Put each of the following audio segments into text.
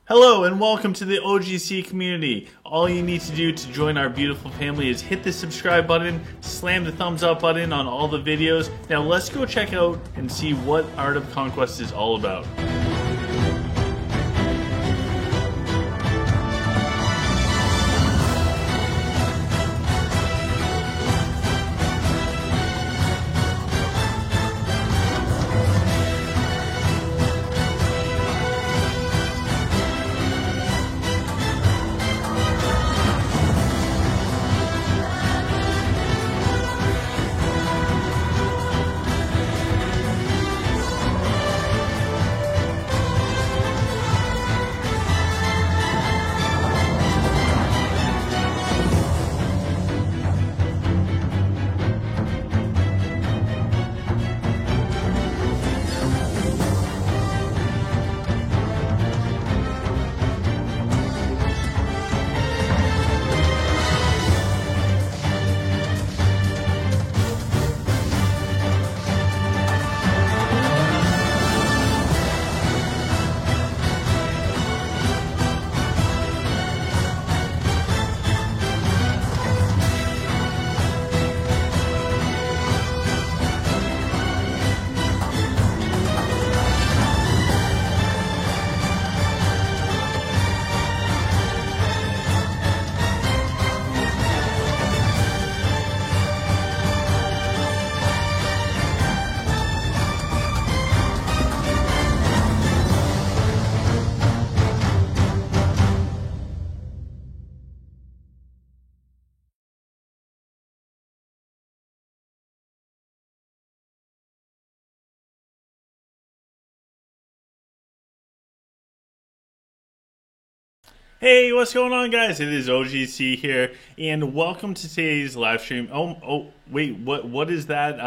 Hello and welcome to the OGC community. All you need to do to join our beautiful family is hit the subscribe button, slam the thumbs up button on all the videos. Now let's go check out and see what Art of Conquest is all about. Hey, what's going on, guys? It is OGC here, and welcome to today's live stream. Wait, what is that?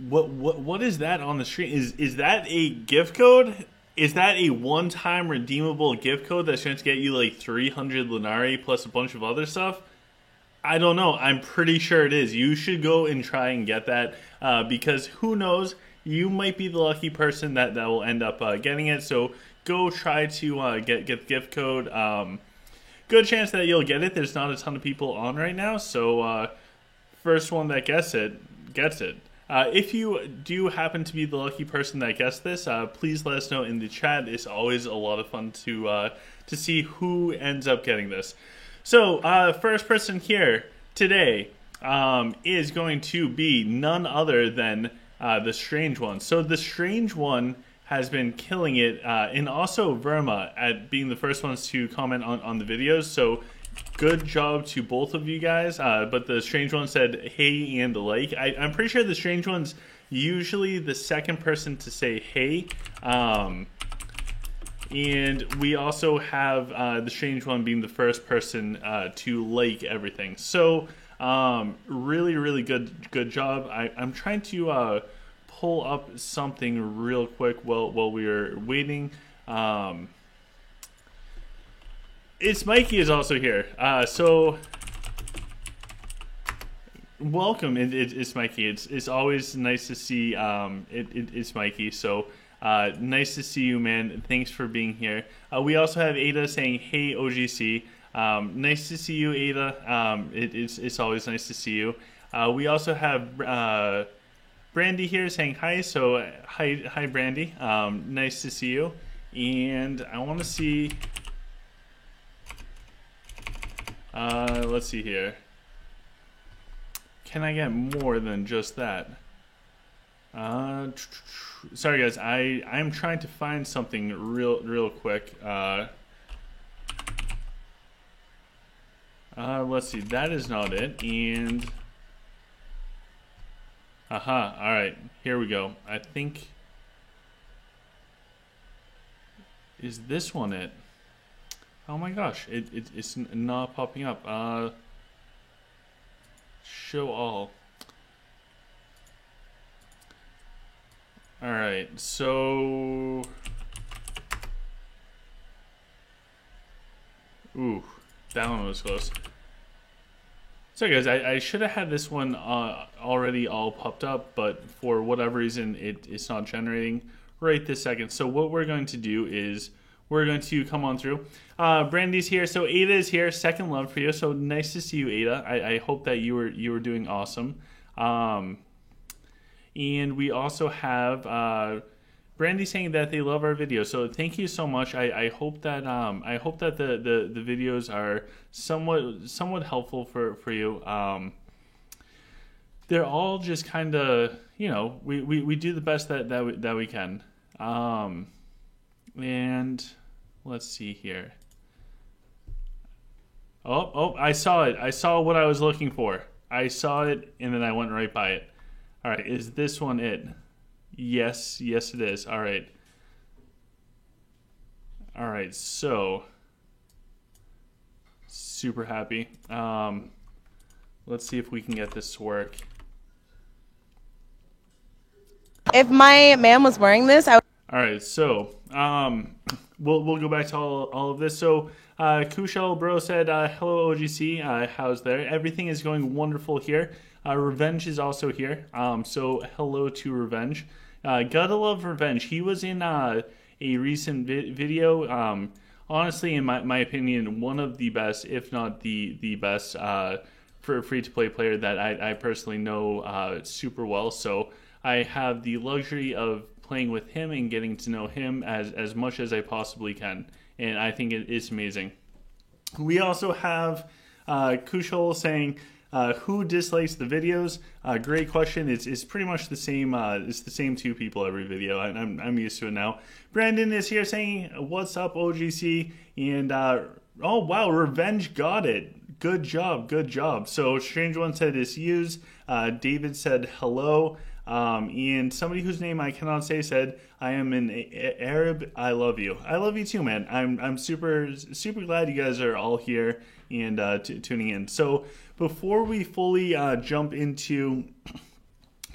What is that on the screen? Is that a gift code? Is that a one-time redeemable gift code that's going to get you like 300 Lunari plus a bunch of other stuff? I don't know. I'm pretty sure it is. You should go and try and get that because who knows? You might be the lucky person that will end up getting it. So go try to get the gift code. Good chance that you'll get it. There's not a ton of people on right now, so first one that gets it gets it. If you do happen to be the lucky person that gets this, please let us know in the chat. It's always a lot of fun to see who ends up getting this. So first person here today is going to be none other than the Strange One. So the Strange One has been killing it, and also Verma at being the first ones to comment on the videos. So good job to both of you guys. But the Strange One said hey and the like. I'm pretty sure the Strange One's usually the second person to say hey. And we also have the Strange One being the first person to like everything. So really good job. I'm trying to pull up something real quick while we are waiting. It's Mikey is also here. So welcome. It's Mikey. It's always nice to see. It's Mikey. So nice to see you, man. Thanks for being here. We also have Ada saying, "Hey OGC." Nice to see you, Ada. It's always nice to see you. We also have Brandy here saying hi. So hi Brandy. Nice to see you. And I want to see. Let's see here. Can I get more than just that? Sorry guys, I'm trying to find something real quick. Let's see. That is not it. And aha. All right. Here we go. I think. Is this one it? Oh my gosh. It's not popping up. Show all. All right. So. Ooh. That one was close. So guys, I should have had this one already all popped up, but for whatever reason it's not generating right this second. So what we're going to do is we're going to come on through. Brandy's here, so Ada is here. Second love for you. So nice to see you, Ada. I hope that you were doing awesome. And we also have Brandy saying that they love our videos. So thank you so much. I hope that the videos are somewhat helpful for you. They're all just kind of, we do the best that we can. And let's see here. Oh, I saw it. I saw what I was looking for. I saw it, and then I went right by it. All right, is this one it? Yes, it is. All right. All right, so super happy. Let's see if we can get this to work. If my man was wearing this, I would. All right, so we'll go back to all of this. So Kushal Bro said, hello OGC, how's there? Everything is going wonderful here. Revenge is also here, so hello to Revenge. Gotta love Revenge. He was in a recent video. Honestly, in my opinion, one of the best, if not the best, for a free-to-play player that I personally know super well. So I have the luxury of playing with him and getting to know him as much as I possibly can, and I think it's amazing. We also have Kushal saying, who dislikes the videos? Great question. It's pretty much the same. It's the same two people every video. I'm used to it now. Brandon is here saying, "What's up, OGC?" And oh wow, Revenge got it. Good job. So Strange One said it's used. David said hello. And somebody whose name I cannot say said, "I am an Arab. I love you. I love you too, man. I'm super glad you guys are all here and tuning in." So before we fully jump into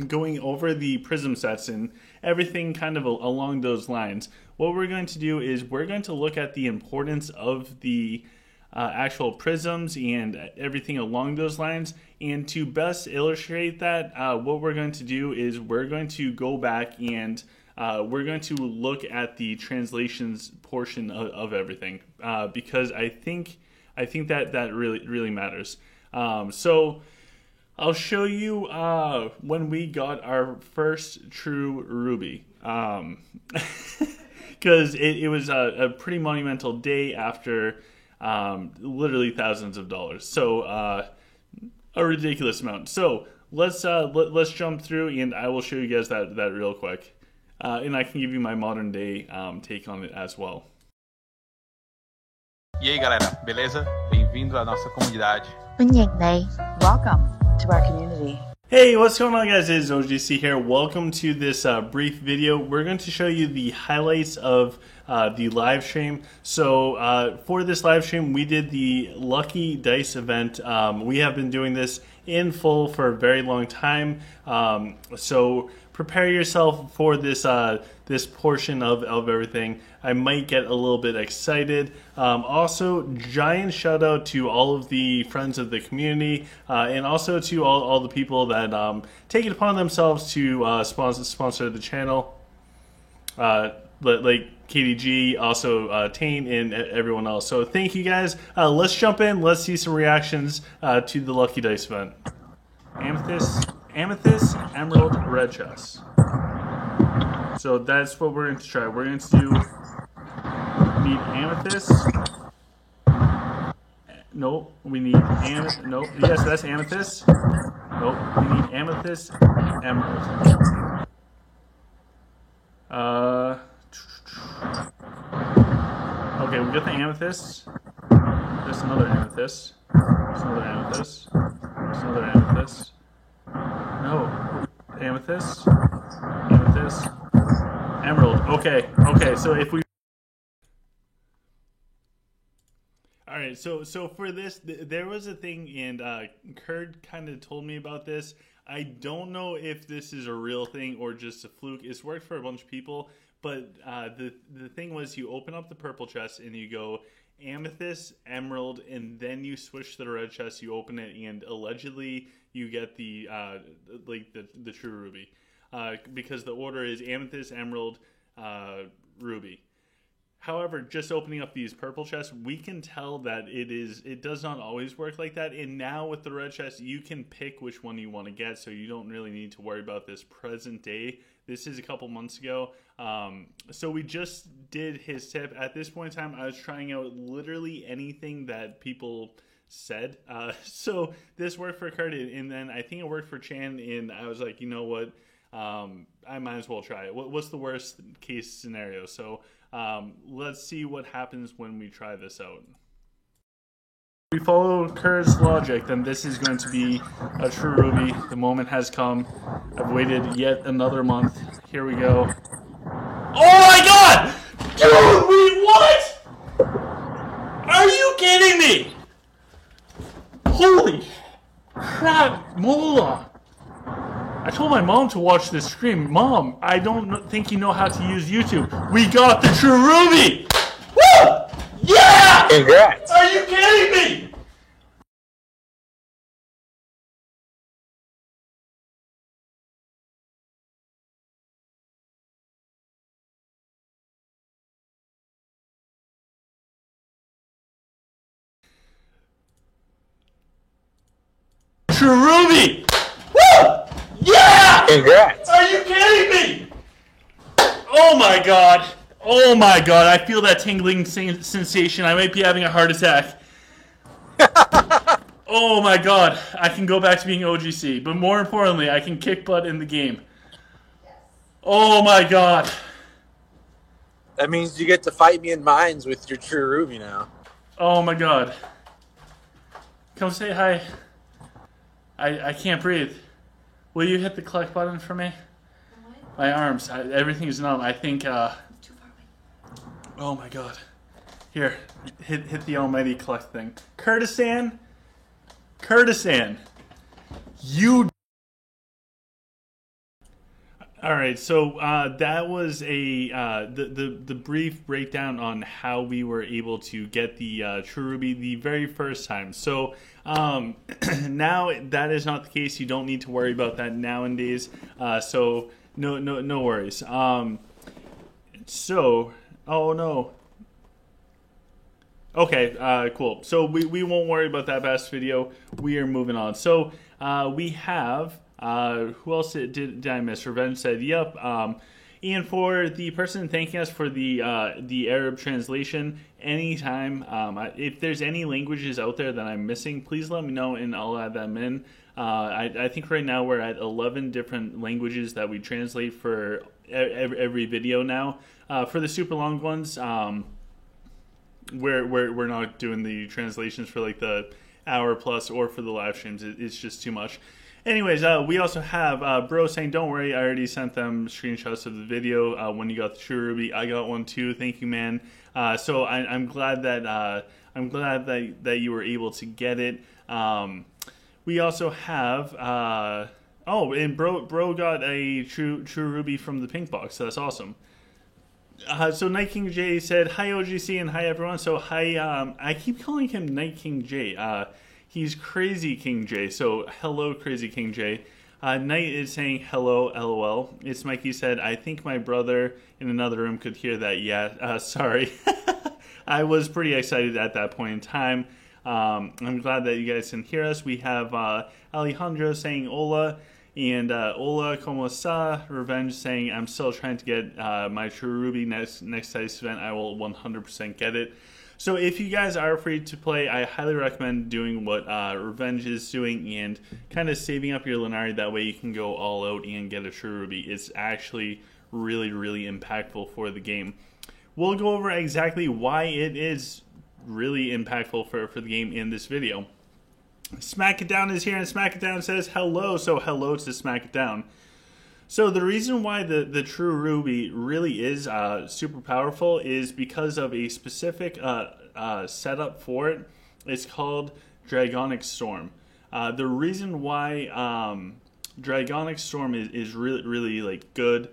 going over the prism sets and everything kind of along those lines, what we're going to do is we're going to look at the importance of the actual prisms and everything along those lines. And to best illustrate that, what we're going to do is we're going to go back and we're going to look at the translations portion of everything, because I think that really matters. So I'll show you when we got our first true ruby, because it was a pretty monumental day after literally thousands of dollars. So a ridiculous amount. So let's jump through, and I will show you guys that real quick, and I can give you my modern day take on it as well. E aí, galera, beleza? Bem-vindo à nossa comunidade. Welcome to our community. Hey, what's going on, guys? It is OGC here. Welcome to this brief video. We're going to show you the highlights of the live stream. So for this live stream, we did the Lucky Dice event. We have been doing this in full for a very long time. So prepare yourself for this this portion of everything. I might get a little bit excited. Also, giant shout out to all of the friends of the community, and also to all the people that take it upon themselves to sponsor the channel. Like KDG, also Tane, and everyone else. So thank you guys. Let's jump in. Let's see some reactions to the Lucky Dice event. Amethyst, Emerald, Red Chest. So that's what we're going to try. We're going to need Amethyst. Nope, we need nope. Yes, that's Amethyst. Nope, we need Amethyst, Emerald. Okay, we got the Amethyst. There's another Amethyst. There's another Amethyst. There's another Amethyst. No. Amethyst. Amethyst. Emerald. Okay, so if we... Alright, so for this, there was a thing, and Kurt kind of told me about this. I don't know if this is a real thing or just a fluke. It's worked for a bunch of people, but the thing was, you open up the purple chest and you go Amethyst, Emerald, and then you switch to the red chest, you open it, and allegedly you get the true ruby. Because the order is Amethyst, Emerald, Ruby. However, just opening up these purple chests, we can tell that it does not always work like that. And now with the red chest, you can pick which one you want to get, so you don't really need to worry about this present day. This is a couple months ago. So we just did his tip. At this point in time, I was trying out literally anything that people said. So this worked for Kurt, and then I think it worked for Chan, and I was like, you know what? I might as well try it. What's the worst case scenario? So let's see what happens when we try this out. If we follow Kurt's logic, then this is going to be a true ruby. The moment has come. I've waited yet another month. Here we go. Oh my god! Dude, wait, what? Are you kidding me? Holy crap, Mola! I told my mom to watch this stream. Mom, I don't think you know how to use YouTube. We got the true ruby! Woo! Yeah! Congrats! Are you kidding me? True ruby! Woo! Yeah! Congrats! Are you kidding me? Oh my god. Oh my god. I feel that tingling sensation. I might be having a heart attack. Oh my god. I can go back to being OGC. But more importantly, I can kick butt in the game. Oh my god. That means you get to fight me in mines with your true ruby now. Oh my god. Come say hi. I can't breathe. Will you hit the collect button for me? My arms. Everything's numb. I think, oh my god. Here. Hit the almighty collect thing. Kurdistan? Kurdistan. You... Alright, so that was the brief breakdown on how we were able to get the True Ruby the very first time. So now that is not the case. You don't need to worry about that nowadays. So no worries. So, oh no. Okay, cool. So we won't worry about that best video. We are moving on. So we have... who else did I miss? Revenge said, yep. And for the person thanking us for the Arab translation, anytime, if there's any languages out there that I'm missing, please let me know and I'll add them in. I think right now we're at 11 different languages that we translate for every video now. For the super long ones, we're not doing the translations for like the hour plus or for the live streams. It's just too much. Anyways, we also have Bro saying, don't worry, I already sent them screenshots of the video when you got the True Ruby. I got one too. Thank you, man. So I'm glad that you were able to get it. We also have and Bro got a True Ruby from the pink box. So that's awesome. So Night King J said, hi OGC and hi everyone. So hi, I keep calling him Night King J. He's Crazy King J, so hello Crazy King J. Knight is saying hello, lol. It's Mikey said, I think my brother in another room could hear that. Yeah, sorry. I was pretty excited at that point in time. I'm glad that you guys can hear us. We have Alejandro saying hola, and hola, como esta? Revenge saying, I'm still trying to get my True Ruby next Dice event. I will 100% get it. So if you guys are free to play, I highly recommend doing what Revenge is doing and kind of saving up your Lunari. That way you can go all out and get a True Ruby. It's actually really, really impactful for the game. We'll go over exactly why it is really impactful for the game in this video. Smack It Down is here, and Smack It Down says hello, so hello to Smack It Down. So the reason why the True Ruby really is super powerful is because of a specific setup for it. It's called Dragonic Storm. The reason why Dragonic Storm is really like good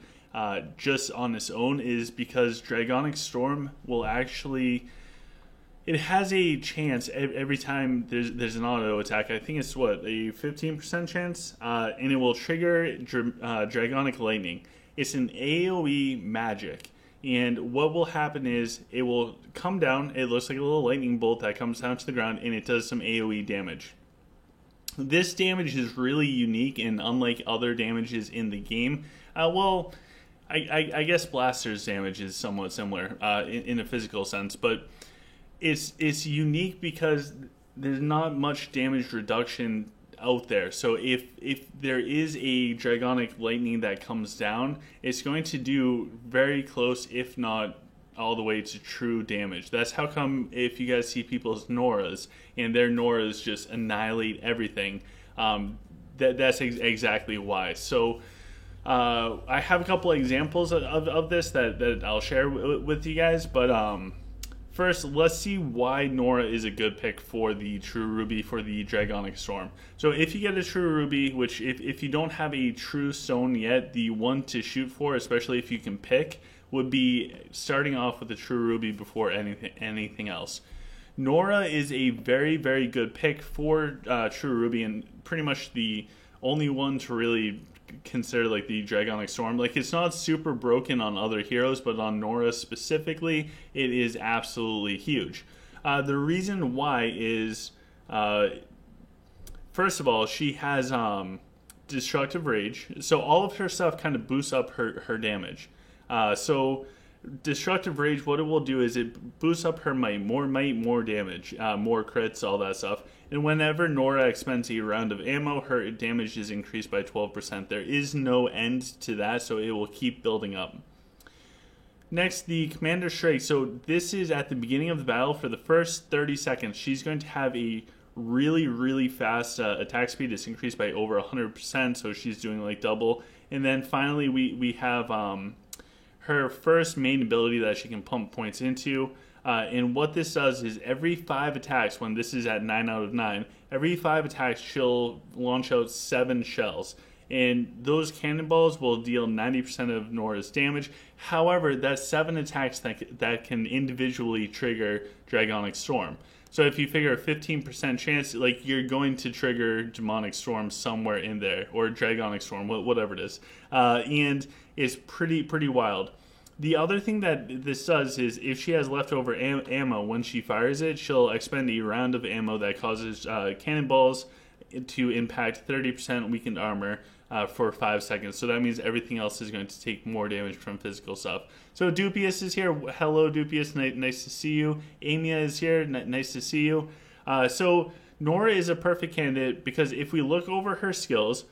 just on its own is because Dragonic Storm will actually... It has a chance every time there's an auto attack. I think it's what, a 15% chance, and it will trigger Dragonic Lightning. It's an AoE magic, And what will happen is it will come down. It looks like a little lightning bolt that comes down to the ground, and it does some AoE damage. This damage is really unique and unlike other damages in the game. I guess Blaster's damage is somewhat similar in a physical sense, but it's unique because there's not much damage reduction out there. So if there is a Dragonic Lightning that comes down, it's going to do very close, if not all the way to true damage. That's how come if you guys see people's Noras and their Noras just annihilate everything, that's exactly why. So I have a couple examples of this that I'll share with you guys, but first, let's see why Nora is a good pick for the True Ruby for the Dragonic Storm. So if you get a True Ruby, which if you don't have a True Stone yet, the one to shoot for, especially if you can pick, would be starting off with the True Ruby before anything else. Nora is a very, very good pick for True Ruby, and pretty much the only one to really consider like the Dragonic Storm. Like, it's not super broken on other heroes, but on Nora specifically, it is absolutely huge. The reason why is, first of all, she has Destructive Rage, so all of her stuff kind of boosts up her damage. So Destructive Rage, what it will do is it boosts up her might, more damage, more crits, all that stuff. And whenever Nora expends a round of ammo, her damage is increased by 12%. There is no end to that, so it will keep building up. Next, the Commander Strike. So this is at the beginning of the battle. For the first 30 seconds, she's going to have a really, really fast attack speed. It's increased by over 100%, so she's doing like double. And then finally, we have her first main ability that she can pump points into. And what this does is every 5 attacks, when this is at 9 out of 9, every 5 attacks she'll launch out 7 shells. And those cannonballs will deal 90% of Nora's damage. However, that's 7 attacks that can individually trigger Dragonic Storm. So if you figure a 15% chance, like, you're going to trigger Demonic Storm somewhere in there, or Dragonic Storm, whatever it is. And it's pretty wild. The other thing that this does is if she has leftover ammo, when she fires it, she'll expend a round of ammo that causes cannonballs to impact 30% weakened armor for 5 seconds. So that means everything else is going to take more damage from physical stuff. So Dupius is here. Hello, Dupius. Nice to see you. Amia is here. Nice to see you. So Nora is a perfect candidate because if we look over her skills,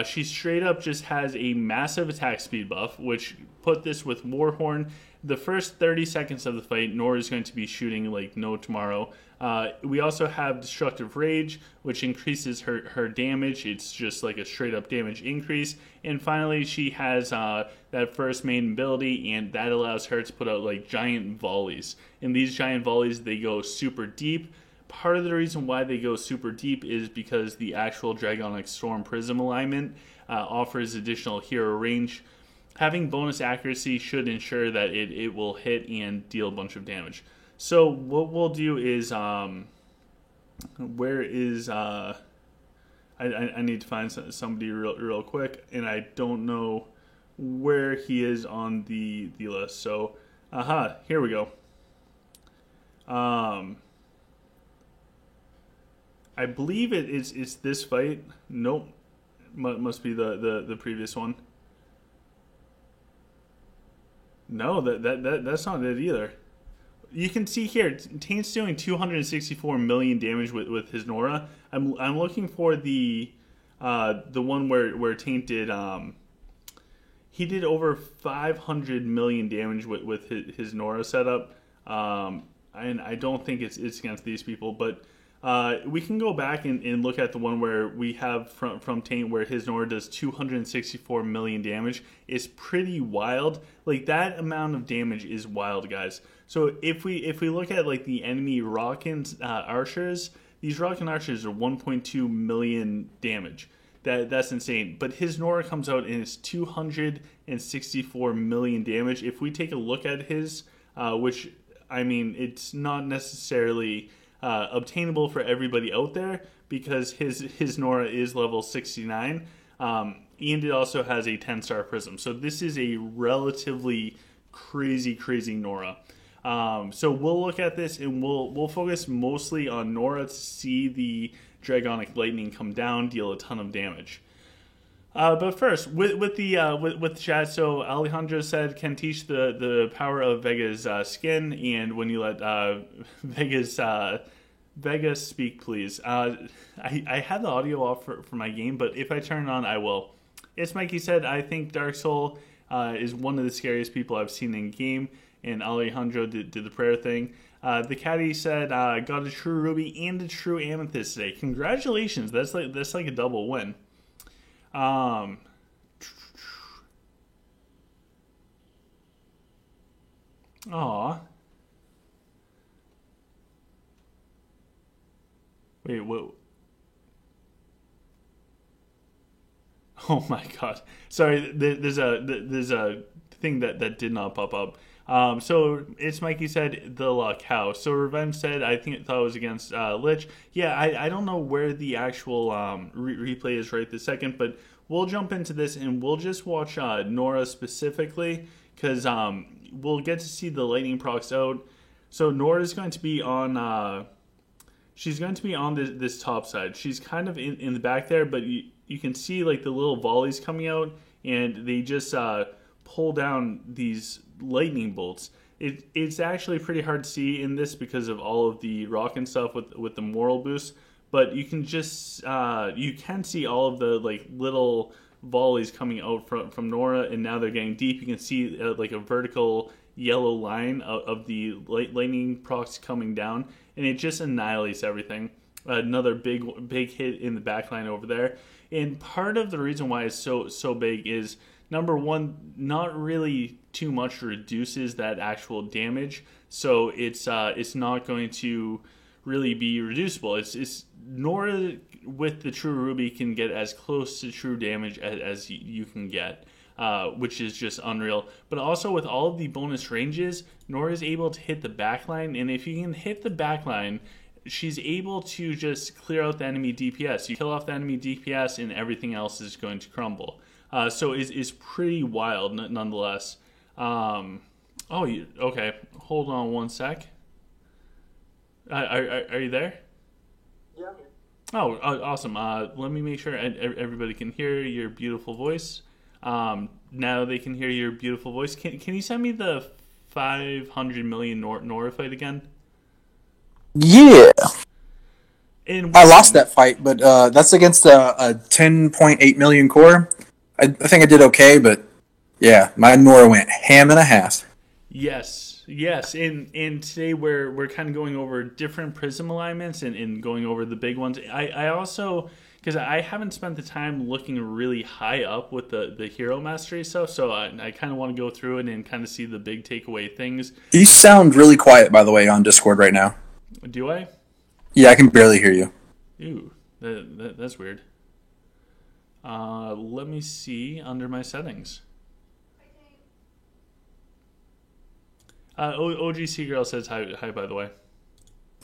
she straight up just has a massive attack speed buff, which put this with Warhorn. The first 30 seconds of the fight, Nora is going to be shooting like no tomorrow. We also have Destructive Rage, which increases her damage. It's just like a straight up damage increase. And finally, she has that first main ability, and that allows her to put out like giant volleys. And these giant volleys, they go super deep. Part of the reason why they go super deep is because the actual Dragonic Storm Prism alignment offers additional hero range. Having bonus accuracy should ensure that it will hit and deal a bunch of damage. So what we'll do is, where is, I need to find somebody real quick, and I don't know where he is on the list. So, here we go. I believe it's this fight. Nope, must be the previous one. No, that's not it either. You can see here, Taint's doing 264 million damage with his Nora. I'm looking for the one where Taint did he did over 500 million damage with his Nora setup. And I don't think it's against these people, but we can go back and look at the one where we have from Taint where his Nora does 264 million damage. It's pretty wild. Like, that amount of damage is wild, guys. So if we look at like the enemy Rockin archers, these Rockin archers are 1.2 million damage. That's insane. But his Nora comes out and it's 264 million damage. If we take a look at his, which, I mean, it's not necessarily obtainable for everybody out there because his Nora is level 69, and it also has a 10-star prism. So this is a relatively crazy Nora. So we'll look at this and we'll focus mostly on Nora to see the Dragonic Lightning come down, deal a ton of damage. But first, with the chat, so Alejandro said can teach the power of Vega's skin, and when you let Vega speak, please. I had the audio off for my game, but if I turn it on, I will. It's Mikey said, I think Dark Soul is one of the scariest people I've seen in game, and Alejandro did the prayer thing. The caddy said, got a true ruby and a true amethyst today. Congratulations, that's like a double win. Aw. Wait, what? Oh my god. Sorry, there's a thing that did not pop up. So it's Mikey said the luck. How? So Revenge said I thought it was against Lich. Yeah, I don't know where the actual replay is right this second, but we'll jump into this and we'll just watch Nora specifically because we'll get to see the lightning procs out. So Nora's going to be on. She's going to be on this top side. She's kind of in the back there, but you can see like the little volleys coming out, and they just pull down these lightning bolts. It's actually pretty hard to see in this because of all of the rock and stuff with the moral boost, but you can just you can see all of the like little volleys coming out from Nora, and now they're getting deep. You can see like a vertical yellow line of the lightning procs coming down, and it just annihilates everything. Another big hit in the backline over there. And part of the reason why it's so big is, number one, not really too much reduces that actual damage, so it's not going to really be reducible. It's Nora with the True Ruby can get as close to true damage as you can get, which is just unreal. But also with all of the bonus ranges, Nora is able to hit the backline, and if you can hit the backline, she's able to just clear out the enemy DPS. You kill off the enemy DPS, and everything else is going to crumble. So it's pretty wild, nonetheless. Okay. Hold on one sec. Are you there? Yeah, I'm here. Oh, awesome. Let me make sure everybody can hear your beautiful voice. Now they can hear your beautiful voice. Can you send me the 500 million Nora fight again? Yeah. And I lost that fight, but that's against a 10.8 million core. I think I did okay, but yeah, my Nora went ham and a half. Yes. And today we're kind of going over different prism alignments and going over the big ones. I also, because I haven't spent the time looking really high up with the hero mastery stuff, so I kind of want to go through it and kind of see the big takeaway things. You sound really quiet, by the way, on Discord right now. Do I? Yeah, I can barely hear you. Ooh, that's weird. Let me see under my settings. OGC Girl says hi, by the way.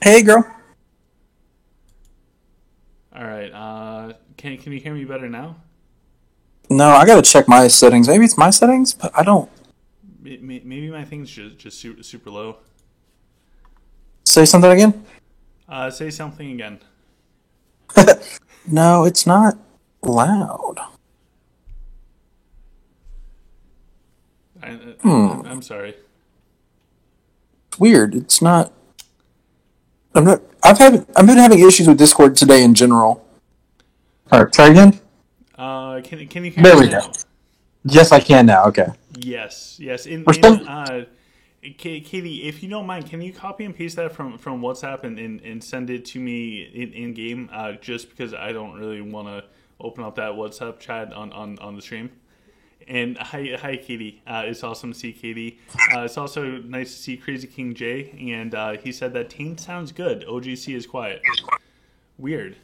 Hey, girl. All right. Can you hear me better now? No, I gotta check my settings. Maybe it's my settings, but I don't. Maybe my thing's just super low. Say something again? Say something again. No, it's not loud. I'm sorry. It's weird. It's not. I've been having issues with Discord today in general. All right, try again. Can you hear There me we now? go. Yes, I can now. Okay. Yes. Katie, if you don't mind, can you copy and paste that from WhatsApp and send it to me in game? Just because I don't really want to open up that WhatsApp chat on the stream. And hi Katie. It's awesome to see Katie. It's also nice to see Crazy King J. And he said that Taint sounds good. OGC is quiet. Weird.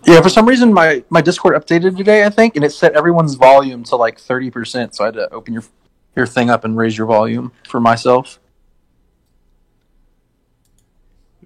Yeah, for some reason my Discord updated today, I think, and it set everyone's volume to like 30%. So I had to open your thing up and raise your volume for myself.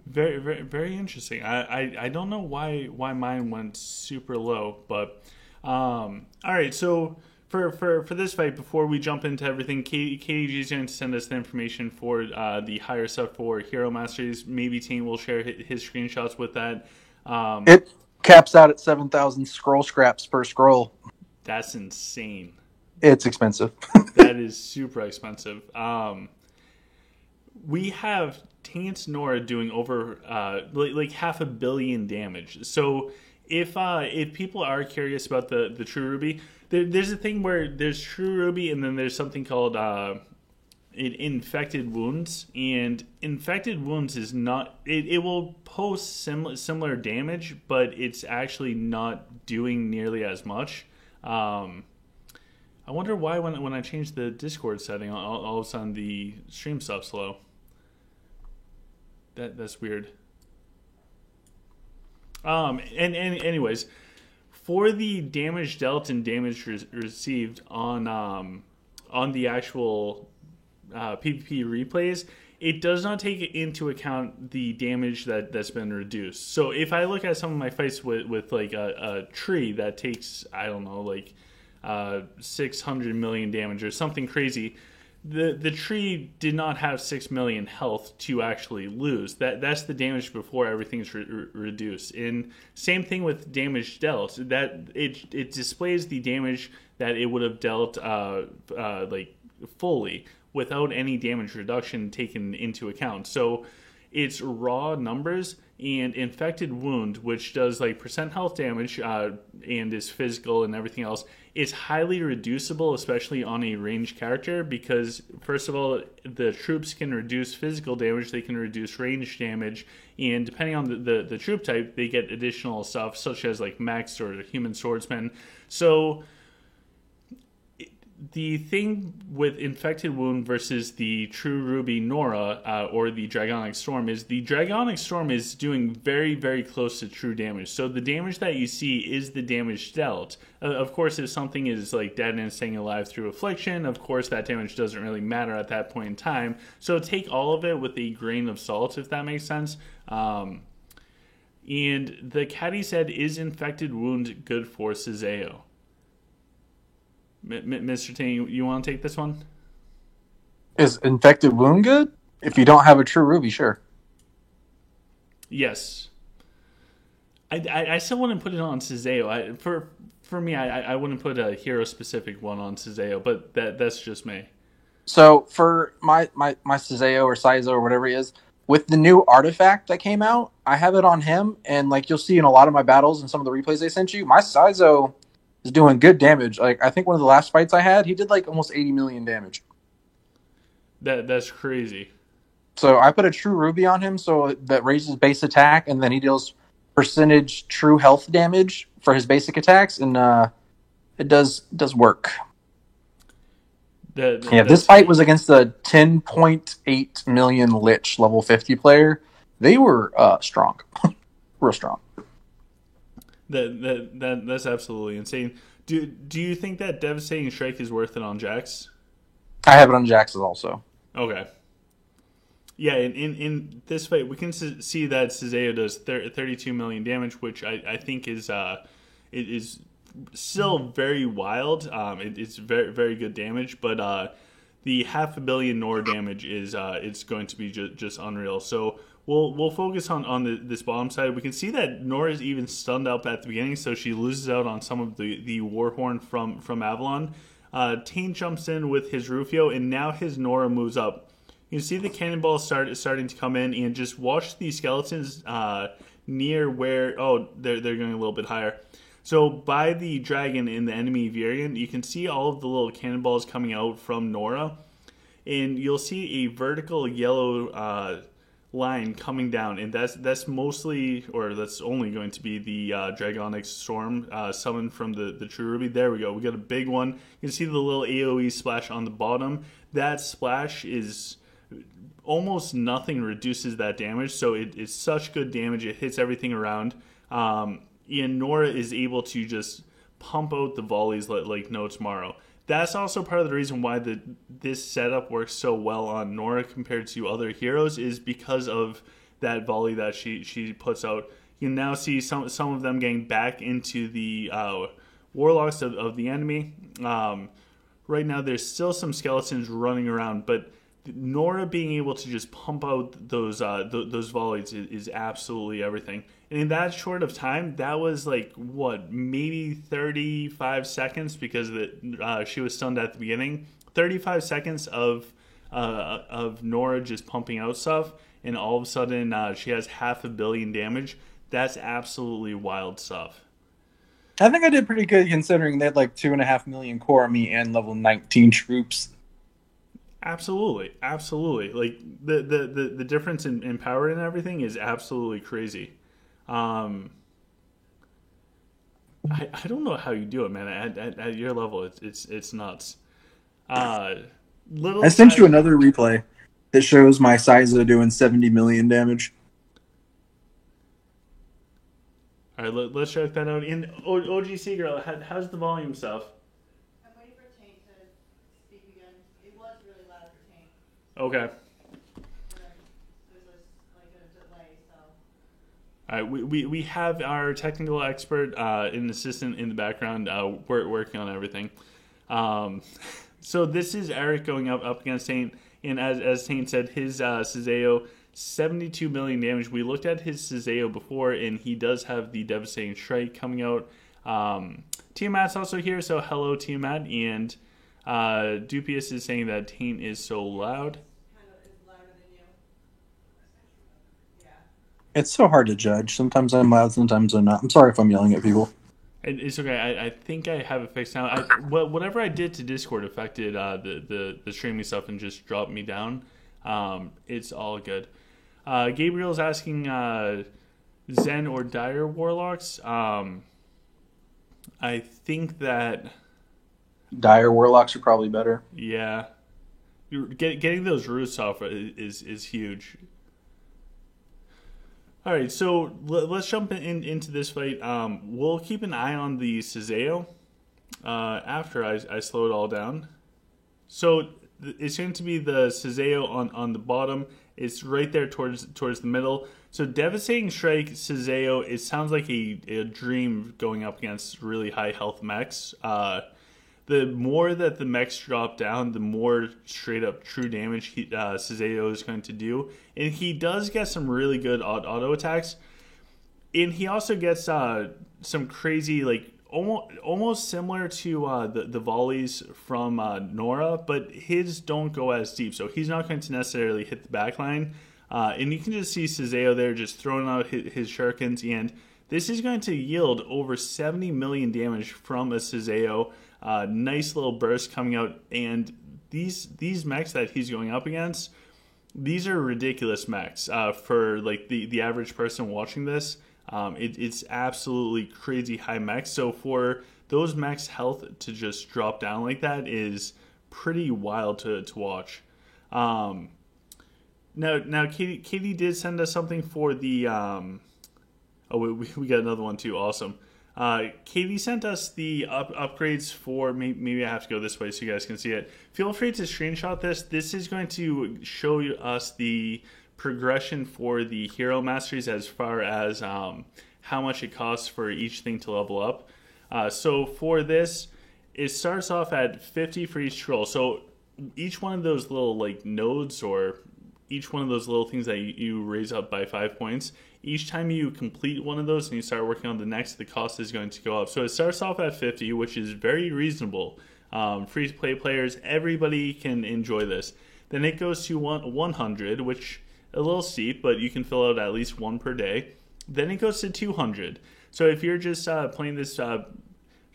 Very, very, very interesting. I don't know why mine went super low, but all right. So for this fight, before we jump into everything, KDG is going to send us the information for the higher stuff for Hero Masters. Maybe Tane will share his screenshots with that. It caps out at 7,000 scroll scraps per scroll. That's insane. It's expensive. That is super expensive. We have Taint's Nora doing over like 500 million damage. So if people are curious about the True Ruby, there's a thing where there's True Ruby and then there's something called Infected Wounds. And Infected Wounds is not... It will post similar damage, but it's actually not doing nearly as much. I wonder why when I changed the Discord setting, all of a sudden the stream stuff's slow. That's weird. Anyways, for the damage dealt and damage received on the actual PvP replays, it does not take into account the damage that's been reduced. So if I look at some of my fights with like a tree that takes, I don't know, like 600 million damage or something crazy, the tree did not have 6 million health to actually lose. That's the damage before everything's reduced. And same thing with damage dealt. That it displays the damage that it would have dealt like fully without any damage reduction taken into account. So it's raw numbers. And Infected Wound, which does like percent health damage and is physical and everything else, is highly reducible, especially on a ranged character, because first of all, the troops can reduce physical damage, they can reduce range damage, and depending on the troop type, they get additional stuff such as like Mechs or Human Swordsmen. So the thing with Infected Wound versus the True Ruby Nora or the Dragonic Storm is the Dragonic Storm is doing very, very close to true damage. So the damage that you see is the damage dealt. Of course, if something is like dead and staying alive through affliction, of course that damage doesn't really matter at that point in time. So take all of it with a grain of salt, if that makes sense. And the caddy said, is Infected Wound good for Sazeo? Mr. Tane, you want to take this one? Is Infected Wound good? If you don't have a True Ruby, sure. Yes. I still wouldn't put it on Sazeo. For me, I wouldn't put a hero-specific one on Sazeo, but that's just me. So for my Sazeo or Saizo or whatever he is, with the new artifact that came out, I have it on him, and like you'll see in a lot of my battles and some of the replays they sent you, my Saizo is doing good damage. Like I think one of the last fights I had, he did like almost 80 million damage. That's crazy. So I put a True Ruby on him, so that raises base attack, and then he deals percentage true health damage for his basic attacks, and it does work. This fight was against a 10.8 million Lich level 50 player. They were strong, real strong. That's absolutely insane. Do you think that Devastating Strike is worth it on Jax? I have it on Jax's also. Okay. Yeah, in this fight, we can see that Sazeo does 32 million damage, which I think is still very wild. It's very, very good damage, but the 500 million Nora damage is it's going to be just unreal. So we'll focus on this bottom side. We can see that Nora is even stunned up at the beginning, so she loses out on some of the Warhorn from Avalon. Tane jumps in with his Rufio, and now his Nora moves up. You can see the cannonballs starting to come in, and just watch these skeletons near where... Oh, they're going a little bit higher. So by the dragon in the enemy variant, you can see all of the little cannonballs coming out from Nora. And you'll see a vertical yellow line coming down. And that's mostly, or that's only going to be the Dragonic Storm summoned from the True Ruby. There we go. We got a big one. You can see the little AoE splash on the bottom. That splash is... almost nothing reduces that damage, so it's such good damage. It hits everything around. And Nora is able to just pump out the volleys like no tomorrow. That's also part of the reason why this setup works so well on Nora compared to other heroes, is because of that volley that she puts out. You can now see some of them getting back into the warlocks of the enemy. Right now, there's still some skeletons running around, but Nora being able to just pump out those volleys is absolutely everything. And in that short of time, that was like, what, maybe 35 seconds, because she was stunned at the beginning. 35 seconds of Nora just pumping out stuff, and all of a sudden she has 500 million damage. That's absolutely wild stuff. I think I did pretty good considering they had like 2.5 million core army and level 19 troops. Absolutely. Like the difference in power and everything is absolutely crazy. I don't know how you do it, man. At your level, it's nuts. I sent you another replay that shows my Sizo doing 70 million damage. All right, let's check that out. In OGC girl, how's the volume stuff? I'm waiting for Taint to speak again. It was really loud for Taint. Okay. There's like a delay, so. All right, we have our technical expert, an assistant in the background, working on everything. So this is Eric going up against Taint, and as Taint said, his Sazeo, 72 million damage. We looked at his Sazeo before, and he does have the Devastating Strike coming out. Tiamat's also here, so hello Tiamat, and Dupius is saying that Taint is so loud. Kind of is louder than you. Yeah. It's so hard to judge. Sometimes I'm loud, sometimes I'm not. I'm sorry if I'm yelling at people. It's okay. I think I have it fixed now. Whatever I did to Discord affected the streaming stuff and just dropped me down. It's all good. Gabriel's asking Zen or Dire Warlocks. I think that Dire Warlocks are probably better. Yeah, getting those roots off is huge. All right, so let's jump into this fight. We'll keep an eye on the Sazeo after I slow it all down. So it's going to be the Sazeo on the bottom. It's right there towards the middle. So Devastating Strike, Sazeo, it sounds like a dream going up against really high health mechs. The more that the mechs drop down, the more straight up true damage Sazeo is going to do. And he does get some really good auto attacks. And he also gets some crazy, like, almost similar to the volleys from Nora, but his don't go as deep. So he's not going to necessarily hit the back line. And you can just see Sazeo there just throwing out his shurikens. And this is going to yield over 70 million damage from a Sazeo. Nice little burst coming out, and these mechs that he's going up against, these are ridiculous mechs for like the average person watching this. It's absolutely crazy high mechs. So for those mechs' health to just drop down like that is pretty wild to watch. Now Katie did send us something for the we got another one too. Awesome. Katie sent us the upgrades for, maybe I have to go this way so you guys can see it. Feel free to screenshot this. This is going to show us the progression for the hero masteries as far as how much it costs for each thing to level up. So for this, it starts off at 50 for each troll. So each one of those little like nodes, or each one of those little things that you raise up by 5 points, each time you complete one of those and you start working on the next, the cost is going to go up. So it starts off at 50, which is very reasonable. Free-to-play players, everybody can enjoy this. Then it goes to 100, which a little steep, but you can fill out at least one per day. Then it goes to 200. So if you're just playing this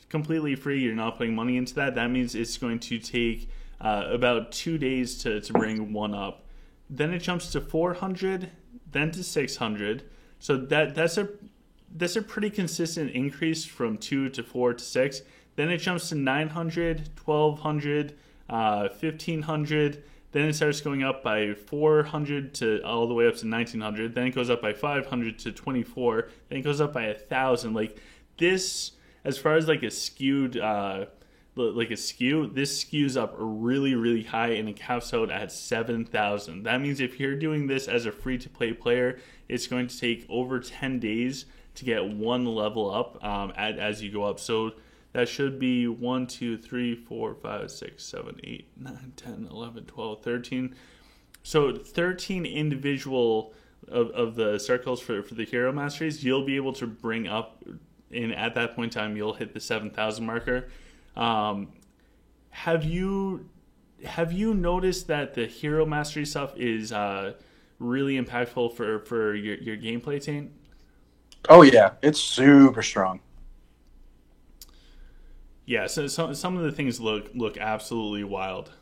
completely free, you're not putting money into that, that means it's going to take about 2 days to bring one up. Then it jumps to 400, then to 600. So that's a pretty consistent increase from 2 to 4 to 6. Then it jumps to 900, 1200, 1500. Then it starts going up by 400 to all the way up to 1900. Then it goes up by 500 to 24. Then it goes up by 1,000. Like this, as far as like a skewed this skews up really, really high, and it caps out at 7,000. That means if you're doing this as a free-to-play player, it's going to take over 10 days to get one level up as you go up. So That should be 1, 2, 3, 4, 5, 6, 7, 8, 9, 10, 11, 12, 13. So 13 individual of the circles for the Hero Masteries, you'll be able to bring up, and at that point in time, you'll hit the 7,000 marker. Have you noticed that the Hero Mastery stuff is really impactful for your gameplay, Taint? Oh yeah, it's super strong. Yeah, so some of the things look absolutely wild.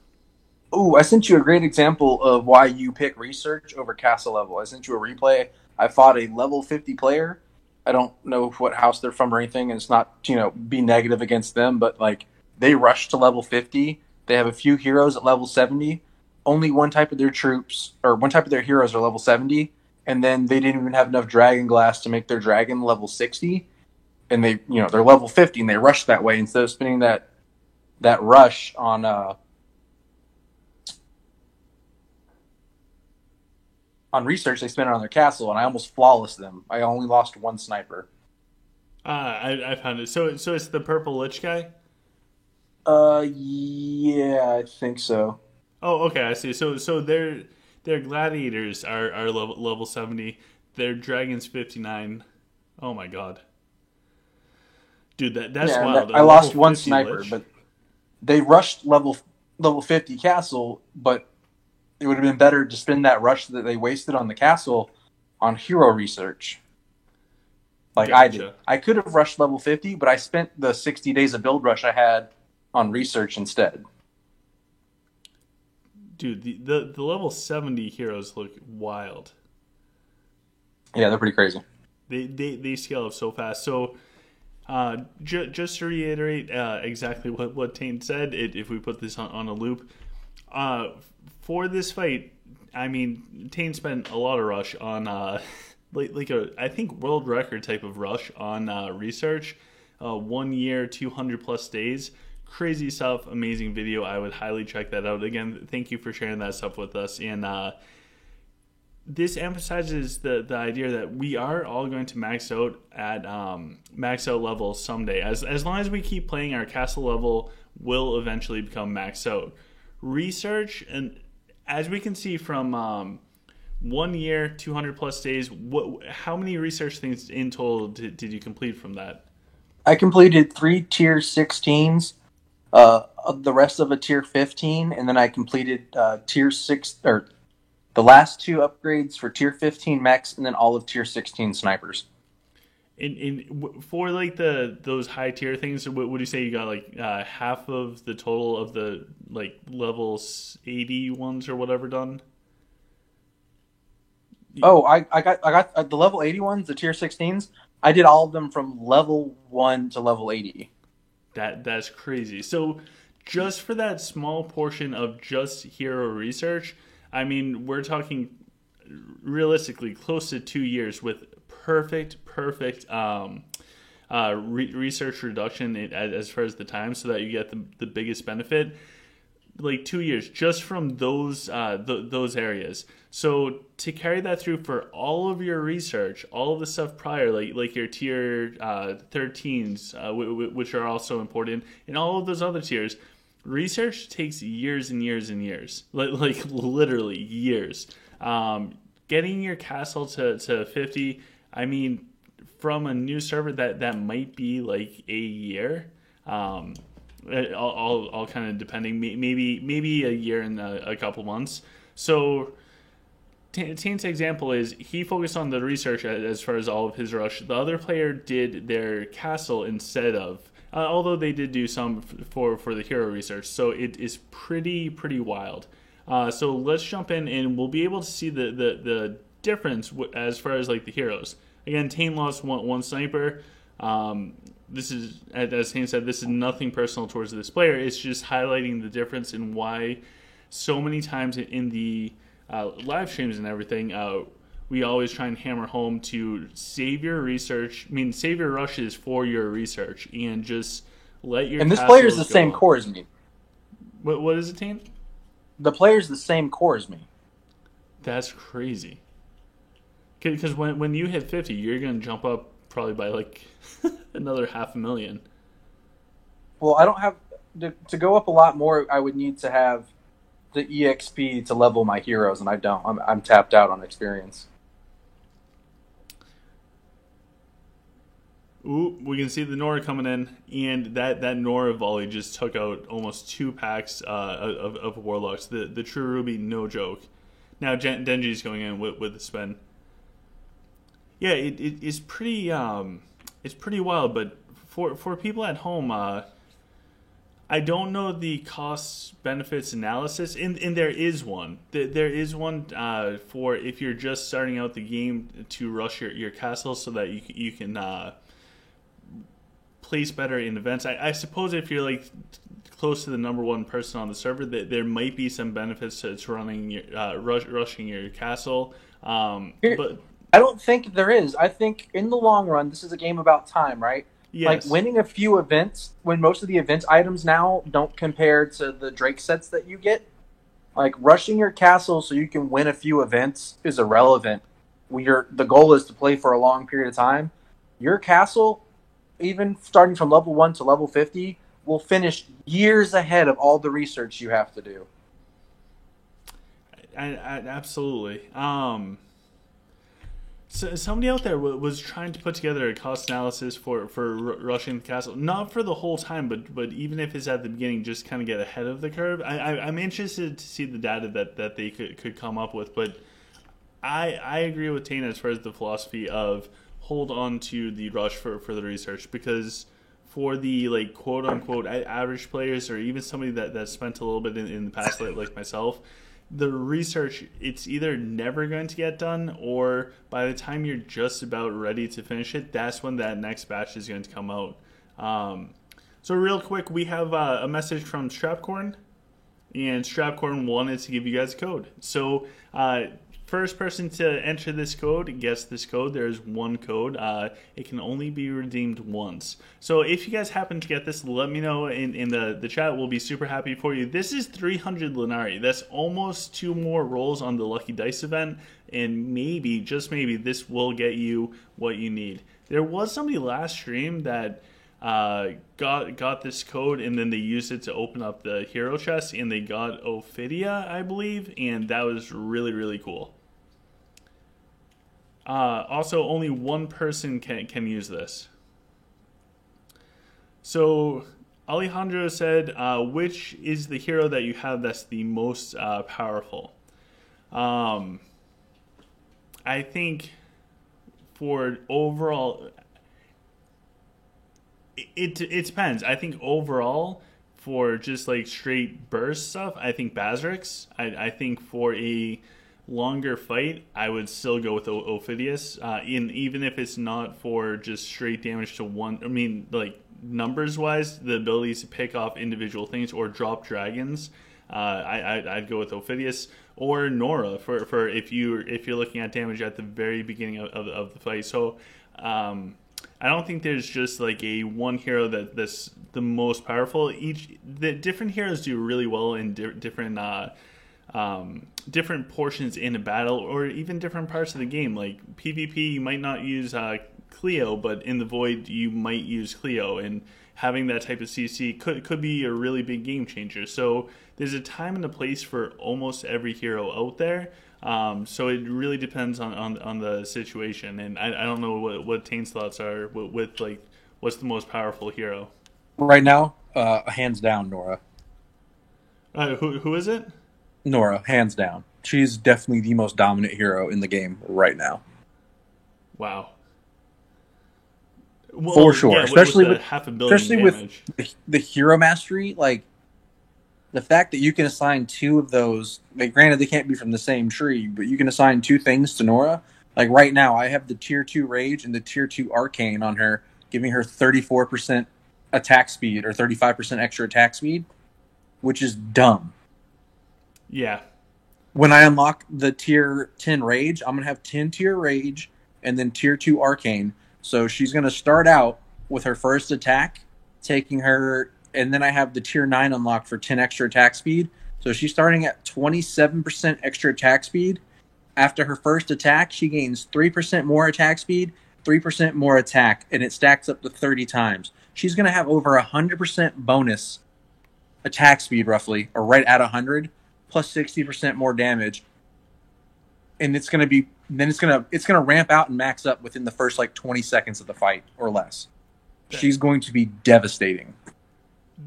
Ooh, I sent you a great example of why you pick research over castle level. I sent you a replay. I fought a level 50 player. I don't know what house they're from or anything, and it's not, be negative against them, but like they rushed to level 50. They have a few heroes at level 70. Only one type of their troops, or one type of their heroes are level 70, and then they didn't even have enough dragon glass to make their dragon level 60. And they, they're level 50 and they rushed that way instead of spending that rush on research. They spent it on their castle, and I almost flawless them. I only lost one sniper. I found it. So it's the purple lich guy? Yeah, I think so. Oh, okay, I see. So their gladiators are level 70. Their dragon's 59. Oh my god. Dude, that's wild. I lost one sniper, lich. But they rushed level 50 castle, but it would have been better to spend that rush that they wasted on the castle on hero research. Like gotcha. I did. I could have rushed level 50, but I spent the 60 days of build rush I had on research instead. Dude, the level 70 heroes look wild. Yeah, they're pretty crazy. They scale up so fast. So just to reiterate exactly what Taint said, if we put this on a loop, for this fight, I mean, Taint spent a lot of rush on like a, I think, world record type of rush on research. 1 year, 200 plus days. Crazy stuff, amazing video. I would highly check that out. Again, thank you for sharing that stuff with us. And this emphasizes the idea that we are all going to max out at max out level someday. As long as we keep playing, our castle level will eventually become max out. Research, and as we can see from 1 year, 200 plus days, how many research things in total did you complete from that? I completed 3 tier 16s, the rest of a tier 15, and then I completed tier 6, or the last 2 upgrades for tier 15 mechs, and then all of tier 16 snipers. For like those high tier things, what would you say you got, like half of the total of the like levels 80 ones or whatever done? Oh, I got the level 80 ones, the tier 16s. I did all of them from level 1 to level 80. That's crazy. So just for that small portion of just hero research, I mean, we're talking realistically close to 2 years with perfect research reduction as far as the time, so that you get the biggest benefit. Like 2 years just from those areas. So to carry that through for all of your research, all of the stuff prior, like your tier 13s, which are also important, and all of those other tiers, research takes years and years and years, like literally years. Getting your castle to 50, I mean, from a new server, that might be like a year. All kind of depending, maybe a year and a couple months. So Taint's example is he focused on the research as far as all of his rush. The other player did their castle instead of, although they did do some for the hero research. So it is pretty wild. So let's jump in and we'll be able to see the difference as far as like the heroes. Again, Taint lost one sniper. This is, as Taint said, this is nothing personal towards this player. It's just highlighting the difference in why so many times in the live streams and everything, we always try and hammer home to save your research. I mean, save your rushes for your research and just let your. And this player is the same core as me. What is it, Taint? The player's the same core as me. That's crazy. Because when you hit 50, you're going to jump up probably by like another 500,000. Well, I don't have to go up a lot more. I would need to have the EXP to level my heroes, and I don't. I'm tapped out on experience. Ooh, we can see the Nora coming in, and that Nora volley just took out almost 2 packs of Warlocks. The True Ruby, no joke. Now Denji's going in with the spin. Yeah, it's pretty wild. But for people at home, I don't know the cost benefits analysis, and there is one. There is one for if you're just starting out the game to rush your castle so that you can place better in events. I suppose if you're like close to the number 1 person on the server, there might be some benefits to running your rushing your castle. But I don't think there is. I think in the long run, this is a game about time, right? yes. Like winning a few events, when most of the event items now don't compare to the Drake sets that you get. Like rushing your castle so you can win a few events is irrelevant. The goal is to play for a long period of time. Your castle, even starting from level 1 to level 50, will finish years ahead of all the research you have to do. I absolutely. So somebody out there was trying to put together a cost analysis for rushing the castle, not for the whole time, but even if it's at the beginning, just kind of get ahead of the curve. I'm interested to see the data that they could come up with, but I agree with Tana as far as the philosophy of hold on to the rush for the research, because for the like quote unquote average players, or even somebody that spent a little bit in the past like myself, the research, it's either never going to get done, or by the time you're just about ready to finish it, that's when that next batch is going to come out. So real quick, we have a message from Strapcorn, and Strapcorn wanted to give you guys a code. So first person to enter this code, guess this code. There's one code. It can only be redeemed once. So if you guys happen to get this, let me know in the chat. We'll be super happy for you. This is 300 Lunari. That's almost 2 more rolls on the Lucky Dice event. And maybe, just maybe, this will get you what you need. There was somebody last stream that got this code, and then they used it to open up the hero chest, and they got Ophidia, I believe. And that was really, really cool. Also, only one person can use this. So Alejandro said, which is the hero that you have that's the most powerful? I think for overall, it depends. I think overall, for just like straight burst stuff, I think Bazrix. I think for a longer fight, I would still go with Ophidius. Even if it's not for just straight damage to one. I mean, like numbers wise, the abilities to pick off individual things or drop dragons. I'd go with Ophidius or Nora for if you're looking at damage at the very beginning of the fight. So I don't think there's just like a one hero that's the most powerful. The different heroes do really well in different portions in a battle, or even different parts of the game. Like PvP, you might not use Cleo, but in the Void, you might use Cleo, and having that type of CC could be a really big game changer. So there's a time and a place for almost every hero out there. So it really depends on the situation, and I don't know what Tane's thoughts are with like what's the most powerful hero right now. Hands down, Nora. Who is it? Nora, hands down. She's definitely the most dominant hero in the game right now. Wow. Well, for sure, yeah, especially with damage. the hero mastery, like the fact that you can assign 2 of those. Like, granted, they can't be from the same tree, but you can assign 2 things to Nora. Like right now, I have the tier 2 Rage and the tier 2 Arcane on her, giving her 34% attack speed or 35% extra attack speed, which is dumb. Yeah. When I unlock the tier 10 Rage, I'm going to have 10 tier Rage and then tier 2 Arcane. So she's going to start out with her first attack, taking her, and then I have the tier 9 unlocked for 10 extra attack speed. So she's starting at 27% extra attack speed. After her first attack, she gains 3% more attack speed, 3% more attack, and it stacks up to 30 times. she's going to have over 100% bonus attack speed, roughly, or right at 100, plus 60% more damage. And it's going to be, then it's going to ramp out and max up within the first like 20 seconds of the fight or less. She's going to be devastating.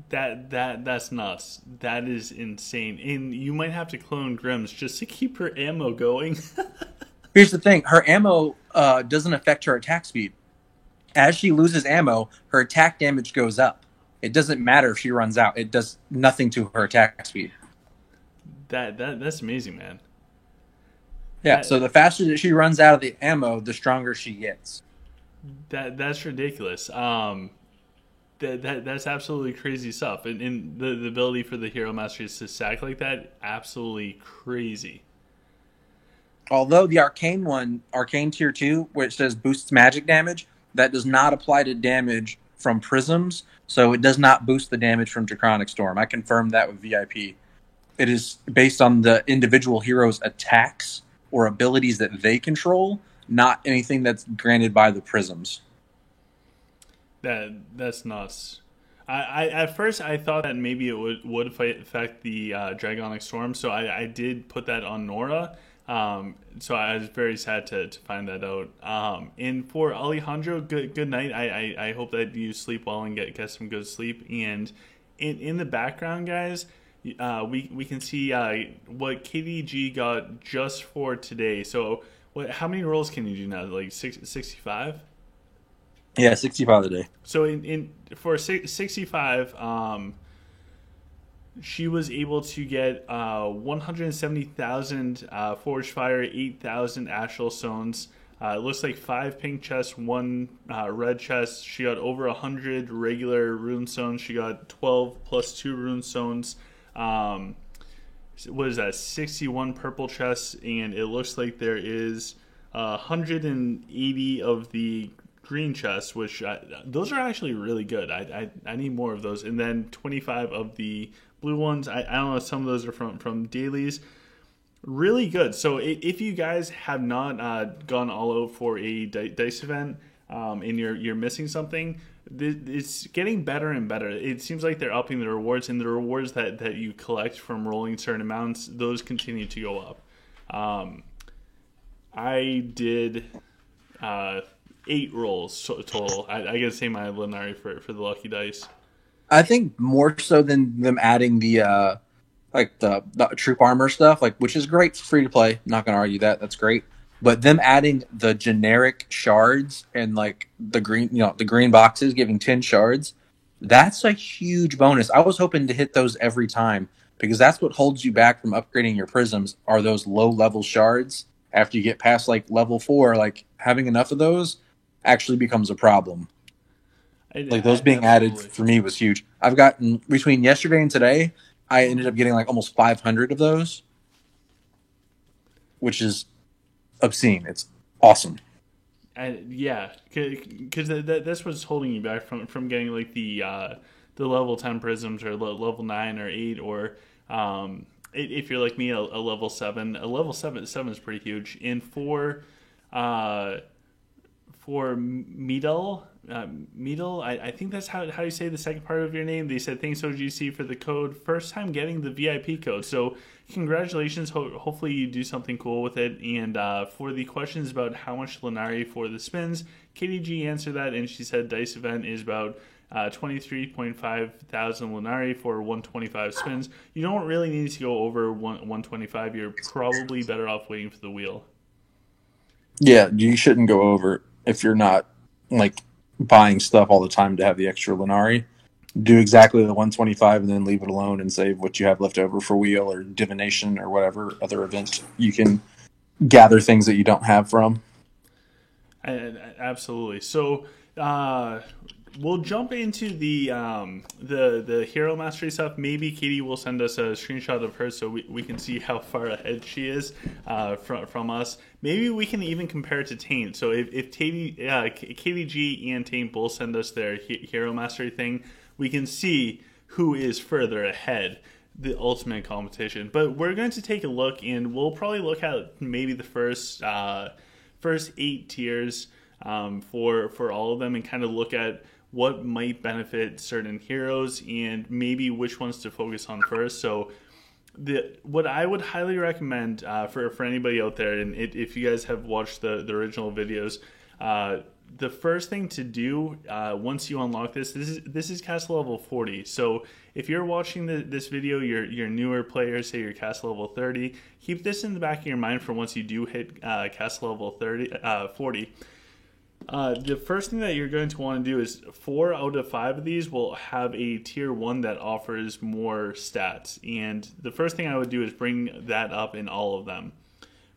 That's nuts. That is insane. And you might have to clone Grims just to keep her ammo going. Here's the thing. Her ammo doesn't affect her attack speed. As she loses ammo, her attack damage goes up. It doesn't matter if she runs out. It does nothing to her attack speed. That's amazing, man. Yeah, so the faster that she runs out of the ammo, the stronger she gets. That's ridiculous. That's absolutely crazy stuff. And the ability for the Hero Masters to stack like that, absolutely crazy. Although the Arcane one, Arcane Tier 2, which says boosts magic damage, that does not apply to damage from prisms, so it does not boost the damage from Draconic Storm. I confirmed that with VIP. It is based on the individual hero's attacks or abilities that they control, not anything that's granted by the prisms. That's nuts. I at first I thought that maybe it would affect the Dragonic Storm, so I did put that on Nora. So I was very sad to find that out. And for Alejandro, good night. I hope that you sleep well and get some good sleep. And in the background, guys, we can see what KDG got just for today. So how many rolls can you do now? Like 65? Yeah, 65 a day. So for 65, she was able to get 170,000 Forge Fire, 8,000 Astral Stones. It looks like 5 pink chests, 1 red chest. She got over 100 regular rune stones. She got 12 plus 2 rune stones. What is that? 61 purple chests, and it looks like there is 180 of the green chests, which those are actually really good. I need more of those, and then 25 of the blue ones. I don't know, some of those are from dailies. Really good. So if you guys have not gone all out for a dice event and you're missing something, it's getting better and better. It seems like they're upping the rewards, and the rewards that you collect from rolling certain amounts, those continue to go up. I did 8 rolls total. I gotta say my Lunari for the lucky dice. I think more so than them adding the troop armor stuff, which is great for free to play. Not gonna argue that. That's great. But them adding the generic shards and the green boxes giving 10 shards, that's a huge bonus. I was hoping to hit those every time because that's what holds you back from upgrading your prisms are those low level shards. After you get past level 4, having enough of those actually becomes a problem. Those being added for me was huge. I've gotten between yesterday and today, I ended up getting almost 500 of those, which is obscene. It's awesome. Yeah, because that's what's holding you back from getting the level 10 prisms or level 9 or 8 or if you're like me a level 7. A level 7 is pretty huge. And for Meadle, I think that's how you say the second part of your name. They said thanks OGC for the code. First time getting the VIP code, so congratulations. Hopefully you do something cool with it. And for the questions about how much Lunari for the spins, KDG answered that, and she said dice event is about 23.5 thousand Lunari for 125 spins. You don't really need to go over 125. You're probably better off waiting for the wheel. Yeah, you shouldn't go over if you're not buying stuff all the time to have the extra Lunari. Do exactly the 125 and then leave it alone and save what you have left over for wheel or divination or whatever other event you can gather things that you don't have from. Absolutely. So we'll jump into the Hero Mastery stuff. Maybe Katie will send us a screenshot of her so we can see how far ahead she is from us. Maybe we can even compare it to Taint. So if KDG and Taint both send us their Hero Mastery thing, we can see who is further ahead, the ultimate competition. But we're going to take a look, and we'll probably look at maybe the first 8 tiers for all of them, and kind of look at what might benefit certain heroes and maybe which ones to focus on first. So what I would highly recommend for anybody out there, and if you guys have watched the original videos, the first thing to do once you unlock this is castle level 40. So if you're watching this video, you're newer players, say you're castle level 30, keep this in the back of your mind for once you do hit castle level 40. The first thing that you're going to want to do is 4 out of 5 of these will have a tier 1 that offers more stats. And the first thing I would do is bring that up in all of them.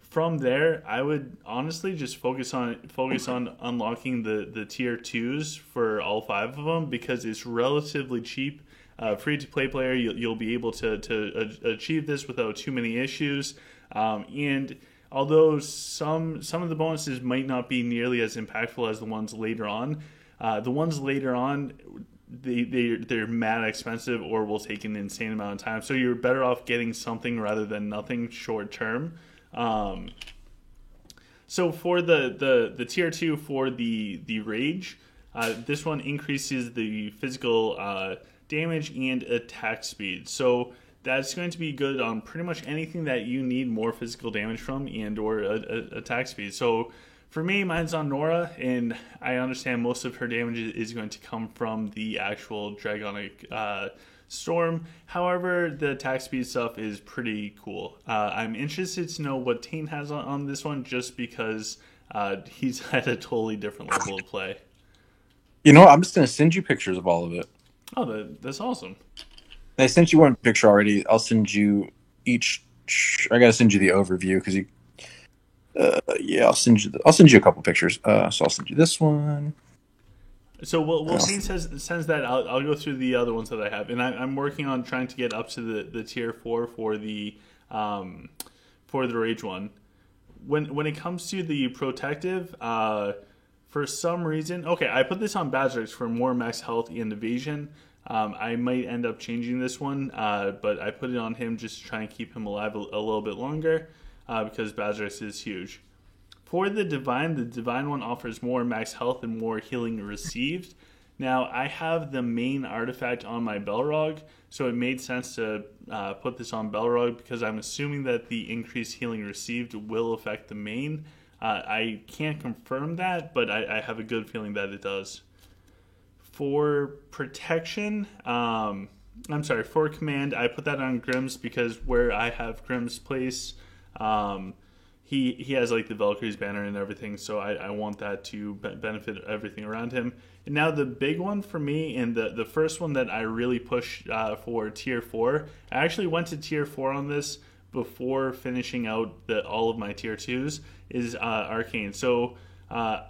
From there, I would honestly just focus on unlocking the tier 2s for all 5 of them because it's relatively cheap. Free to play player, you'll be able to achieve this without too many issues. And although some of the bonuses might not be nearly as impactful as the ones later on, they're mad expensive or will take an insane amount of time. So you're better off getting something rather than nothing short term. So for the tier 2 for the rage, this one increases the physical damage and attack speed. So that's going to be good on pretty much anything that you need more physical damage from and or attack speed. So for me, mine's on Nora, and I understand most of her damage is going to come from the actual Dragonic Storm. However, the attack speed stuff is pretty cool. I'm interested to know what Tane has on this one, just because he's at a totally different level of play. You know what? I'm just going to send you pictures of all of it. Oh, that's awesome. I sent you one picture already. I'll send you each. I gotta send you the overview because you. I'll send you a couple pictures. So I'll send you this one. So we'll see. Sends that. I'll go through the other ones that I have, and I'm working on trying to get up to the tier 4 for the rage one. When it comes to the protective, for some reason, okay, I put this on Bazarix for more max health and evasion. I might end up changing this one, but I put it on him just to try and keep him alive a little bit longer because Bazarix is huge. For the Divine one offers more max health and more healing received. Now, I have the main artifact on my Belrog, so it made sense to put this on Belrog because I'm assuming that the increased healing received will affect the main. I can't confirm that, but I have a good feeling that it does. For protection, for command, I put that on Grimm's because where I have Grimm's place, he has like the Valkyrie's banner and everything, so I want that to benefit everything around him. And now the big one for me, and the first one that I really pushed for tier 4, I actually went to tier 4 on this before finishing out all of my tier 2s, is Arcane. So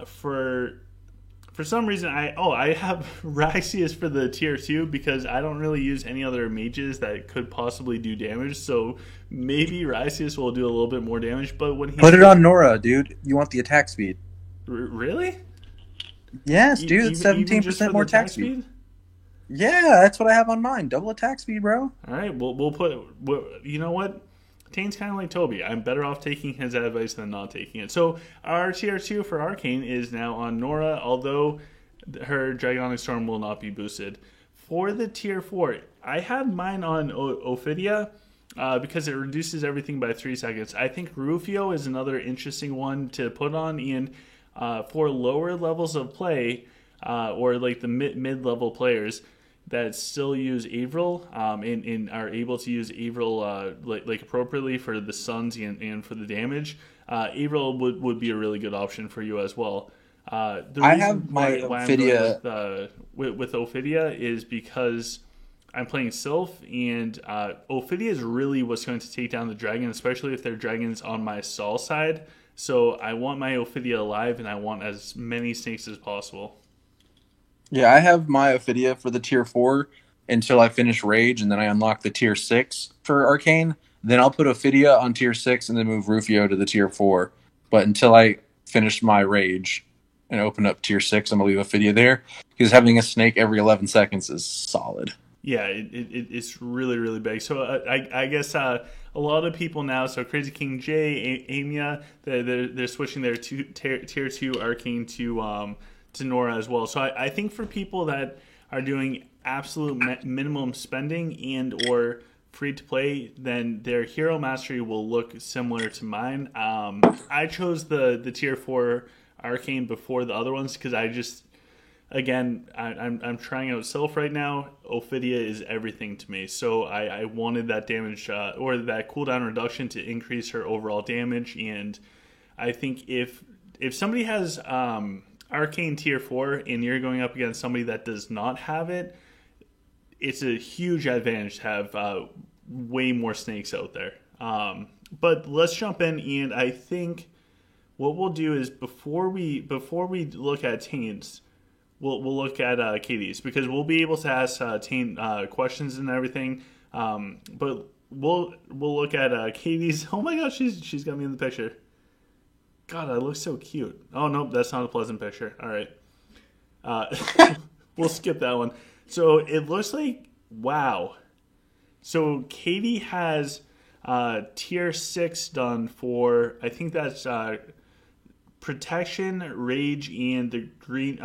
for some reason, I have Raxius for the tier 2 because I don't really use any other mages that could possibly do damage. So maybe Raxius will do a little bit more damage. But when he put it on Nora, dude, you want the attack speed? Really? Yes, dude. It's 17% more attack speed. Yeah, that's what I have on mine. Double attack speed, bro. All right, we'll put. You know what? Tane's kind of like Toby. I'm better off taking his advice than not taking it. So our tier 2 for Arcane is now on Nora, although her Dragonic Storm will not be boosted. For the tier 4, I had mine on Ophidia because it reduces everything by 3 seconds. I think Rufio is another interesting one to put on, and for lower levels of play, or like the mid-level players that still use Avril and are able to use Avril like appropriately for the stuns and for the damage, Avril would be a really good option for you as well. I have my Ophidia with Ophidia is because I'm playing Sylph, and Ophidia is really what's going to take down the dragon, especially if their dragon's on my Saul side. So I want my Ophidia alive, and I want as many snakes as possible. Yeah, I have my Ophidia for the tier 4 until I finish Rage, and then I unlock the tier 6 for Arcane. Then I'll put Ophidia on tier 6 and then move Rufio to the tier 4. But until I finish my Rage and open up tier 6, I'm going to leave Ophidia there, because having a snake every 11 seconds is solid. Yeah, it's really, really big. So I guess a lot of people now, so Crazy King J, Amia, they're switching their tier 2 Arcane to Nora as well. So I think for people that are doing absolute minimum spending and or free to play, then their hero mastery will look similar to mine. I chose the tier 4 arcane before the other ones because I just, again, I'm trying out Sylph right now. Ophidia is everything to me, so I wanted that damage or that cooldown reduction to increase her overall damage. And I think if somebody has arcane tier 4 and you're going up against somebody that does not have it, it's a huge advantage to have way more snakes out there. But let's jump in, and I think what we'll do is before we look at taints, we'll look at Katie's, because we'll be able to ask taint questions and everything. But we'll look at Katie's. Oh my gosh, she's got me in the picture. God, I look so cute. Oh nope, that's not a pleasant picture. All right, we'll skip that one. So it looks like, wow. So Katie has tier 6 done for, I think that's protection, rage, and the green.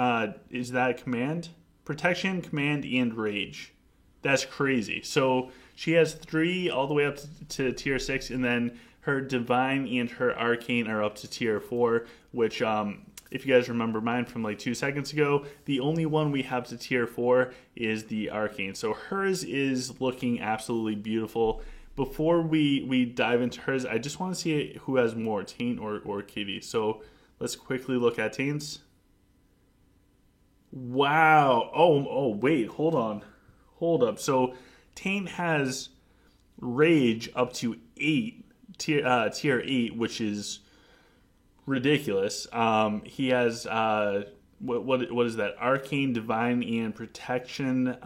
Is that command? Protection, command, and rage. That's crazy. So she has 3 all the way up to tier 6, and then her divine and her arcane are up to tier 4, which if you guys remember mine from like 2 seconds ago, the only one we have to tier 4 is the arcane. So hers is looking absolutely beautiful. Before we dive into hers, I just want to see who has more, Taint or Katie. So let's quickly look at Taint's. Wow. Oh, wait, hold on. Hold up. So Taint has rage up to 8, tier 8, which is ridiculous. He has what is that? Arcane, divine, and protection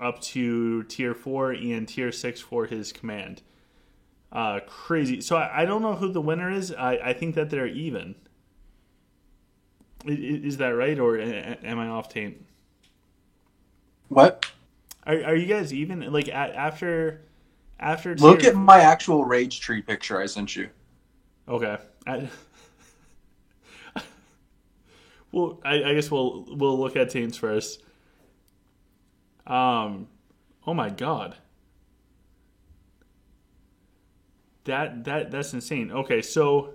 up to tier 4 and tier 6 for his command. Crazy. So I don't know who the winner is. I think that they're even. Is that right, or am I off, Taint? What? Are you guys even? Like after Look at my actual rage tree picture I sent you. Okay. Well, I guess we'll look at Taints first. Oh my god. That's insane. Okay, so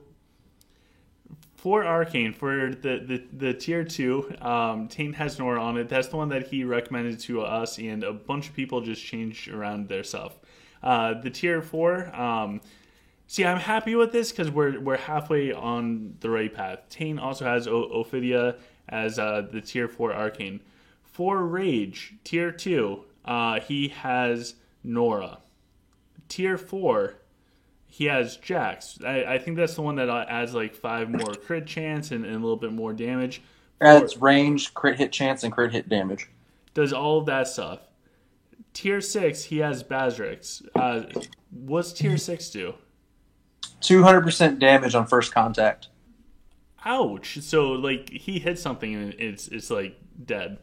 for Arcane, for the tier 2, Taint has Nora on it. That's the one that he recommended to us, and a bunch of people just changed around their stuff. The tier 4, see, I'm happy with this because we're halfway on the right path. Taint also has Ophidia as the tier 4 arcane. For Rage, tier 2, he has Nora. Tier 4, he has Jax. I think that's the one that adds like 5 more crit chance and a little bit more damage. Adds range, crit hit chance, and crit hit damage. Does all of that stuff. Tier 6, he has Bazrix. What's tier 6 do? 200% damage on first contact. Ouch! So like he hits something and it's like dead.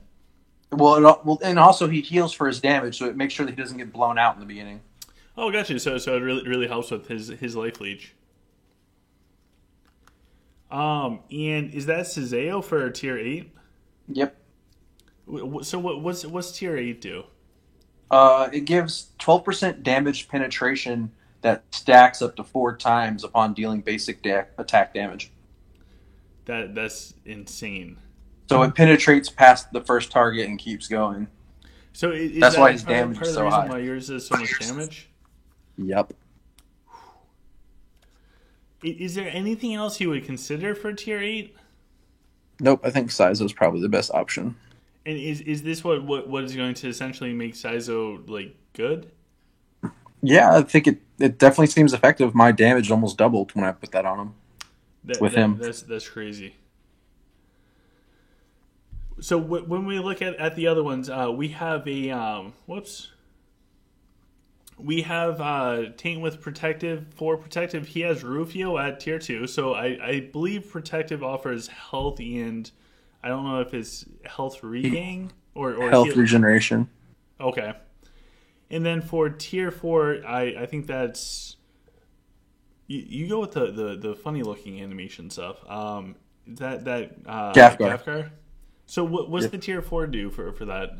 Well, and also he heals for his damage, so it makes sure that he doesn't get blown out in the beginning. Oh, gotcha. So it really helps with his life leech. And is that Sazeo for tier 8? Yep. So what's tier 8 do? It gives 12% damage penetration that stacks up to 4 times upon dealing basic attack damage. That's insane. So it penetrates past the first target and keeps going. So that's why his damage is so high. Why yours is so much damage? Yep. Is there anything else you would consider for tier 8? Nope, I think Saizo is probably the best option. And is this what is going to essentially make Saizo like good? Yeah, I think it definitely seems effective. My damage almost doubled when I put that on him. Him. That's crazy. So when we look at the other ones, we have a we have Taint with Protective. For Protective, he has Rufio at tier 2. So I believe Protective offers health and I don't know if it's health regain or health regeneration. Okay. And then for tier 4, I think that's you go with the funny looking animation stuff. That Gafgar. So what's Yep. the tier 4 do for that?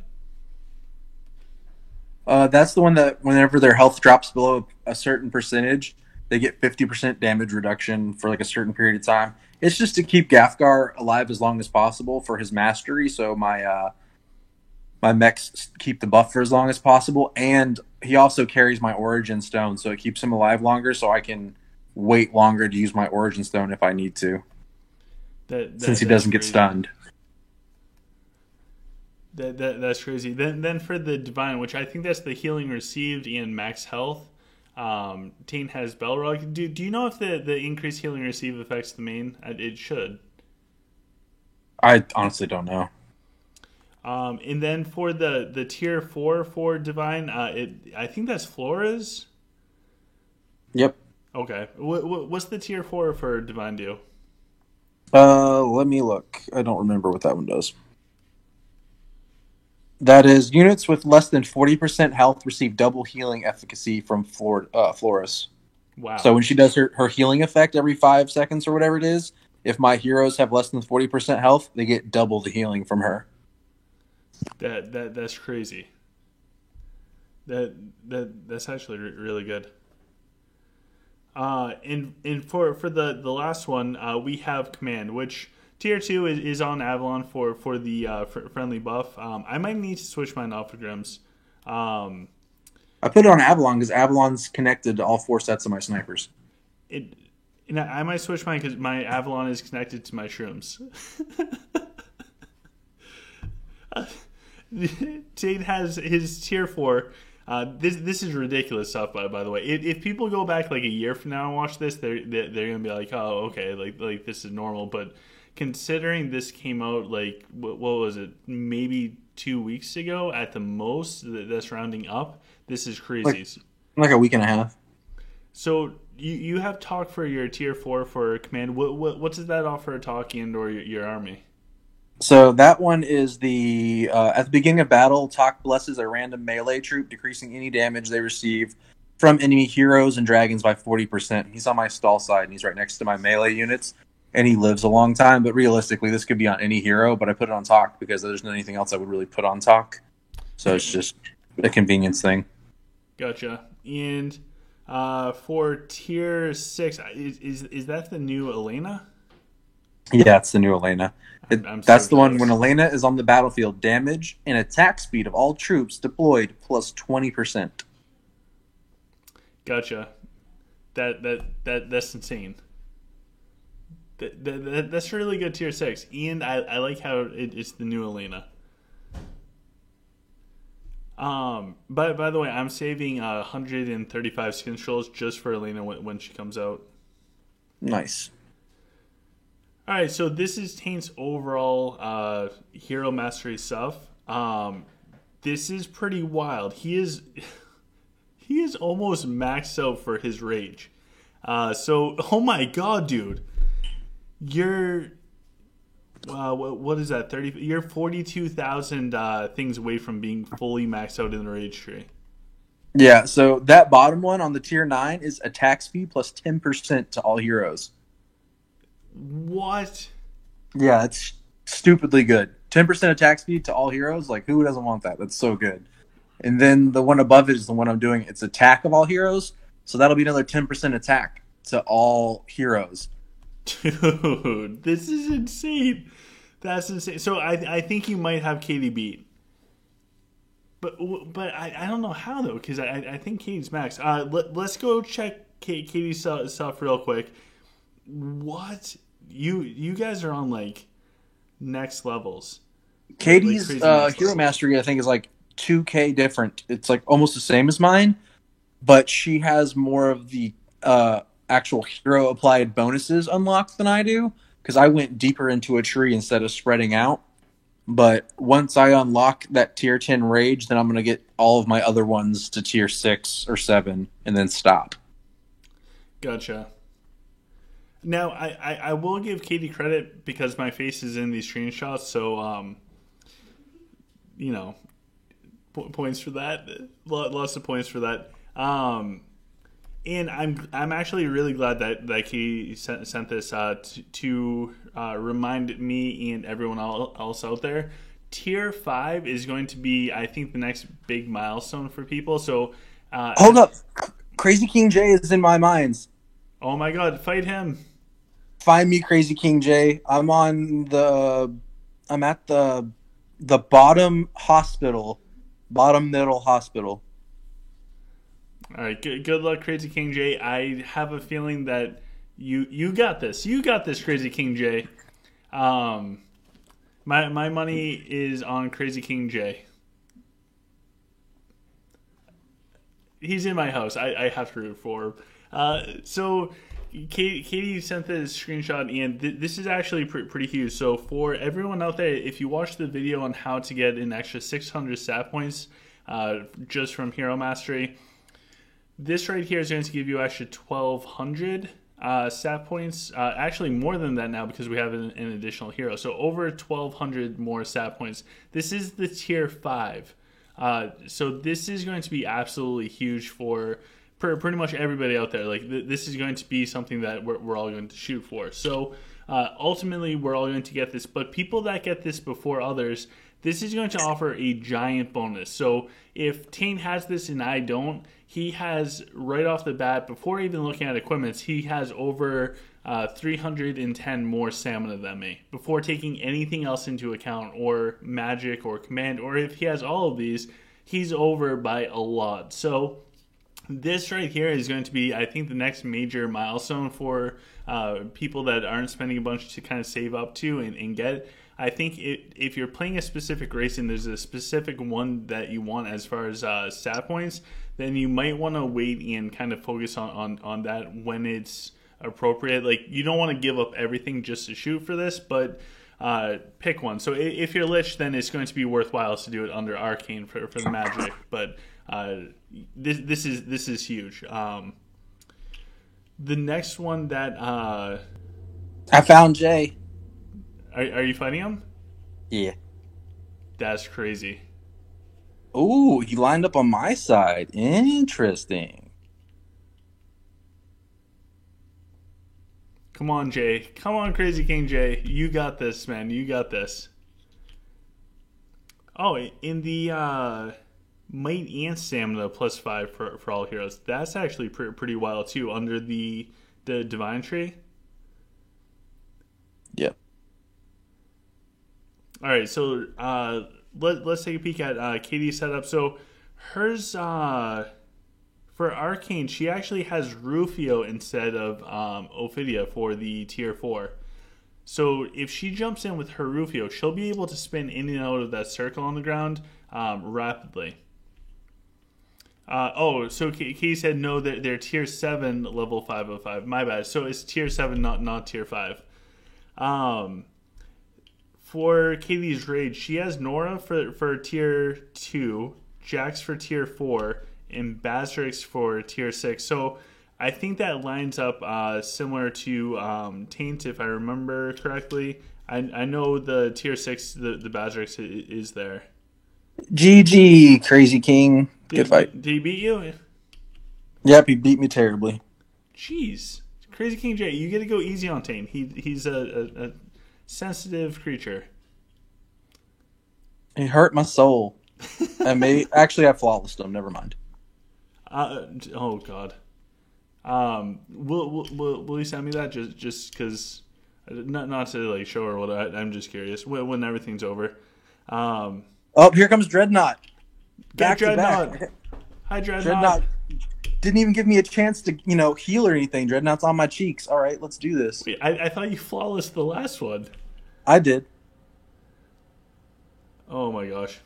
That's the one that whenever their health drops below a certain percentage, they get 50% damage reduction for like a certain period of time. It's just to keep Gafgar alive as long as possible for his mastery. So my mechs keep the buff for as long as possible, and he also carries my Origin Stone, so it keeps him alive longer. So I can wait longer to use my Origin Stone if I need to, since he That's doesn't get crazy. stunned. That's crazy. Then for the divine, which I think that's the healing received and max health. Tain has Belrog. Do you know if the increased healing received affects the main? It should. I honestly don't know. And then for the tier 4 for divine, I think that's Flora's. Yep. Okay. What's the tier 4 for divine do? Let me look. I don't remember what that one does. That is, units with less than 40% health receive double healing efficacy from Floris. Wow. So when she does her healing effect every 5 seconds or whatever it is, if my heroes have less than 40% health, they get double the healing from her. That's crazy. That's actually really good. And for the last one, we have command, which tier 2 is on Avalon for the friendly buff. I might need to switch mine off of Grimm's. I put it on Avalon because Avalon's connected to all 4 sets of my snipers. And I might switch mine because my Avalon is connected to my shrooms. Tate has his tier 4. This is ridiculous stuff, by the way. If people go back like a year from now and watch this, they're gonna be like, oh, okay, like this is normal. But considering this came out like what was it, maybe 2 weeks ago at the most, that's rounding up. This is crazy. Like a week and a half. So you have talk for your tier 4 for command. What does that offer talk and or your army? So that one is the at the beginning of battle, Talk blesses a random melee troop, decreasing any damage they receive from enemy heroes and dragons by 40%. He's on my stall side, and he's right next to my melee units, and he lives a long time. But realistically, this could be on any hero, but I put it on Talk because there's not anything else I would really put on Talk. So it's just a convenience thing. Gotcha. And for tier 6, is that the new Elena? Yeah, it's the new Elena. I'm That's so the one jealous. when Elena is on the battlefield. Damage and attack speed of all troops deployed plus 20%. Gotcha. That's insane. That's really good tier 6, and I like how it's the new Elena. By the way, I'm saving 135 skin trolls just for Elena when she comes out. Nice. All right, so this is Taint's overall hero mastery stuff. This is pretty wild. He is almost maxed out for his rage. So, oh my god, dude, you're what is that? You're 42,000 things away from being fully maxed out in the rage tree. Yeah, so that bottom one on the tier 9 is attack speed plus 10% to all heroes. What? Yeah, it's stupidly good. 10% attack speed to all heroes. Like, who doesn't want that? That's so good. And then the one above it is the one I'm doing. It's attack of all heroes. So that'll be another 10% attack to all heroes. Dude, this is insane. That's insane. So I think you might have Katie beat. But I don't know how, though, because I think Katie's max. Let's go check Katie's stuff real quick. What? You guys are on, like, next levels. Katie's Like, crazy next hero levels. mastery, I think, is like 2K different. It's like almost the same as mine, but she has more of the actual hero applied bonuses unlocked than I do, because I went deeper into a tree instead of spreading out. But once I unlock that tier 10 rage, then I'm going to get all of my other ones to tier 6 or 7 and then stop. Gotcha. Now, I will give Katie credit because my face is in these screenshots, so, you know, points for that. Lots of points for that. And I'm actually really glad that he sent this to remind me and everyone else out there. Tier 5 is going to be, I think, the next big milestone for people. So hold up, Crazy King J is in my minds. Oh my God, fight him! Find me, Crazy King J. I'm at the bottom middle hospital. All right, good luck, Crazy King J. I have a feeling that you got this. You got this, Crazy King J. My money is on Crazy King J. He's in my house. I have to root for him. So Katie sent this screenshot, and this is actually pretty huge. So for everyone out there, if you watch the video on how to get an extra 600 stat points just from Hero Mastery, this right here is going to give you extra 1,200 stat points. Actually, more than that now because we have an additional hero. So over 1,200 more stat points. This is the tier 5. So this is going to be absolutely huge for pretty much everybody out there. Like this is going to be something that we're all going to shoot for. So ultimately, we're all going to get this. But people that get this before others, this is going to offer a giant bonus. So if Taint has this and I don't, he has right off the bat, before even looking at equipments, he has over 310 more stamina than me before taking anything else into account, or magic or command, or if he has all of these, he's over by a lot. So this right here is going to be, I think, the next major milestone for people that aren't spending a bunch to kind of save up to and get. I think if you're playing a specific race and there's a specific one that you want as far as stat points, then you might want to wait and kind of focus on that when it's appropriate. Like, you don't want to give up everything just to shoot for this, but pick one. So if you're Lich, then it's going to be worthwhile to do it under Arcane for the magic. But this is huge. The next one that I found Jay. Are you fighting him? Yeah. That's crazy. Ooh, he lined up on my side. Interesting. Come on, Jay. Come on, Crazy King Jay. You got this, man. You got this. Oh, in the Might and Stamina +5 for all heroes. That's actually pretty wild, too, under the Divine Tree. Yep. All right, so let's take a peek at Katie's setup. So hers, for Arcane, she actually has Rufio instead of Ophidia for the tier 4. So if she jumps in with her Rufio, she'll be able to spin in and out of that circle on the ground rapidly. So Katie said no, they're tier 7, level 505. My bad. So it's tier 7, not tier 5. For Katie's Rage, she has Nora for tier 2, Jax for tier 4, and Bazrix for tier 6. So I think that lines up similar to Taint, if I remember correctly. I know the tier 6, the Bazrix is there. GG, Crazy King. Good fight. Did he beat you? Yep, he beat me terribly. Jeez. Crazy King J, you get to go easy on Taint. He's a sensitive creature. He hurt my soul. And maybe actually I flawlessed him. Never mind. Oh God. Will you send me that just because not to like show her what I'm just curious when everything's over. Oh, here comes Dreadnought. Back Dreadnought. to back. Hi Dreadnought. Dreadnought didn't even give me a chance to heal or anything. Dreadnought's on my cheeks. All right, let's do this. Wait, I thought you flawlessed the last one. I did. Oh my gosh.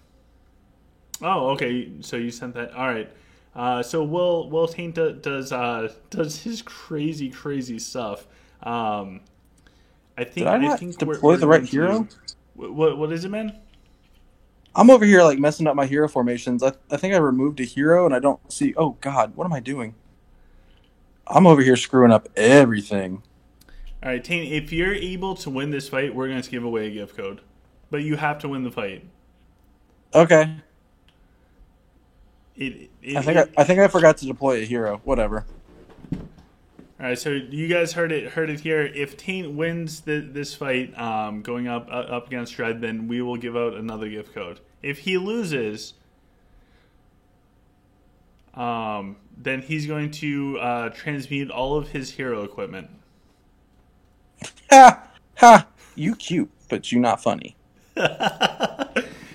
Oh, okay. So you sent that. All right. So Will Taint does his crazy stuff. I think Did I not think deploy the right hero? What is it, man? I'm over here like messing up my hero formations. I think I removed a hero and I don't see. Oh God, what am I doing? I'm over here screwing up everything. All right, Taint. If you're able to win this fight, we're going to give away a gift code, but you have to win the fight. Okay. I think I forgot to deploy a hero. Whatever. All right, so you guys heard it here. If Taint wins this fight, going up against Dread, then we will give out another gift code. If he loses, then he's going to transmute all of his hero equipment. Ha ha! You cute, but you not funny.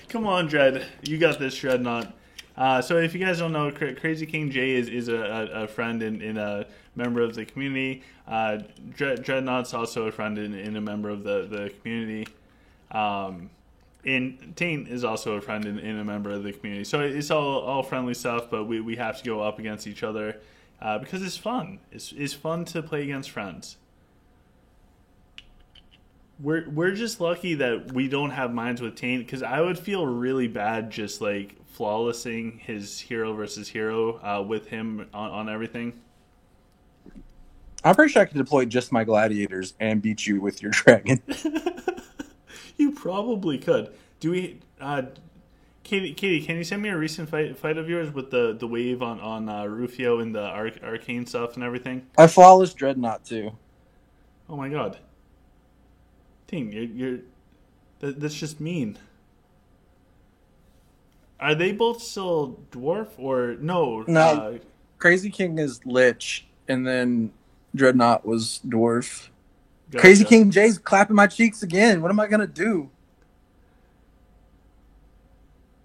Come on, Dread. You got this, Dreadnought. So if you guys don't know, Crazy King J is a friend and a member of the community. Dreadnought's also a friend and a member of the community. And Taint is also a friend and a member of the community. So it's all friendly stuff, but we have to go up against each other because it's fun. It's fun to play against friends. We're just lucky that we don't have mines with Taint, because I would feel really bad just like flawlessing his hero versus hero with him on everything. I'm pretty sure I could deploy just my gladiators and beat you with your dragon. You probably could. Do we, Katie? Can you send me a recent fight of yours with the wave on Rufio and the arcane stuff and everything? I flawless Dreadnought too. Oh my god. You're that's just mean. Are they both still dwarf or no? No, Crazy King is Lich, and then Dreadnought was dwarf. Gotcha. Crazy King J's clapping my cheeks again. What am I gonna do?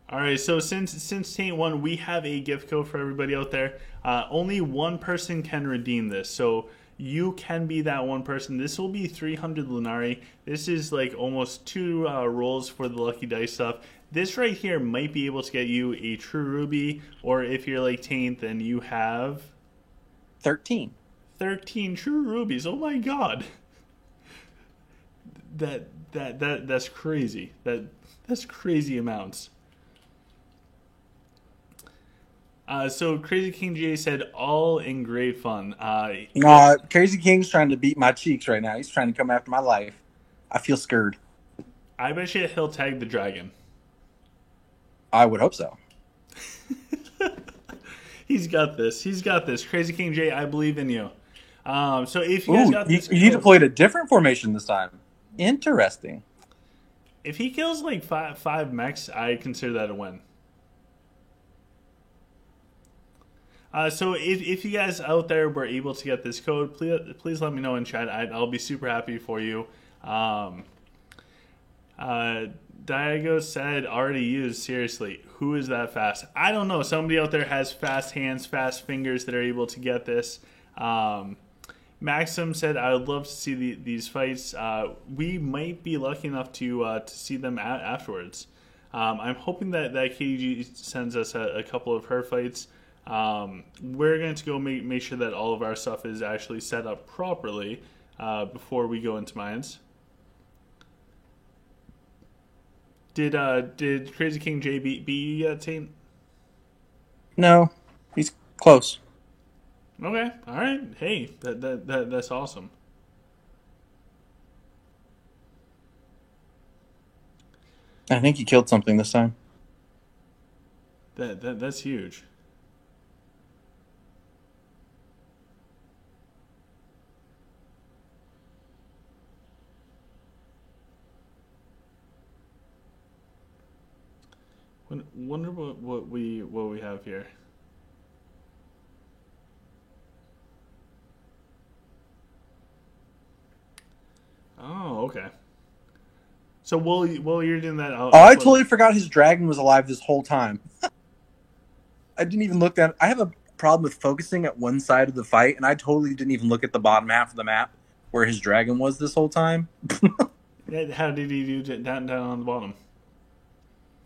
All right, so since Taint won, we have a gift code for everybody out there. Only one person can redeem this, so you can be that one person. This will be 300 Lunari. This is like almost 2 rolls for the Lucky Dice stuff. This right here might be able to get you a True Ruby, or if you're like Taint, then you have 13 True Rubies. Oh my god, that's crazy. That's crazy amounts. So Crazy King J said, all in great fun. Nah, Crazy King's trying to beat my cheeks right now. He's trying to come after my life. I feel scared. I bet you he'll tag the dragon. I would hope so. He's got this. Crazy King J, I believe in you. So if you guys got this, he deployed a different formation this time. Interesting. If he kills like five mechs, I consider that a win. So if you guys out there were able to get this code, please let me know in chat. I'll be super happy for you. Diego said already used. Seriously, who is that fast? I don't know. Somebody out there has fast hands, fast fingers that are able to get this. Maxim said, I would love to see these fights. We might be lucky enough to see them afterwards. I'm hoping that KDG sends us a couple of her fights. We're going to go make sure that all of our stuff is actually set up properly before we go into mines. Did Crazy King J beat you yet, Taint? No, he's close. Okay, all right. Hey, that's awesome. I think he killed something this time. That's huge. Wonder what we have here. Oh, okay. So while you're doing that, I totally forgot his dragon was alive this whole time. I didn't even look at. I have a problem with focusing at one side of the fight, and I totally didn't even look at the bottom half of the map where his dragon was this whole time. How did he do down on the bottom?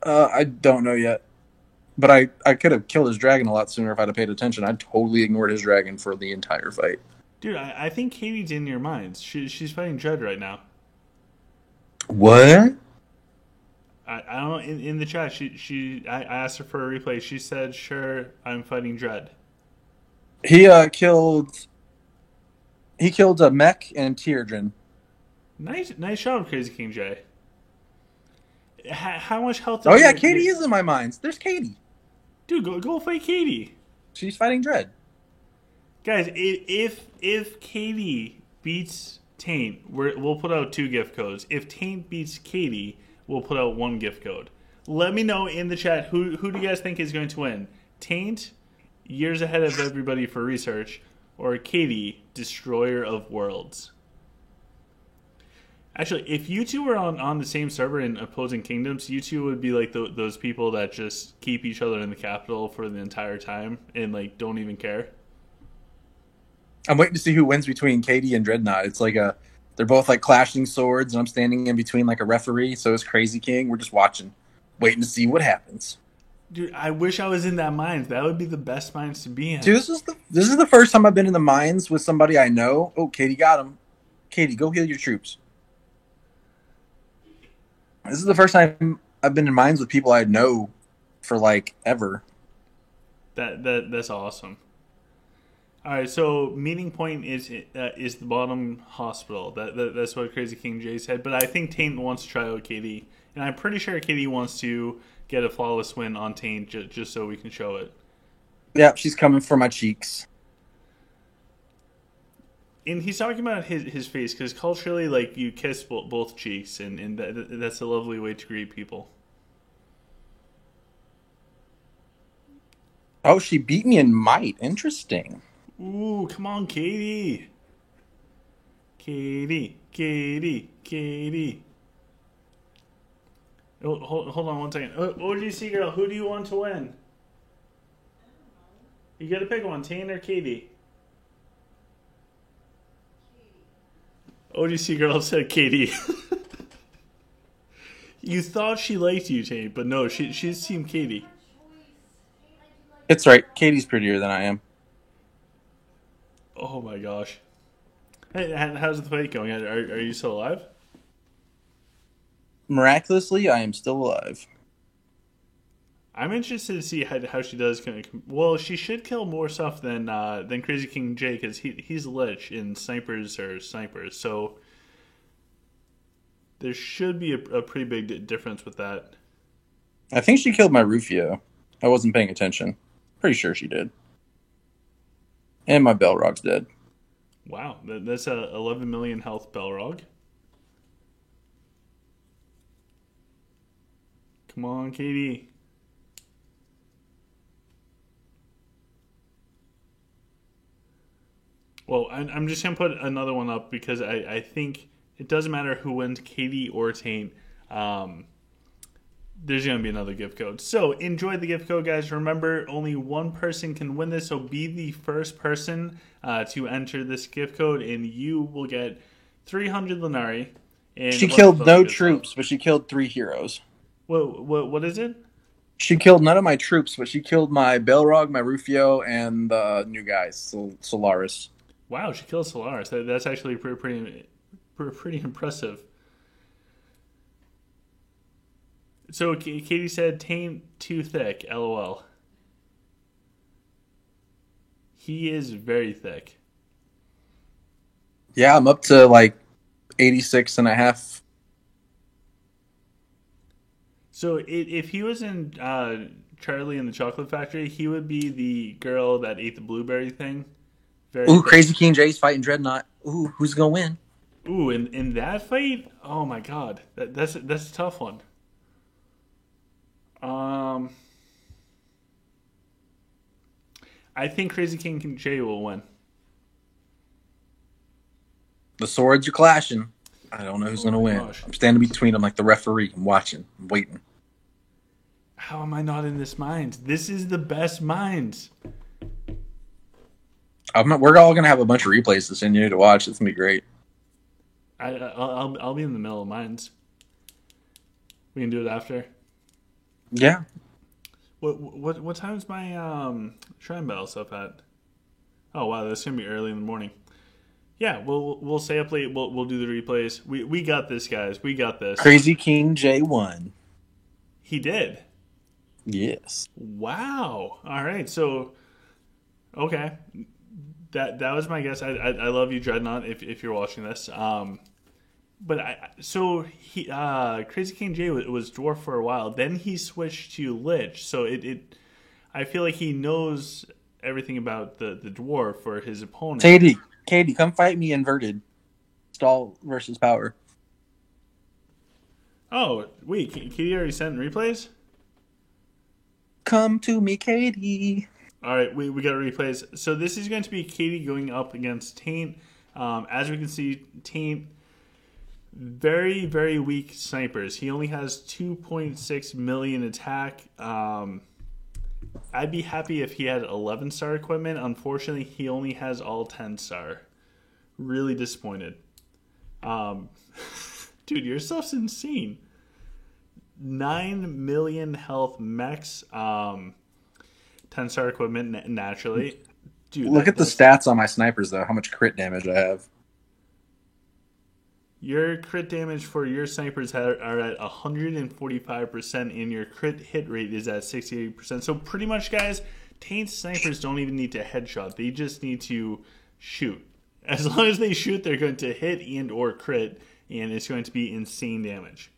I don't know yet. But I could have killed his dragon a lot sooner if I'd have paid attention. I totally ignored his dragon for the entire fight. Dude, I think Katie's in your minds. She's fighting Dread right now. What? I don't know. In the chat, I asked her for a replay. She said, "Sure, I'm fighting Dread." He killed a mech and Teardrin. Nice job, Crazy King J. How much health? Oh yeah, Katie is in my minds. There's Katie. Dude, go fight Katie. She's fighting Dread. Guys, if Katie beats Taint, we'll put out 2 gift codes. If Taint beats Katie, we'll put out 1 gift code. Let me know in the chat who do you guys think is going to win? Taint, years ahead of everybody for research, or Katie, destroyer of worlds? Actually, if you two were on the same server in opposing kingdoms, you two would be like those people that just keep each other in the capital for the entire time and like don't even care. I'm waiting to see who wins between Katie and Dreadnought. It's like they're both like clashing swords, and I'm standing in between like a referee. So is Crazy King. We're just watching, waiting to see what happens. Dude, I wish I was in that mines. That would be the best mines to be in. Dude, this is the first time I've been in the mines with somebody I know. Oh, Katie got him. Katie, go heal your troops. This is the first time I've been in mines with people I know for like ever. That's awesome. All right, so meeting point is the bottom hospital. That's what Crazy King J said. But I think Taint wants to try out Katie, and I'm pretty sure Katie wants to get a flawless win on Taint just so we can show it. Yeah, she's coming for my cheeks. And he's talking about his face because culturally, like, you kiss both cheeks, and that's a lovely way to greet people. Oh, she beat me in might. Interesting. Ooh, come on, Katie. Katie. Oh, hold on one second. OGC girl, who do you want to win? You gotta pick one, Taint or Katie. OGC girl said Katie. You thought she liked you, Taint, but no, she's team Katie. It's right. Katie's prettier than I am. Oh my gosh. Hey, how's the fight going? Are you still alive? Miraculously, I am still alive. I'm interested to see how she does. Well, she should kill more stuff than Crazy King J because he's a lich and snipers are snipers. So there should be a pretty big difference with that. I think she killed my Rufio. I wasn't paying attention. Pretty sure she did. And my Belrog's dead. Wow, that's a 11 million health Belrog. Come on, Katie. Well, I'm just going to put another one up because I think it doesn't matter who wins, Katie or Taint. There's going to be another gift code. So enjoy the gift code, guys. Remember, only one person can win this. So be the first person to enter this gift code, and you will get 300 Lenari. And she killed no troops, but she killed 3 heroes. What is it? She killed none of my troops, but she killed my Belrog, my Rufio, and the new guys, Solaris. Wow, she killed Solaris. That's actually pretty impressive. So Katie said, Taint too thick, LOL. He is very thick. Yeah, I'm up to like 86 and a half. So if he was in Charlie and the Chocolate Factory, he would be the girl that ate the blueberry thing. Ooh, Crazy King J's fighting Dreadnought. Ooh, who's going to win? Ooh, in that fight? Oh my god. That's a tough one. I think Crazy King J will win. The swords are clashing. I don't know who's going to win. Gosh. I'm standing between them like the referee. I'm watching. I'm waiting. How am I not in this mines? This is the best mines. We're all going to have a bunch of replays to send you to watch. It's going to be great. I'll be in the middle of mines. We can do it after. Yeah. What time is my shrine battle stuff at? Oh wow, that's gonna be early in the morning. Yeah, we'll stay up late. We'll do the replays. We got this, guys. We got this. Crazy King J won. He did. Yes. Wow. All right. So, okay, that was my guess. I love you, Dreadnought. If you're watching this, but Crazy King J was dwarf for a while. Then he switched to lich. So I feel like he knows everything about the dwarf or his opponent. Katie, come fight me inverted. Stall versus power. Oh, wait, Katie already sent replays? Come to me, Katie. All right, we got replays. So this is going to be Katie going up against Taint. As we can see, Taint, very, very weak snipers. He only has 2.6 million attack. I'd be happy if he had 11-star equipment. Unfortunately, he only has all 10-star. Really disappointed. Dude, your stuff's insane. 9 million health mechs. 10-star equipment naturally. Dude, Look at the stats on my snipers, though. How much crit damage I have. Your crit damage for your snipers are at 145%, and your crit hit rate is at 68%. So pretty much, guys, Taint snipers don't even need to headshot. They just need to shoot. As long as they shoot, they're going to hit and or crit, and it's going to be insane damage.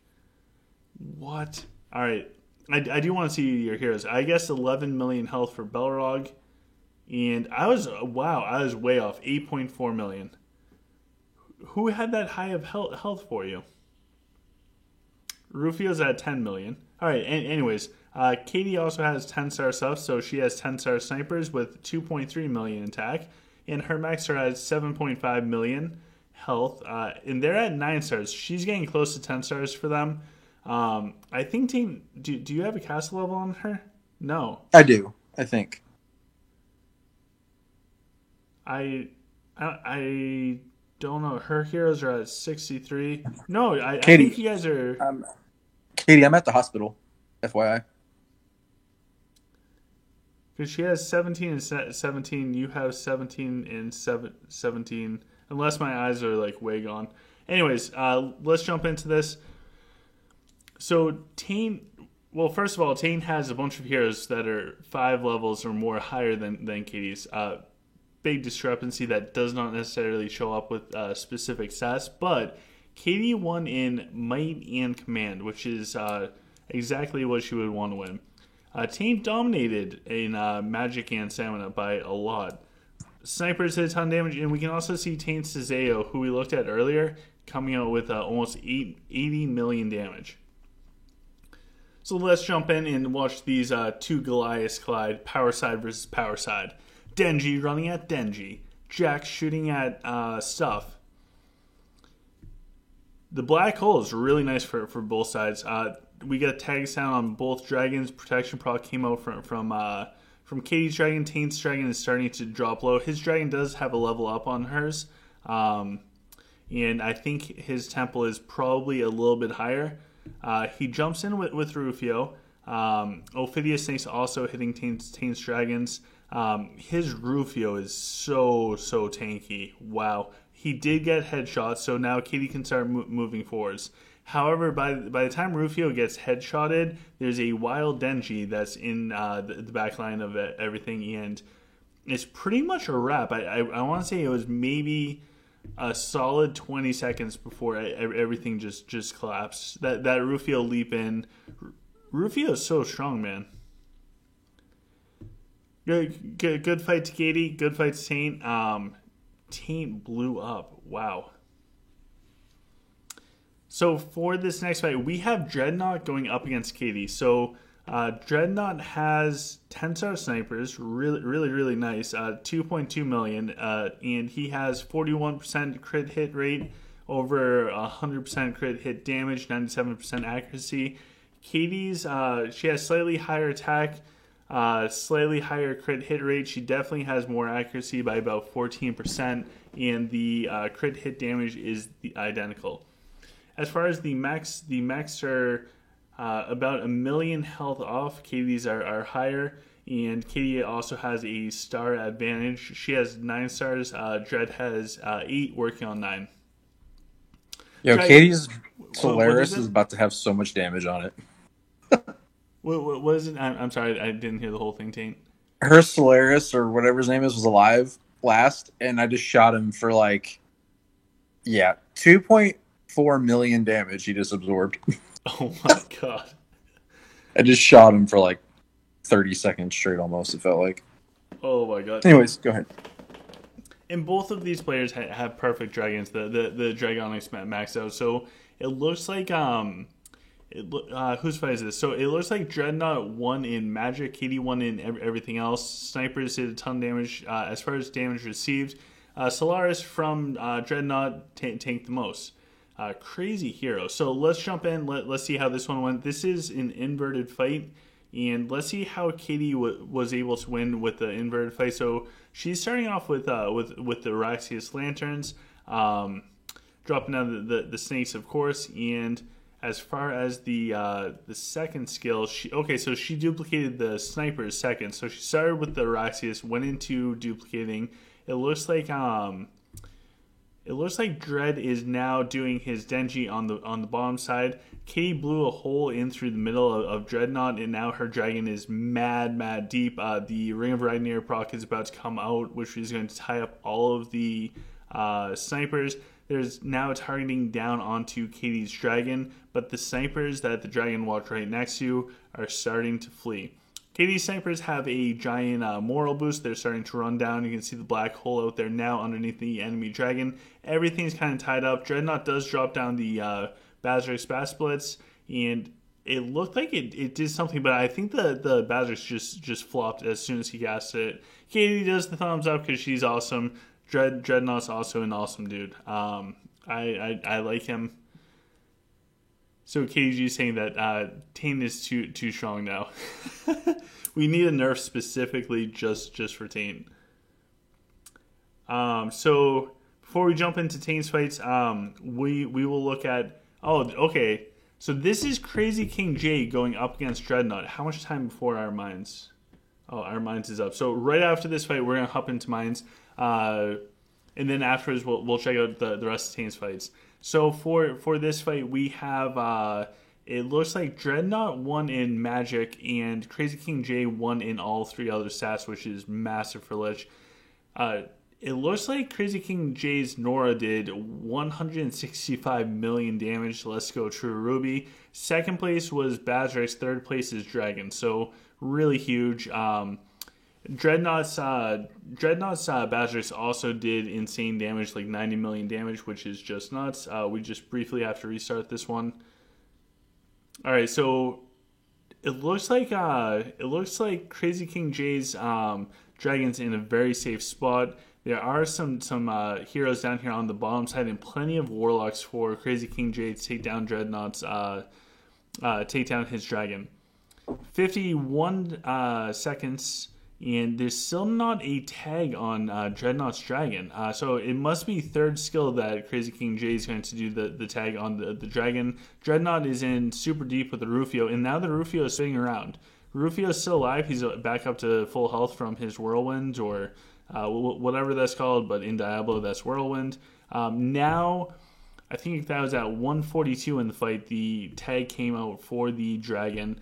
What? All right. I do want to see your heroes. I guess 11 million health for Belrog. And I was way off. 8.4 million. Who had that high of health for you? Rufio's at 10 million. All right, anyways. Katie also has 10-star stuff, so she has 10-star snipers with 2.3 million attack. And her max are at 7.5 million health. And they're at 9 stars. She's getting close to 10 stars for them. I think Team... Do you have a castle level on her? No. I do, I think. I don't know. Her heroes are at 63. No, I Katie, think you guys are... Katie, I'm at the hospital, FYI. Because she has 17 and 17. You have 17 and 17. Unless my eyes are like way gone. Anyways, let's jump into this. So Taint... Well, first of all, Taint has a bunch of heroes that are 5 levels or more higher than Katie's. Big discrepancy that does not necessarily show up with specific stats, but Katie won in Might and Command, which is exactly what she would want to win. Taint dominated in Magic and Stamina by a lot. Snipers did a ton of damage, and we can also see Taint Sazeo, who we looked at earlier, coming out with almost 80 million damage. So let's jump in and watch these two Goliaths collide, power side versus power side. Denji running at Denji. Jax shooting at Stuff. The black hole is really nice for both sides. We got tag sound on both dragons. Protection proc came out from Katie's dragon. Taint's dragon is starting to drop low. His dragon does have a level up on hers. And I think his temple is probably a little bit higher. He jumps in with Rufio. Ophidia Snake's also hitting Taint's dragons. His Rufio is so tanky. Wow. He did get headshots, so now Katie can start moving forwards. However, by the time Rufio gets headshotted, there's a wild Denji that's in the back line of everything, and it's pretty much a wrap. I want to say it was maybe a solid 20 seconds before everything just collapsed. That Rufio leap in. Rufio is so strong, man. Good fight to Katie. Good fight to Taint. Taint blew up. Wow. So for this next fight, we have Dreadnought going up against Katie. So Dreadnought has 10-star snipers, really nice. 2.2 million, and he has 41% crit hit rate, over 100% crit hit damage, 97% accuracy. Katie's she has slightly higher attack. Slightly higher crit hit rate. She definitely has more accuracy by about 14%, and the crit hit damage is identical. As far as the mechs are about 1 million health off. Katie's are higher, and Katie also has a star advantage. She has 9 stars. Dread has 8, working on 9. Yo, Katie's Solaris is about to have so much damage on it. What is it? I'm sorry, I didn't hear the whole thing, Taint. Her Solaris, or whatever his name is, was alive last, and I just shot him for 2.4 million damage he just absorbed. Oh my god. I just shot him for 30 seconds straight almost, it felt like. Oh what I got. Anyways, go ahead. And both of these players have perfect dragons. The Dragonics maxed out. So it looks like whose fight is this? So it looks like Dreadnought won in Magic, KD won in everything else. Snipers did a ton of damage. As far as damage received, Solaris from Dreadnought tanked the most. Crazy hero. So let's jump in. Let's see how this one went. This is an inverted fight. And let's see how Katie was able to win with the inverted fight. So she's starting off with the Araxius Lanterns, dropping down the snakes, of course. And as far as the second skill, she duplicated the sniper's second. So she started with the Araxius, went into duplicating. It looks like Dread is now doing his Denji on the bottom side. Katie blew a hole in through the middle of Dreadnought, and now her dragon is mad deep. The Ring of Ragnar proc is about to come out, which is going to tie up all of the snipers. There's now targeting down onto Katie's dragon, but the snipers that the dragon walked right next to are starting to flee. Katie's snipers have a giant moral boost. They're starting to run down. You can see the black hole out there now underneath the enemy dragon. Everything's kind of tied up. Dreadnought does drop down the Bazarix Bat Splits, and it looked like it did something, but I think the Bazarix just flopped as soon as he cast it. Katie does the thumbs up because she's awesome. Dreadnought's also an awesome dude. I like him. So KG is saying that Tane is too strong now. We need a nerf specifically just for Tane. So before we jump into Tane's fights, we will look at. Oh, okay. So this is Crazy King J going up against Dreadnought. How much time before our mines? Oh, our mines is up. So right after this fight, we're gonna hop into mines, and then afterwards we'll check out the rest of Tane's fights. So for this fight, we have it looks like Dreadnought won in Magic and Crazy King J won in all three other stats, which is massive for Lich. It looks like Crazy King J's Nora did 165 million damage. Let's go True Ruby. Second place was Bazarix. Third place is Dragon. So really huge. Dreadnought's Bazarix also did insane damage, like 90 million damage, which is just nuts. We just briefly have to restart this one. All right, so it looks like Crazy King J's Dragon's in a very safe spot. There are some heroes down here on the bottom side, and plenty of warlocks for Crazy King J to take down Dreadnought's take down his dragon. 51 seconds. And there's still not a tag on Dreadnought's dragon. So it must be third skill that Crazy King J is going to do the tag on the dragon. Dreadnought is in super deep with the Rufio, and now the Rufio is spinning around. Rufio is still alive. He's back up to full health from his Whirlwind, or whatever that's called, but in Diablo, that's Whirlwind. Now, I think that was at 142 in the fight. The tag came out for the dragon.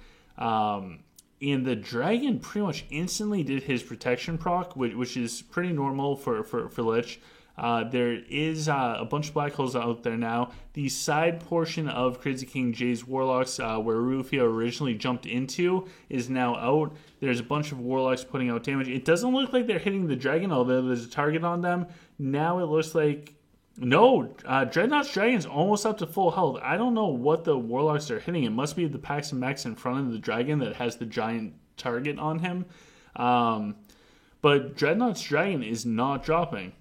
And the dragon pretty much instantly did his protection proc, which is pretty normal for Lich. There is a bunch of black holes out there now. The side portion of Crazy King J's Warlocks, where Rufio originally jumped into, is now out. There's a bunch of Warlocks putting out damage. It doesn't look like they're hitting the dragon, although there's a target on them. Now it looks like... No, Dreadnought's Dragon's almost up to full health. I don't know what the Warlocks are hitting. It must be the Pax and Mechs in front of the dragon that has the giant target on him. But Dreadnought's Dragon is not dropping.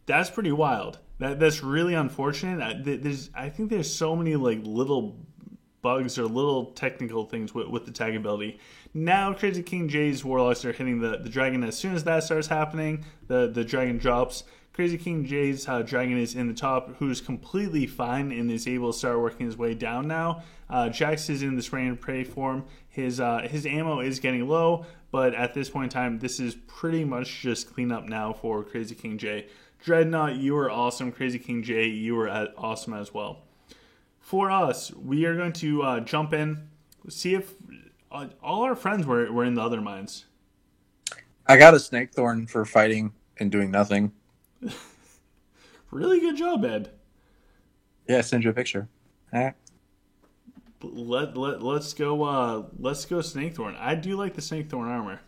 That's pretty wild. That's really unfortunate. I think there's so many like little bugs or little technical things with the tag ability. Now Crazy King J's Warlocks are hitting the dragon. As soon as that starts happening, the dragon drops. Crazy King J's dragon is in the top, who's completely fine and is able to start working his way down now. Jax is in the spray and pray form. His ammo is getting low, but at this point in time, this is pretty much just cleanup now for Crazy King J. Dreadnought, you were awesome. Crazy King J, you were awesome as well. For us, we are going to jump in, see if all our friends were in the other mines. I got a Snake Thorn for fighting and doing nothing. Really good job, Ed. Yeah, send you a picture. Let's go Snakethorn. I do like the Snakethorn armor.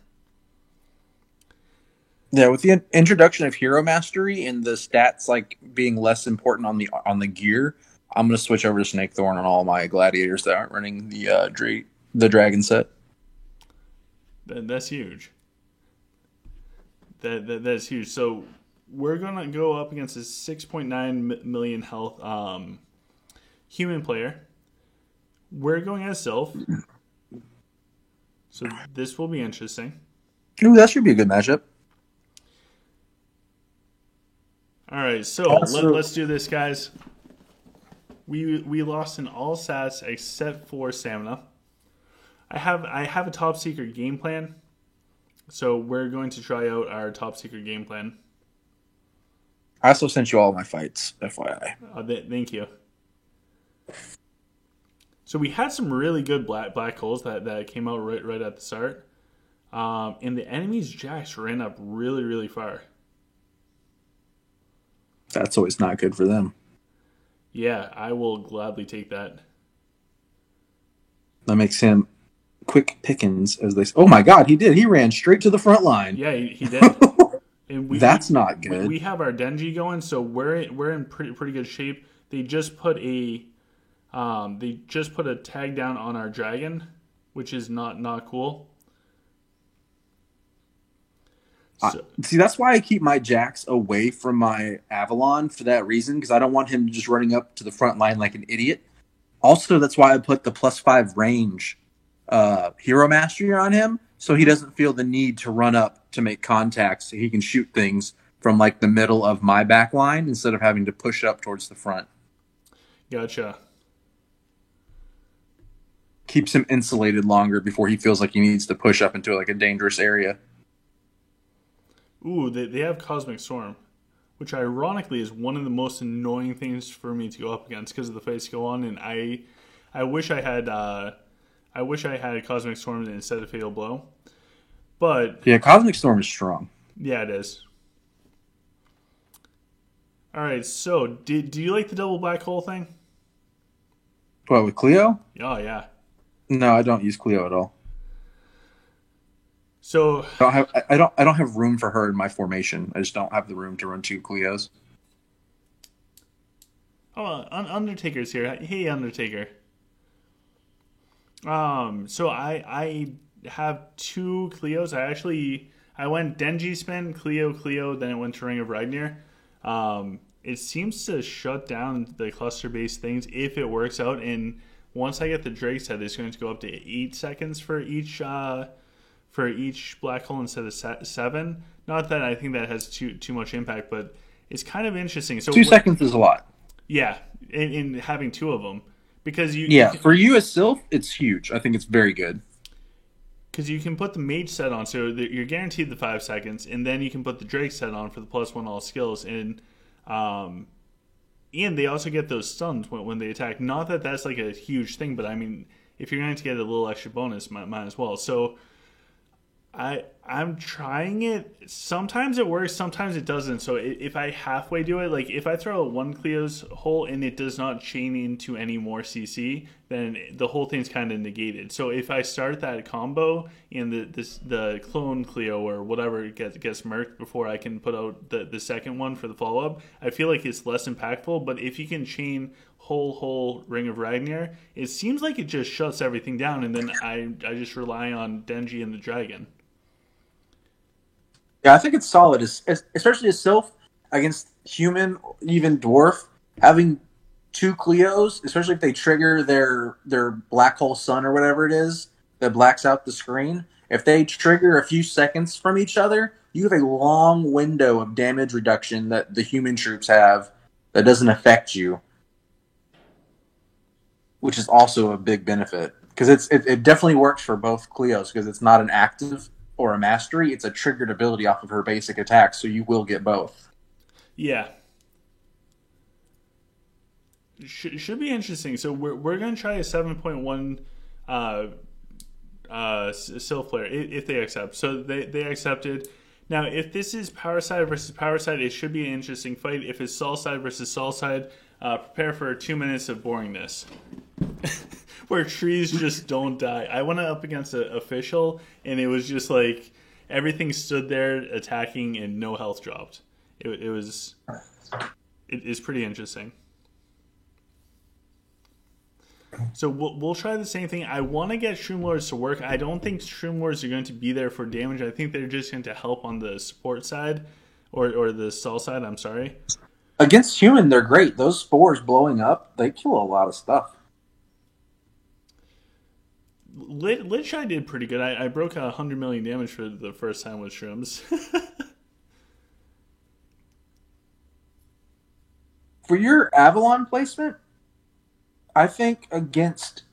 Yeah, with the introduction of Hero Mastery and the stats like being less important on the gear, I'm gonna switch over to Snake Thorn on all my gladiators that aren't running the dragon set. That's huge. That's huge. So we're gonna go up against a 6.9 million health human player. We're going as Sylph, so this will be interesting. Ooh, that should be a good matchup. All right, so let's do this, guys. We lost in all stats except for stamina. I have a top secret game plan, so we're going to try out our top secret game plan. I also sent you all my fights, FYI. Thank you. So we had some really good black holes that came out right at the start, and the enemy's jacks ran up really far. That's always not good for them. Yeah, I will gladly take that. That makes him quick pickings, as they say. Oh my God, he did. He ran straight to the front line. Yeah, he did. And That's not good. We have our Denji going, so we're in pretty good shape. They just put a tag down on our dragon, which is not cool. So, see, that's why I keep my Jax away from my Avalon for that reason, because I don't want him just running up to the front line like an idiot. Also, that's why I put the +5 range Hero Mastery on him, so he doesn't feel the need to run up to make contact, so he can shoot things from like the middle of my back line instead of having to push up towards the front. Gotcha. Keeps him insulated longer before he feels like he needs to push up into like a dangerous area. Ooh, they have Cosmic Storm, which ironically is one of the most annoying things for me to go up against because of the fights go on, and I wish I had Cosmic Storm instead of Fatal Blow. But yeah, Cosmic Storm is strong. Yeah, it is. All right, so do you like the double black hole thing? What, with Cleo? Oh yeah. No, I don't use Cleo at all. So I don't have room for her in my formation. I just don't have the room to run 2 Cleos. Oh, Undertaker's here. Hey, Undertaker. So I have 2 Cleos. I went Denji spin, Cleo, then it went to Ring of Ragnar. It seems to shut down the cluster-based things if it works out. And once I get the Drake's head, it's going to go up to 8 seconds for each black hole instead of 7. Not that I think that has too much impact, but it's kind of interesting. So 2 seconds is a lot. Yeah, in having 2 of them. Because for you as Sylph, it's huge. I think it's very good. Because you can put the mage set on, so you're guaranteed the 5 seconds, and then you can put the Drake set on for the +1 all skills, and they also get those stuns when they attack. Not that that's like a huge thing, but I mean, if you're going to get a little extra bonus, might as well. So I'm trying it. Sometimes it works, sometimes it doesn't. So if I halfway do it, like if I throw a 1 Cleo's hole and it does not chain into any more CC, then the whole thing's kind of negated. So if I start that combo and the clone Cleo or whatever gets murked before I can put out the second one for the follow up, I feel like it's less impactful. But if you can chain whole Ring of Ragnar, it seems like it just shuts everything down, and then I just rely on Denji and the dragon. Yeah, I think it's solid, especially as Sylph against human, even dwarf. Having 2 Cleos, especially if they trigger their black hole sun or whatever it is that blacks out the screen. If they trigger a few seconds from each other, you have a long window of damage reduction that the human troops have that doesn't affect you, which is also a big benefit. Because it definitely works for both Cleos, because it's not an active or a mastery, it's a triggered ability off of her basic attack, so you will get both. Yeah. Should be interesting. So we're going to try a 7.1 Sylph player if they accept. So they accepted. Now, if this is power side versus power side, it should be an interesting fight. If it's Sol side versus Sol side, prepare for 2 minutes of boringness. Where trees just don't die. I went up against an official, and it was just like everything stood there attacking and no health dropped. It is pretty interesting. So we'll try the same thing. I want to get Shroomlords to work. I don't think Shroomlords are going to be there for damage. I think they're just going to help on the support side or the stall side. I'm sorry. Against human, they're great. Those spores blowing up, they kill a lot of stuff. Lich I did pretty good. I broke 100 million damage for the first time with Shrooms. For your Avalon placement, I think against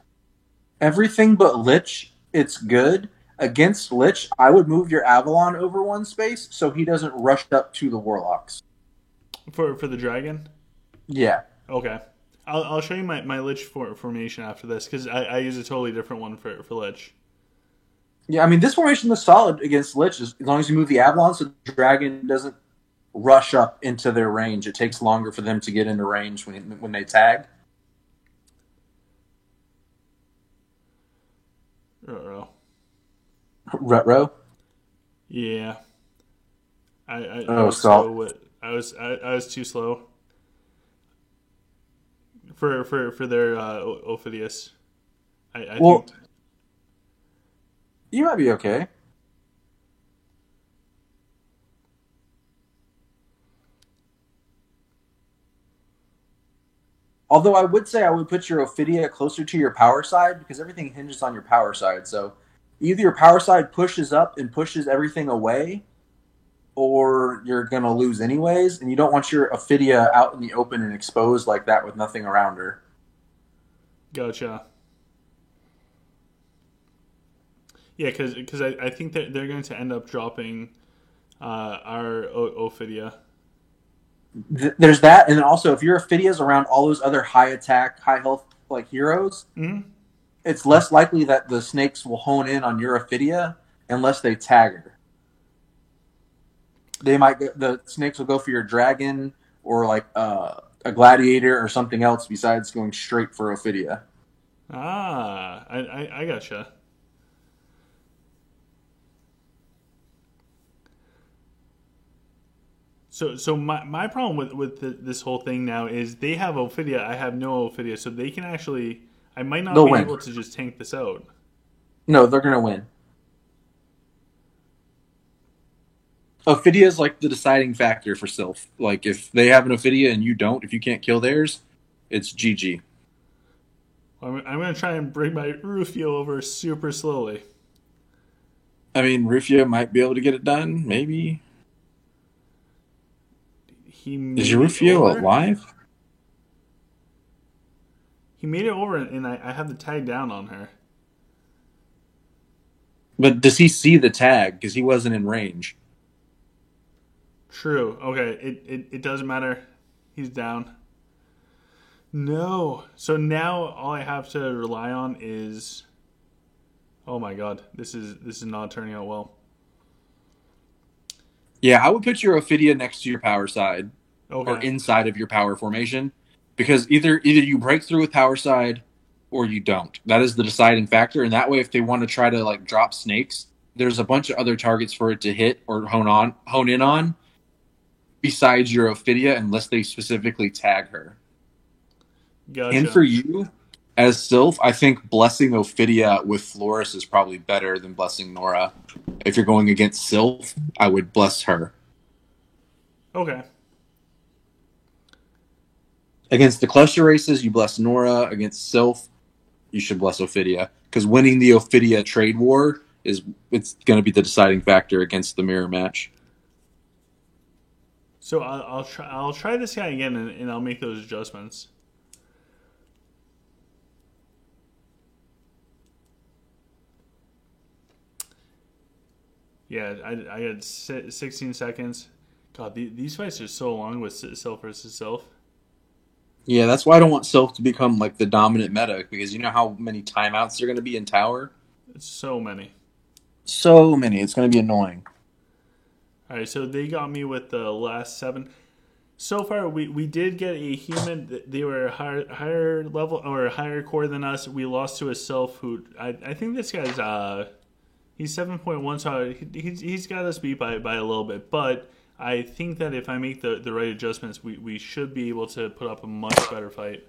everything but Lich, it's good. Against Lich, I would move your Avalon over one space so he doesn't rush up to the Warlocks. For the dragon? Yeah. Okay. I'll show you my Lich formation after this, because I use a totally different one for Lich. Yeah, I mean, this formation looks solid against Lich as long as you move the Avalon so the dragon doesn't rush up into their range. It takes longer for them to get into range when they tag. Uh-oh. Retro? Yeah. I was too slow for their Ophidius. I think you might be okay. Although I would say I would put your Ophidia closer to your power side because everything hinges on your power side. So either your power side pushes up and pushes everything away, or you're going to lose anyways, and you don't want your Ophidia out in the open and exposed like that with nothing around her. Gotcha. Yeah, because I think that they're going to end up dropping our Ophidia. There's that, and then also if your Ophidia's around all those other high attack, high health like heroes, it's less likely that the snakes will hone in on your Ophidia unless they tag her. The snakes will go for your dragon or like a gladiator or something else besides going straight for Ophidia. I gotcha. So my problem with this whole thing now is they have Ophidia, I have no Ophidia, so they can actually, I might not be able to just tank this out. No, they're gonna win. Ophidia is like the deciding factor for Sylph. Like if they have an Ophidia and you don't, if you can't kill theirs, it's GG. I'm gonna try and bring my Rufio over super slowly. I mean, Rufio might be able to get it done, maybe. Is your Rufio alive? He made it over, and I have the tag down on her. But does he see the tag? Because he wasn't in range. True. Okay. It doesn't matter. He's down. No. So now all I have to rely on is. Oh my god. This is not turning out well. Yeah, I would put your Ophidia next to your power side. Okay. Or inside of your power formation. Because either you break through with power side or you don't. That is the deciding factor. And that way if they want to try to like drop snakes, there's a bunch of other targets for it to hit or hone in on besides your Ophidia unless they specifically tag her. Gotcha. And for you, as Sylph, I think blessing Ophidia with Floris is probably better than blessing Nora. If you're going against Sylph, I would bless her. Okay. Against the cluster races, you bless Nora. Against Sylph, you should bless Ophidia. Because winning the Ophidia trade war it's going to be the deciding factor against the mirror match. So I'll try this guy again and I'll make those adjustments. Yeah, I got 16 seconds. God, these fights are so long with Sylph versus Sylph. Yeah, that's why I don't want Sylph to become like the dominant meta, because you know how many timeouts there are going to be in tower? It's so many. So many. It's going to be annoying. All right, so they got me with the last 7. So far, we did get a human. They were higher level or higher core than us. We lost to a Sylph who I think this guy's He's 7.1, so he's got us beat by a little bit. But I think that if I make the right adjustments, we should be able to put up a much better fight.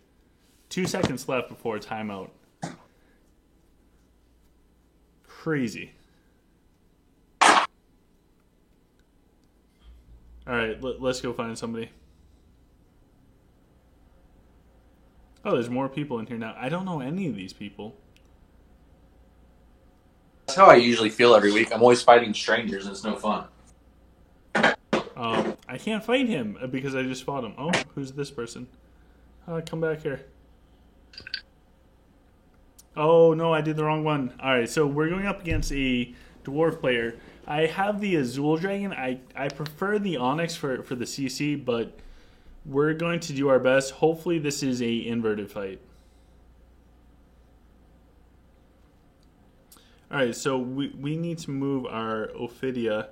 2 seconds left before timeout. Crazy. All right, let's go find somebody. Oh, there's more people in here now. I don't know any of these people. That's how I usually feel every week. I'm always fighting strangers, and it's no fun. I can't fight him because I just fought him. Oh, who's this person? Come back here. Oh, no, I did the wrong one. All right, so we're going up against a dwarf player. I have the Azul Dragon. I prefer the Onyx for the CC, but we're going to do our best. Hopefully this is a inverted fight. All right, so we need to move our Ophidia.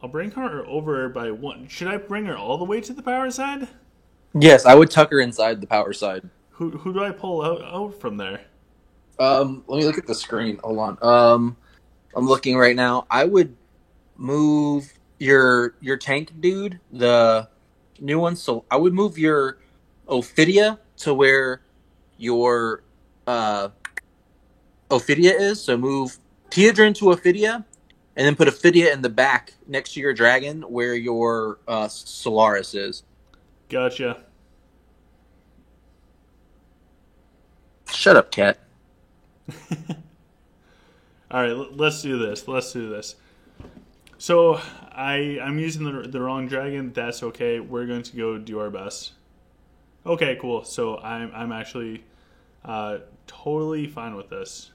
I'll bring her over by 1. Should I bring her all the way to the power side? Yes, I would tuck her inside the power side. Who do I pull out from there? Let me look at the screen. Hold on. I'm looking right now. I would move your tank dude, the new one. So I would move your Ophidia to where your Ophidia is. So move Teodrin to Ophidia, and then put Ophidia in the back next to your dragon where your Solaris is. Gotcha. Shut up, cat. All right, let's do this. So I'm using the wrong dragon. That's okay. We're going to go do our best. Okay, cool. So I'm actually totally fine with this.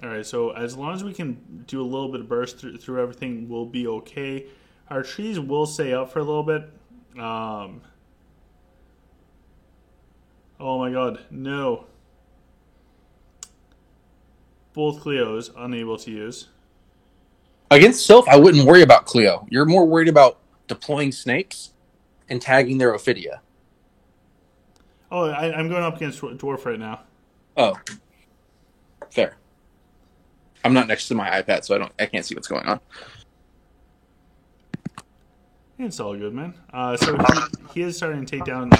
All right, so as long as we can do a little bit of burst through everything, we'll be okay. Our trees will stay up for a little bit. Oh my god, no. Both Cleos unable to use. Against Sylph, I wouldn't worry about Cleo. You're more worried about deploying snakes and tagging their Ophidia. Oh, I'm going up against Dwarf right now. Oh. Fair. I'm not next to my iPad, so I can't see what's going on. It's all good, man. So he is starting to take down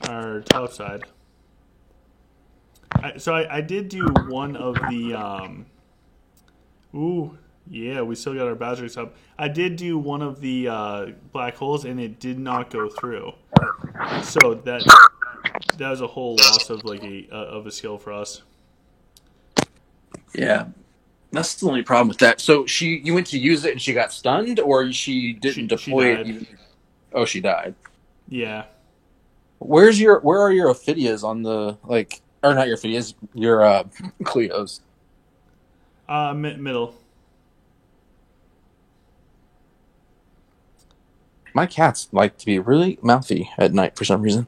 our top side. I did do one of the ooh, yeah, we still got our Bazarix up. I did do one of the black holes, and it did not go through. So that was a whole loss of like a skill for us. Yeah, that's the only problem with that. So you went to use it and she got stunned, or she didn't deploy died. it? Oh, she died. Yeah. Where are your Ophidias on the or not your Ophidias, your Cleos? Middle. My cats like to be really mouthy at night for some reason.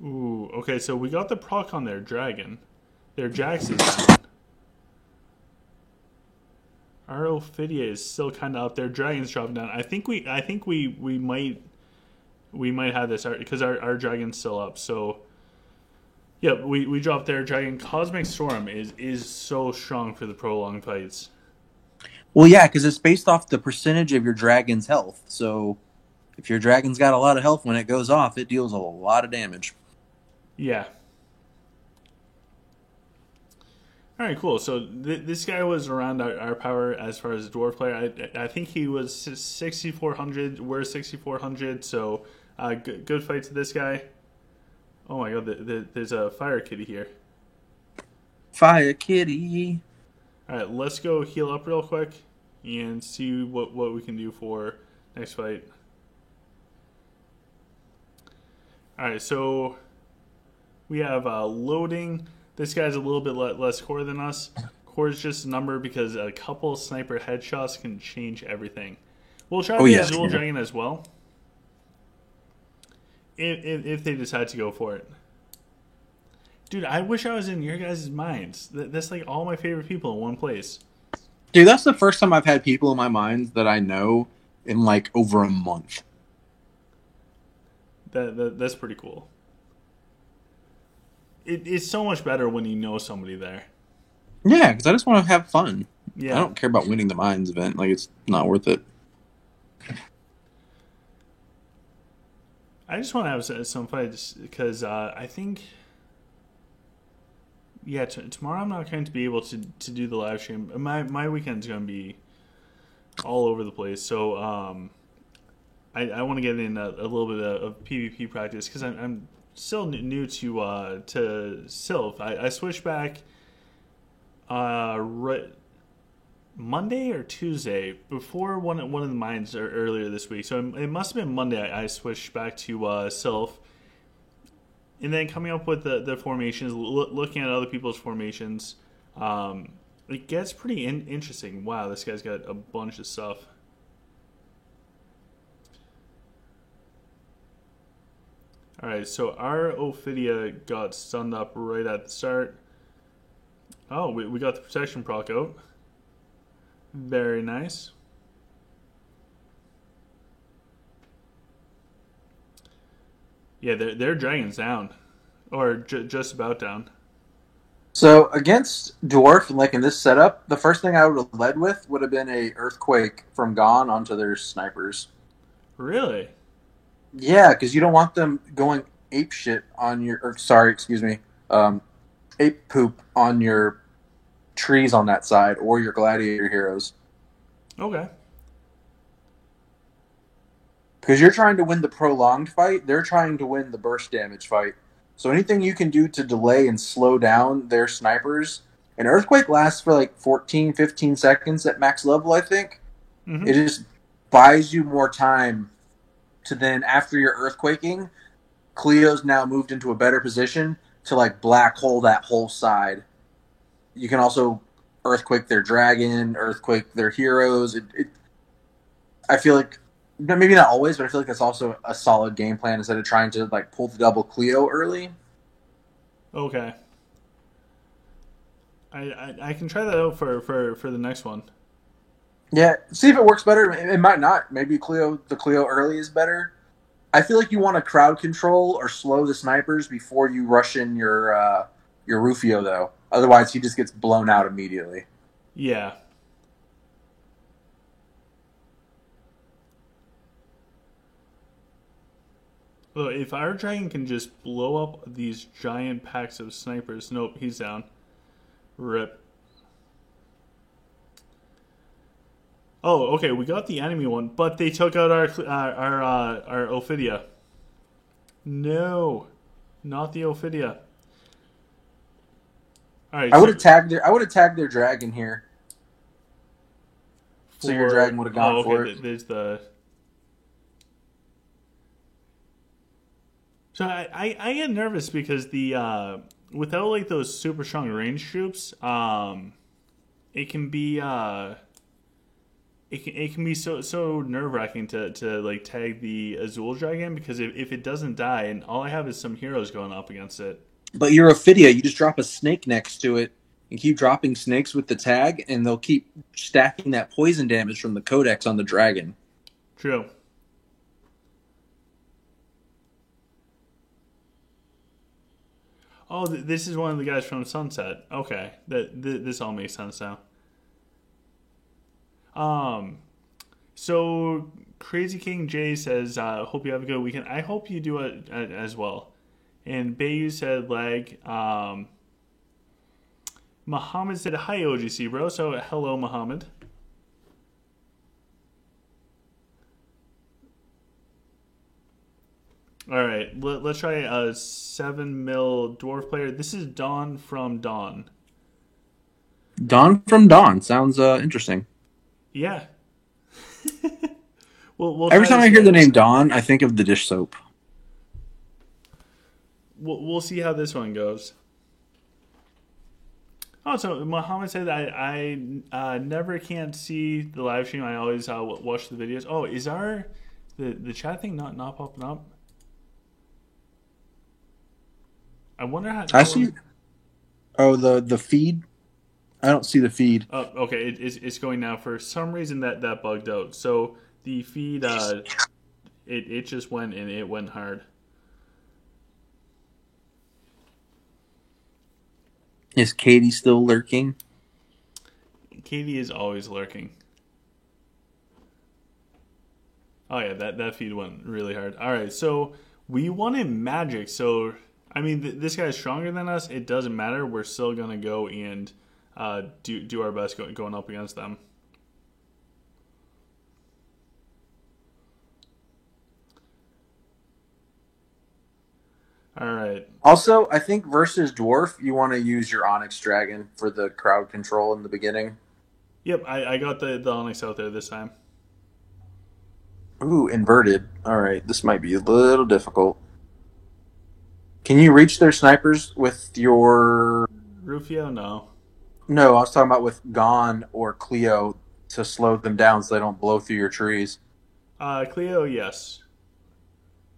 Ooh, okay, so we got the proc on their dragon. Their Jax is down. Our Ophidia is still kind of up there. Dragon's dropping down. I think we might have this because our dragon's still up. So yeah, we dropped their dragon. Cosmic Storm is so strong for the prolonged fights. Well, yeah, because it's based off the percentage of your dragon's health. So if your dragon's got a lot of health, when it goes off, it deals a lot of damage. Yeah. All right, cool. So this guy was around our power as far as a dwarf player. I think he was 6,400. We're 6,400. So good fight to this guy. Oh my god, there's a fire kitty here. Fire kitty. All right, let's go heal up real quick and see what we can do for next fight. All right, so we have loading. This guy's a little bit less core than us. Core is just a number because a couple sniper headshots can change everything. We'll try the Azul Dragon as well. If they decide to go for it. Dude, I wish I was in your guys' minds. That's like all my favorite people in one place. Dude, that's the first time I've had people in my mind that I know in like over a month. That's pretty cool. It's so much better when you know somebody there. Yeah, because I just want to have fun. Yeah. I don't care about winning the Mines event. Like, it's not worth it. I just want to have some fun because I think, yeah, tomorrow I'm not going to be able to do the live stream. My weekend's going to be all over the place. So I want to get in a little bit of PvP practice because I'm still new to Sylph. I switched back Monday or Tuesday before one of the mines earlier this week. So it must have been Monday I switched back to Sylph. And then coming up with the formations, looking at other people's formations, it gets pretty interesting. Wow, this guy's got a bunch of stuff. Alright, so our Ophidia got stunned up right at the start. Oh, we got the protection proc out. Very nice. Yeah, their dragon's down. Or just about down. So against Dwarf, like in this setup, the first thing I would have led with would have been a Earthquake from Gone onto their snipers. Really? Yeah, because you don't want them going ape shit on your... ape poop on your trees on that side or your gladiator heroes. Okay. Because you're trying to win the prolonged fight, they're trying to win the burst damage fight. So anything you can do to delay and slow down their snipers... An Earthquake lasts for like 14, 15 seconds at max level, I think. Mm-hmm. It just buys you more time to then, after your Earthquaking, Cleo's now moved into a better position to like black hole that whole side. You can also Earthquake their dragon, Earthquake their heroes. I feel like, maybe not always, but I feel like that's also a solid game plan instead of trying to like pull the double Cleo early. Okay. I can try that out for the next one. Yeah, see if it works better. It might not. Maybe the Cleo early is better. I feel like you want to crowd control or slow the snipers before you rush in your Rufio, though. Otherwise, he just gets blown out immediately. Yeah. Well, if our dragon can just blow up these giant packs of snipers... Nope, he's down. Rip. Oh, okay, we got the enemy one, but they took out our Ophidia. No, not the Ophidia. All right, I would have tagged their dragon here. So your dragon would have gone for it. There's the. So I get nervous because the without like those super strong range troops, it can be it can be so nerve-wracking to like tag the Azul dragon because if it doesn't die and all I have is some heroes going up against it. But your Ophidia, you just drop a snake next to it and keep dropping snakes with the tag, and they'll keep stacking that poison damage from the Codex on the dragon. True. Oh, this is one of the guys from Sunset. Okay, this all makes sense now. So Crazy King J says, hope you have a good weekend. I hope you do it as well. And Bayu said lag. Muhammad said hi OGC bro. So hello Muhammad. All right, let's try a 7 mil dwarf player. This is Dawn from Dawn. Dawn from Dawn sounds interesting. Yeah. we'll Every time I hear the name Dawn, I think of the dish soap. We'll see how this one goes. Oh, so Muhammad said I never can't see the live stream. I always watch the videos. Oh, is the chat thing not popping up? I wonder how. I see. Oh, the feed. I don't see the feed. Oh, okay. It's going now. For some reason that bugged out. So the feed it just went and it went hard. Is Katie still lurking? Katie is always lurking. Oh yeah, that feed went really hard. All right, so we wanted magic. So I mean, this guy's stronger than us. It doesn't matter. We're still gonna go and do our best going up against them. All right. Also, I think versus Dwarf, you want to use your Onyx Dragon for the crowd control in the beginning. Yep, I got the Onyx out there this time. Ooh, inverted. All right, this might be a little difficult. Can you reach their snipers with your... Rufio, no. No, I was talking about with Gon or Cleo to slow them down so they don't blow through your trees. Cleo, yes.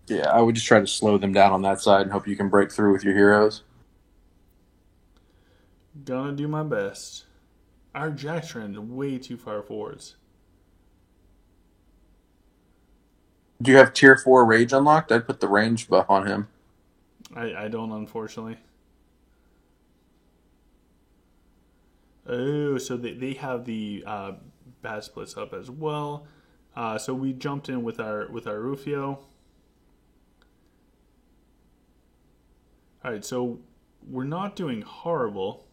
Yeah, I would just try to slow them down on that side and hope you can break through with your heroes. Gonna do my best. Our Jack's trend way too far forwards. Do you have tier 4 rage unlocked? I'd put the range buff on him. I don't, unfortunately. Oh, so they have the bat splits up as well. So we jumped in with our Rufio. All right, so we're not doing horrible,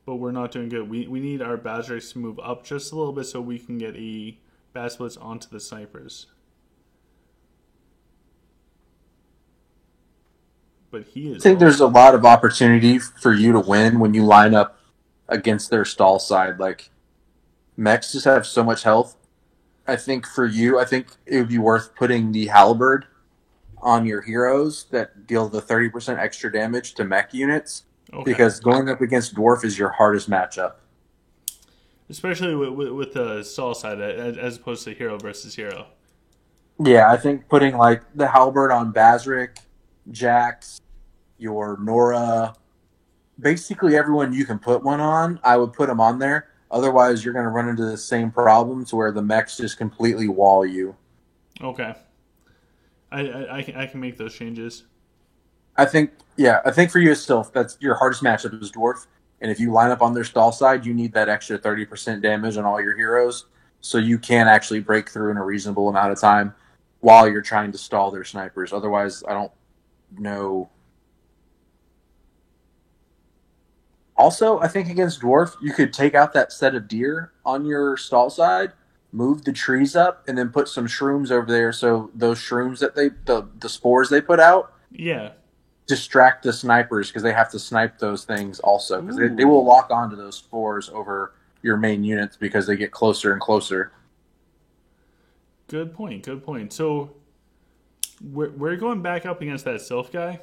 but we're not doing good. We need our Bazrax to move up just a little bit so we can get a bat splits onto the snipers. But he is. I think there's a lot of opportunity for you to win when you line up against their stall side. Like, mechs just have so much health. I think for you, I think it would be worth putting the Halberd on your heroes that deal the 30% extra damage to mech units. Okay. Because going up against Dwarf is your hardest matchup. Especially with the stall side as opposed to hero versus hero. Yeah, I think putting like the Halberd on Bazric, Jax, your Nora, basically everyone you can put one on, I would put them on there. Otherwise, you're going to run into the same problems where the mechs just completely wall you. Okay. I can make those changes. I think for you, still, that's your hardest matchup is Dwarf. And if you line up on their stall side, you need that extra 30% damage on all your heroes so you can actually break through in a reasonable amount of time while you're trying to stall their snipers. Otherwise, I don't know. Also, I think against Dwarf, you could take out that set of deer on your stall side, move the trees up, and then put some shrooms over there so those shrooms that the spores they put out, distract the snipers because they have to snipe those things also because they will lock onto those spores over your main units because they get closer and closer. Good point. So we're going back up against that Sylph guy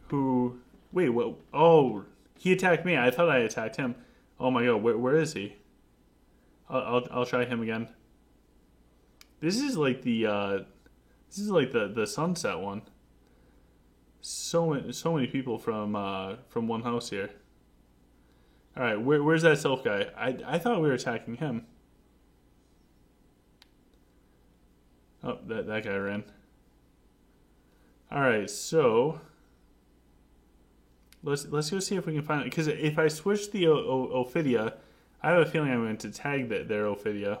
who... Wait, what? Oh... He attacked me. I thought I attacked him. Oh my god, where is he? I'll try him again. This is like the sunset one. So many people from one house here. All right, where's that Sylph guy? I thought we were attacking him. Oh, that guy ran. All right, so. Let's go see if we can find it. Because if I switch the Ophidia, I have a feeling I'm going to tag their Ophidia.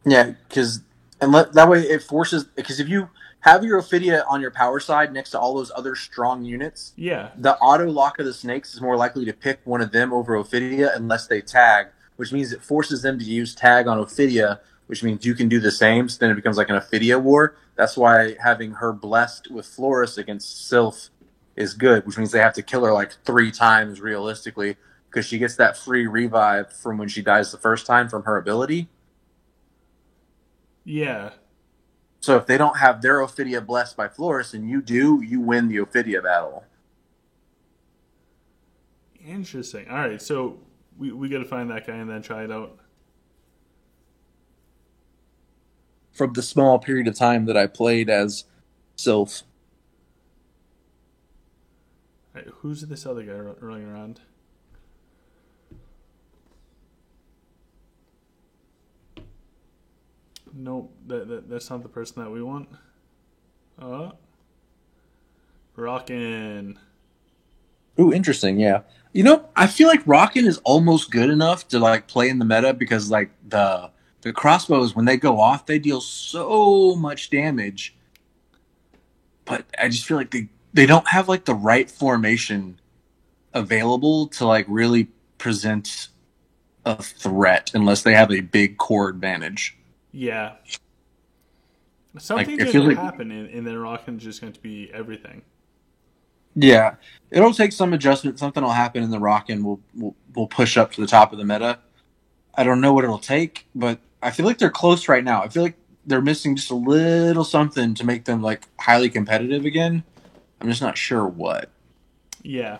Yeah, that way it forces... Because if you have your Ophidia on your power side next to all those other strong units, the auto lock of the snakes is more likely to pick one of them over Ophidia unless they tag, which means it forces them to use tag on Ophidia, which means you can do the same, so then it becomes like an Ophidia war. That's why having her blessed with Florus against Sylph is good, which means they have to kill her like 3 times realistically, because she gets that free revive from when she dies the first time from her ability. Yeah. So if they don't have their Ophidia blessed by Florus and you do, you win the Ophidia battle. Interesting. All right, so we got to find that guy and then try it out. From the small period of time that I played as Sylph. Right, who's this other guy running around? Nope, that's not the person that we want. Rockin'. Ooh, interesting. Yeah. I feel like Rockin' is almost good enough to like play in the meta because like the crossbows when they go off they deal so much damage, but I just feel like they don't have like the right formation available to like really present a threat unless they have a big core advantage. Yeah. Something's it going feels to like- happen, and then Rockin's just going to be everything. Yeah, it'll take some adjustment. Something will happen in the Rockin' will push up to the top of the meta. I don't know what it'll take, but I feel like they're close right now. I feel like they're missing just a little something to make them like highly competitive again. I'm just not sure what. Yeah.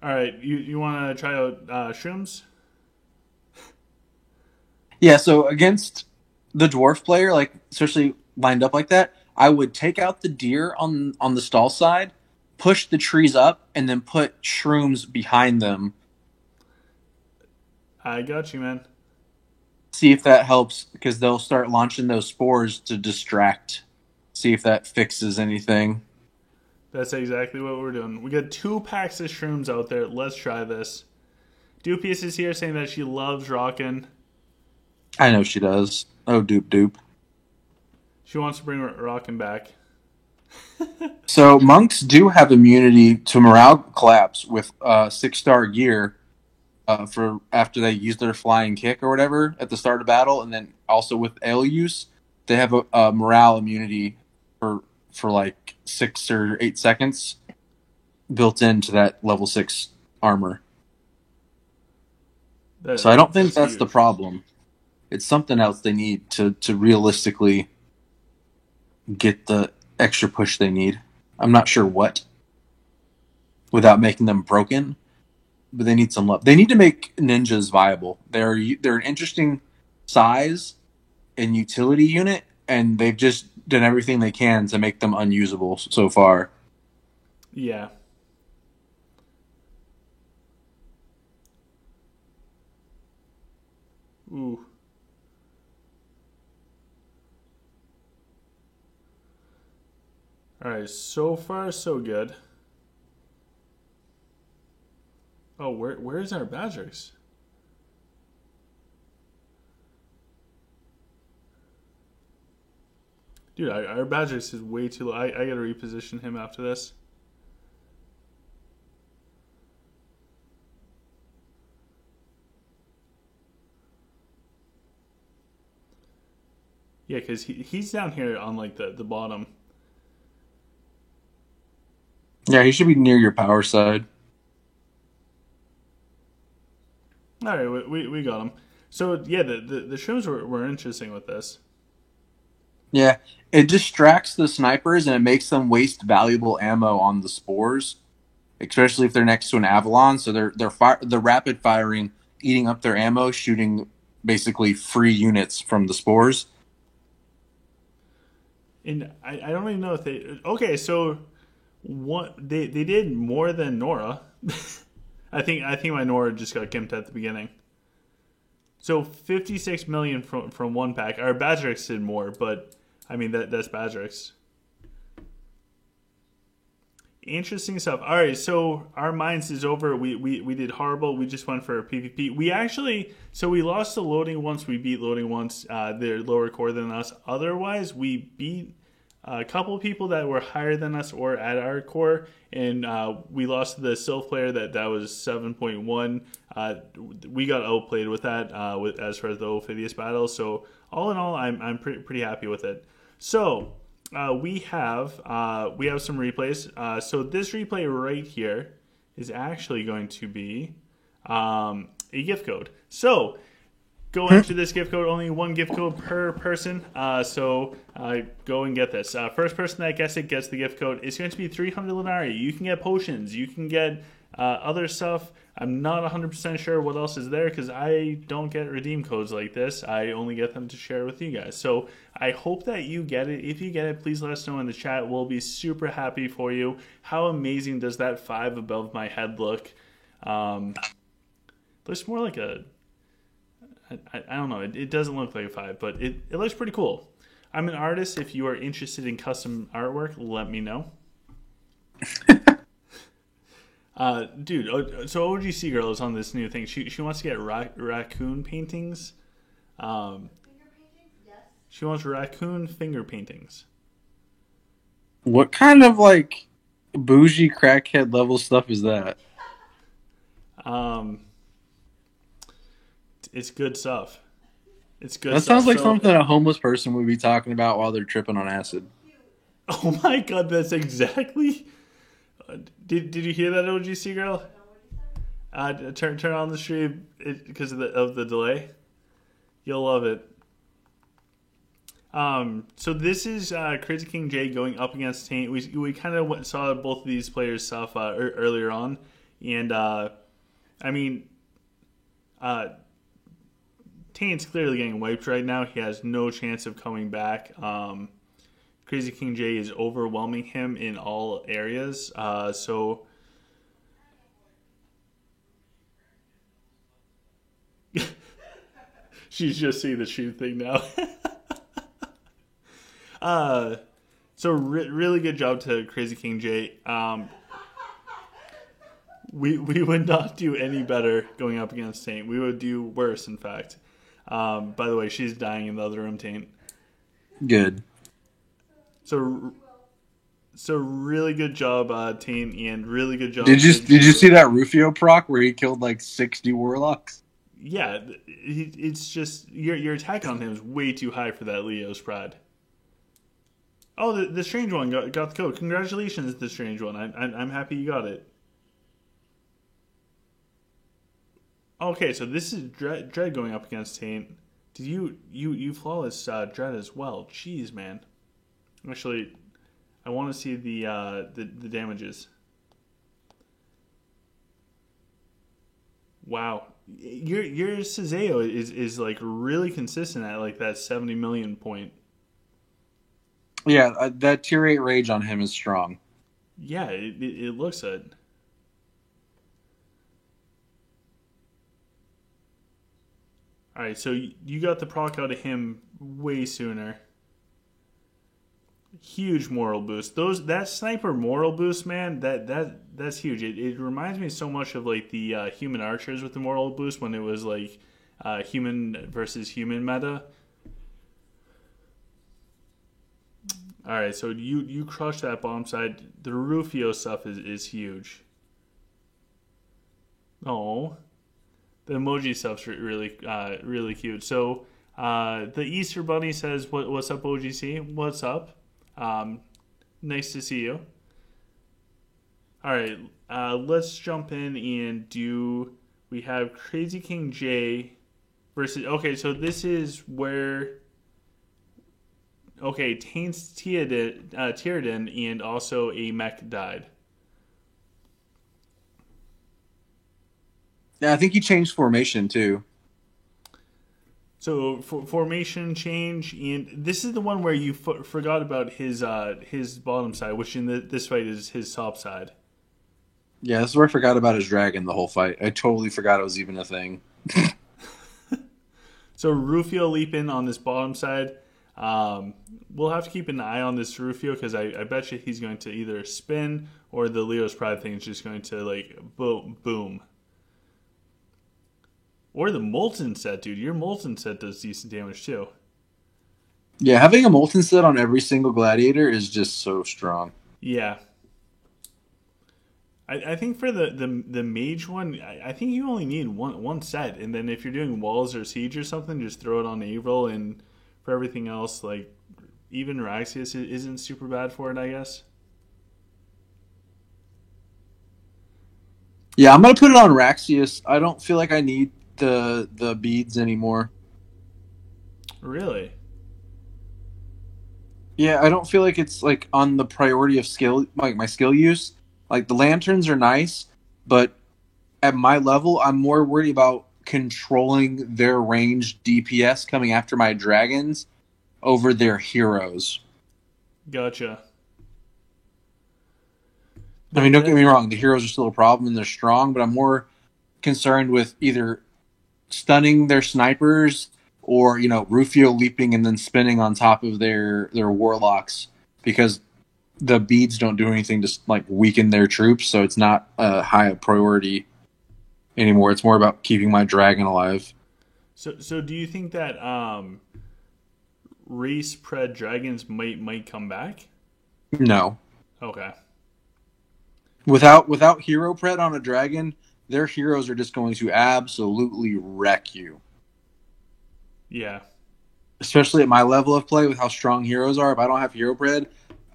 All right, you want to try out Shrooms? Yeah, so against the dwarf player, like especially lined up like that, I would take out the deer on the stall side, push the trees up, and then put shrooms behind them. I got you, man. See if that helps, because they'll start launching those spores to distract. See if that fixes anything. That's exactly what we're doing. We got 2 packs of Shrooms out there. Let's try this. Dupius is here saying that she loves Rockin'. I know she does. Oh, doop. She wants to bring Rockin' back. So monks do have immunity to morale collapse with 6-star gear for after they use their flying kick or whatever at the start of battle, and then also with ale use, they have a morale immunity for like 6 or 8 seconds built into that level 6 armor. So I don't think that's huge. the problem. It's something else they need to realistically get the extra push they need. I'm not sure what, without making them broken, but they need some love. They need to make ninjas viable. They're an interesting size and utility unit, and they've just done everything they can to make them unusable so far. Yeah. Ooh. Alright, so far so good. Oh, where's our Badgers? Dude, our Badgers is way too low. I gotta reposition him after this. Yeah, because he's down here on like the bottom. Yeah, he should be near your power side. All right, we got him. So yeah, the shrooms were interesting with this. Yeah, it distracts the snipers and it makes them waste valuable ammo on the spores, especially if they're next to an Avalon. So they're rapid firing, eating up their ammo, shooting basically free units from the spores. And I don't even know if they. Okay, so what they did more than Nora. I think my Nora just got gimped at the beginning. So 56 million from one pack. Our Badgerix did more, but I mean that's Badgerix. Interesting stuff. All right, so our Mines is over. We did horrible. We just went for a PvP. We lost to Loading once. We beat Loading once. They're lower core than us. Otherwise, we beat a couple people that were higher than us or at our core, and we lost to the Sylph player that was 7.1. We got outplayed with that as far as the Ophidius battle. So all in all, I'm pretty happy with it. So we have some replays. So this replay right here is actually going to be a gift code. So go enter this gift code. Only one gift code per person. So go and get this. First person that gets it gets the gift code. It's going to be 300 Lunari. You can get potions. You can get other stuff. I'm not 100% sure what else is there because I don't get redeem codes like this. I only get them to share with you guys. So I hope that you get it. If you get it, please let us know in the chat. We'll be super happy for you. How amazing does that 5 above my head look? Looks more like a... I don't know. It doesn't look like a 5, but it looks pretty cool. I'm an artist. If you are interested in custom artwork, let me know. Dude, so OGC Girl is on this new thing. She wants to get raccoon paintings. Finger paintings? Yes. She wants raccoon finger paintings. What kind of like bougie crackhead level stuff is that? It's good stuff. It's good That stuff. sounds like So- something a homeless person would be talking about while they're tripping on acid. Oh my god, that's exactly. Did you hear that, OGC Girl? Turn on the stream because of the delay. You'll love it. So this is Crazy King J going up against Taint. We kind of saw both of these players stuff earlier on, and I mean, Taint's clearly getting wiped right now. He has no chance of coming back. Crazy King J is overwhelming him in all areas. So she's just seeing the shoot thing now. So really good job to Crazy King J. We would not do any better going up against Taint. We would do worse, in fact. By the way, she's dying in the other room, Taint. Good. So really good job, Taint, and really good job. Did you see that Rufio proc where he killed like 60 warlocks? Yeah, it's just your attack on him is way too high for that Leo's Pride. Oh, the strange one got the code. Congratulations, the strange one. I'm happy you got it. Okay, so this is Dread going up against Taint. Did you flawless Dread as well? Jeez, man. Actually, I want to see the damages. Wow, your Sazeo is like really consistent at like that 70 million point. Yeah, that tier 8 rage on him is strong. Yeah, it looks it. All right, so you got the proc out of him way sooner. Huge moral boost. That sniper moral boost, man, that's huge. It reminds me so much of like the human archers with the moral boost when it was like human versus human meta. All right, so you crush that bomb side. The Rufio stuff is huge. Oh, the emoji stuff's really cute. So the Easter Bunny says, "What's up, OGC? What's up? Nice to see you." All right, let's jump in and do. We have Crazy King J versus. Okay, so this is where. Okay, Taint's Tierden and also a mech died. Yeah, I think he changed formation too. So formation change, and this is the one where you forgot about his bottom side, which in this fight is his top side. Yeah, this is where I forgot about his dragon the whole fight. I totally forgot it was even a thing. So Rufio leap in on this bottom side. We'll have to keep an eye on this Rufio because I bet you he's going to either spin or the Leo's Pride thing is just going to like boom. Or the Molten set, dude. Your Molten set does decent damage too. Yeah, having a Molten set on every single gladiator is just so strong. Yeah. I think for the mage one, I think you only need one set, and then if you're doing walls or siege or something, just throw it on Avril, and for everything else, like even Raxius isn't super bad for it, I guess. Yeah, I'm gonna put it on Raxius. I don't feel like I need the beads anymore. Really? Yeah, I don't feel like it's like on the priority of skill, like my skill use. Like the lanterns are nice, but at my level, I'm more worried about controlling their range DPS coming after my dragons over their heroes. Gotcha. I mean, don't get me wrong, the heroes are still a problem and they're strong, but I'm more concerned with either stunning their snipers or Rufio leaping and then spinning on top of their warlocks, because the beads don't do anything to like weaken their troops, so it's not a high priority anymore. It's more about keeping my dragon alive. So do you think that race pred dragons might come back? No. Okay. Without hero pred on a dragon, their heroes are just going to absolutely wreck you. Yeah. Especially at my level of play with how strong heroes are. If I don't have hero pred,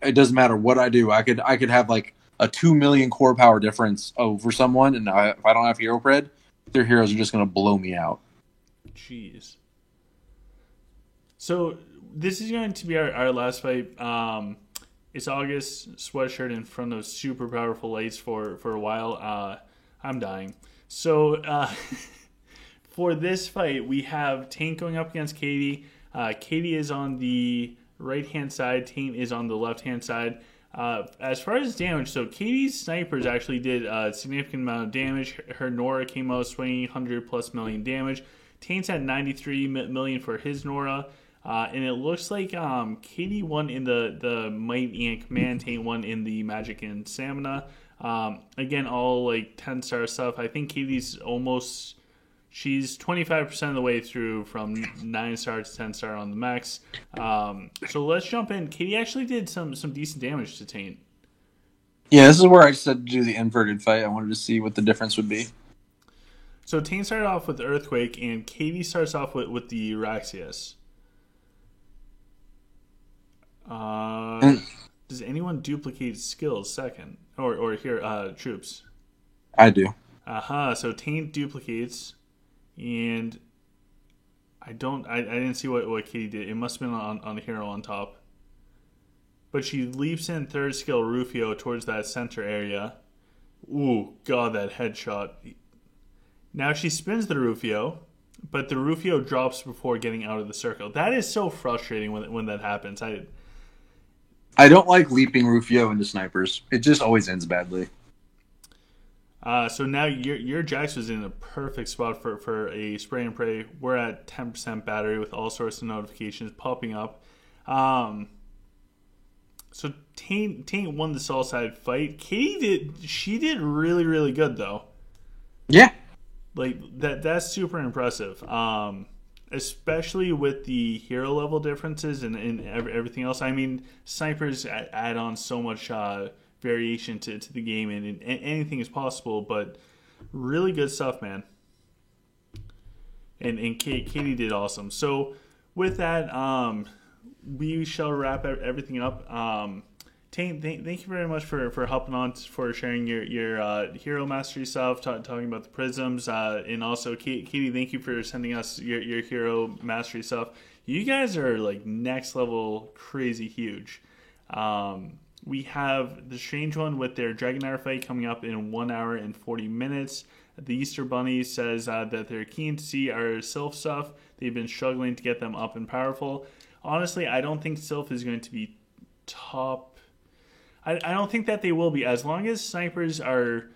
it doesn't matter what I do. I could have like a 2 million core power difference over someone, and if I don't have hero pred, their heroes are just going to blow me out. Jeez. So this is going to be our last fight. It's August, sweatshirt in front of super powerful lights for a while. I'm dying. So for this fight, we have Taint going up against Katie. Katie is on the right-hand side. Taint is on the left-hand side. As far as damage, so Katie's snipers actually did a significant amount of damage. Her Nora came out swinging 100+ million damage. Taint's at 93 million for his Nora. And it looks like Katie won in the Might and Command. Taint won in the Magic and Stamina. Again, all like 10-star stuff. I think Katie's she's 25% of the way through from 9-star to 10-star on the max. So let's jump in. Katie actually did some decent damage to Taint. Yeah, this is where I said to do the inverted fight. I wanted to see what the difference would be. So Taint started off with Earthquake, and Katie starts off with the Raxius. Does anyone duplicate skills second? Or here, troops? I do. So Taint duplicates, and I didn't see what Katie did. It must have been on the hero on top. But she leaps in third skill Rufio towards that center area. Ooh, God, that headshot. Now she spins the Rufio, but the Rufio drops before getting out of the circle. That is so frustrating when that happens. I don't like leaping Rufio into snipers. It just always ends badly. So now your Jax was in a perfect spot for a spray and pray. We're at 10% battery with all sorts of notifications popping up. So Taint won the Soul Side fight. Katie did really, really good though. Yeah. Like that's super impressive. Especially with the hero level differences and everything else. I mean, snipers add on so much variation to the game, and anything is possible, but really good stuff, man. And Katie did awesome. So with that, we shall wrap everything up. Taint, thank you very much for helping on, for sharing your hero mastery stuff, talking about the prisms, and also Katie, thank you for sending us your hero mastery stuff. You guys are like next level crazy huge. We have the Strange One with their Dragonair fight coming up in 1 hour and 40 minutes. The Easter Bunny says that they're keen to see our Sylph stuff. They've been struggling to get them up and powerful. Honestly, I don't think Sylph is going to be top. I don't think that they will be. As long as snipers are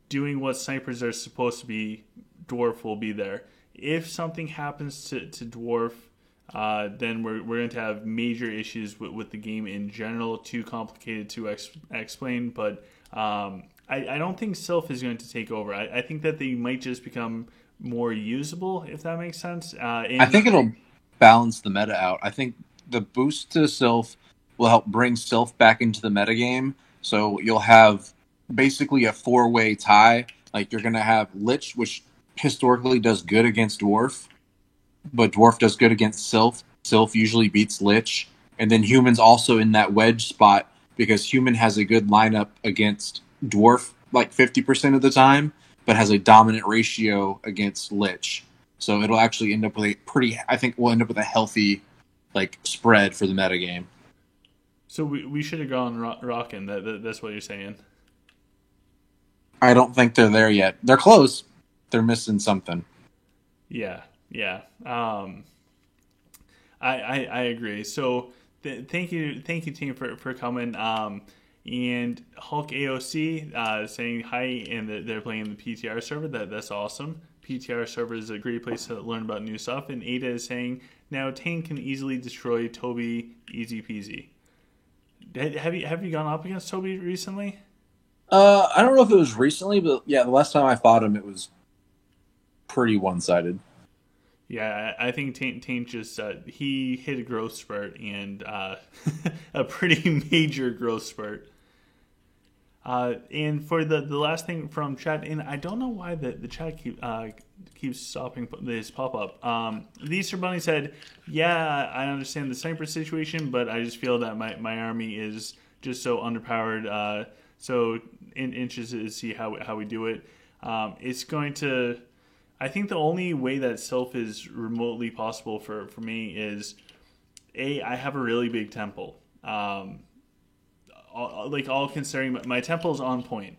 doing what snipers are supposed to be, Dwarf will be there. If something happens to Dwarf, then we're going to have major issues with the game in general. Too complicated to explain, but I don't think Sylph is going to take over. I think that they might just become more usable, if that makes sense. I think it'll balance the meta out. I think the boost to Sylph will help bring Sylph back into the metagame. So you'll have basically a 4-way tie. Like you're going to have Lich, which historically does good against Dwarf, but Dwarf does good against Sylph. Sylph usually beats Lich. And then Human's also in that wedge spot because Human has a good lineup against Dwarf like 50% of the time, but has a dominant ratio against Lich. So it'll actually end up with we'll end up with a healthy like spread for the metagame. So we should have gone Rockin'. That's what you're saying. I don't think they're there yet. They're close. They're missing something. Yeah. I agree. So thank you, team, for coming. And Hulk AOC saying hi, and they're playing the PTR server. That's awesome. PTR server is a great place to learn about new stuff. And Ada is saying, now Tane can easily destroy Toby, easy peasy. Have you gone up against Toby recently? I don't know if it was recently, but yeah, the last time I fought him, it was pretty one-sided. Yeah, I think Tane just he hit a growth spurt and a pretty major growth spurt. And for the last thing from chat, and I don't know why the chat keeps stopping this pop up. The Easter Bunny said, "Yeah, I understand the sniper situation, but I just feel that my army is just so underpowered. So interested to see how we do it. It's going to. I think the only way that Sylph is remotely possible for me is I have a really big temple. All considering my temple's on point.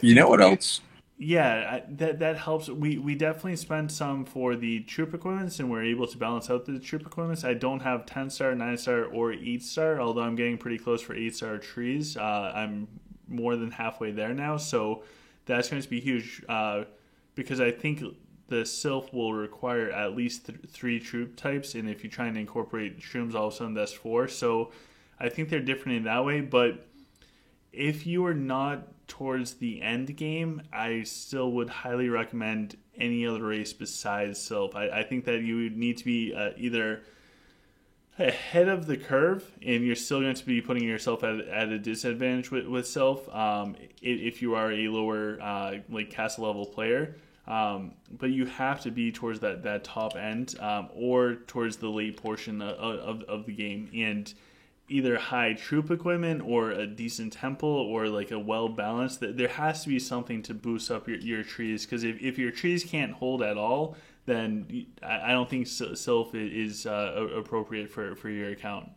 You know what else? Yeah, that helps. We definitely spent some for the troop equipments, and we're able to balance out the troop equipments. I don't have 10-star, 9-star, or 8-star, although I'm getting pretty close for 8-star trees. I'm more than halfway there now, so that's going to be huge because I think the Sylph will require at least 3 troop types, and if you try and incorporate shrooms, all of a sudden that's 4. So I think they're different in that way, but if you are not towards the end game, I still would highly recommend any other race besides Sylph. I think that you would need to be either ahead of the curve, and you're still going to be putting yourself at a disadvantage with Sylph if you are a lower castle level player. But you have to be towards that top end or towards the late portion of the game, and either high troop equipment or a decent temple or like a well balanced. There has to be something to boost up your trees, because if your trees can't hold at all, then I don't think Sylph is appropriate for your account.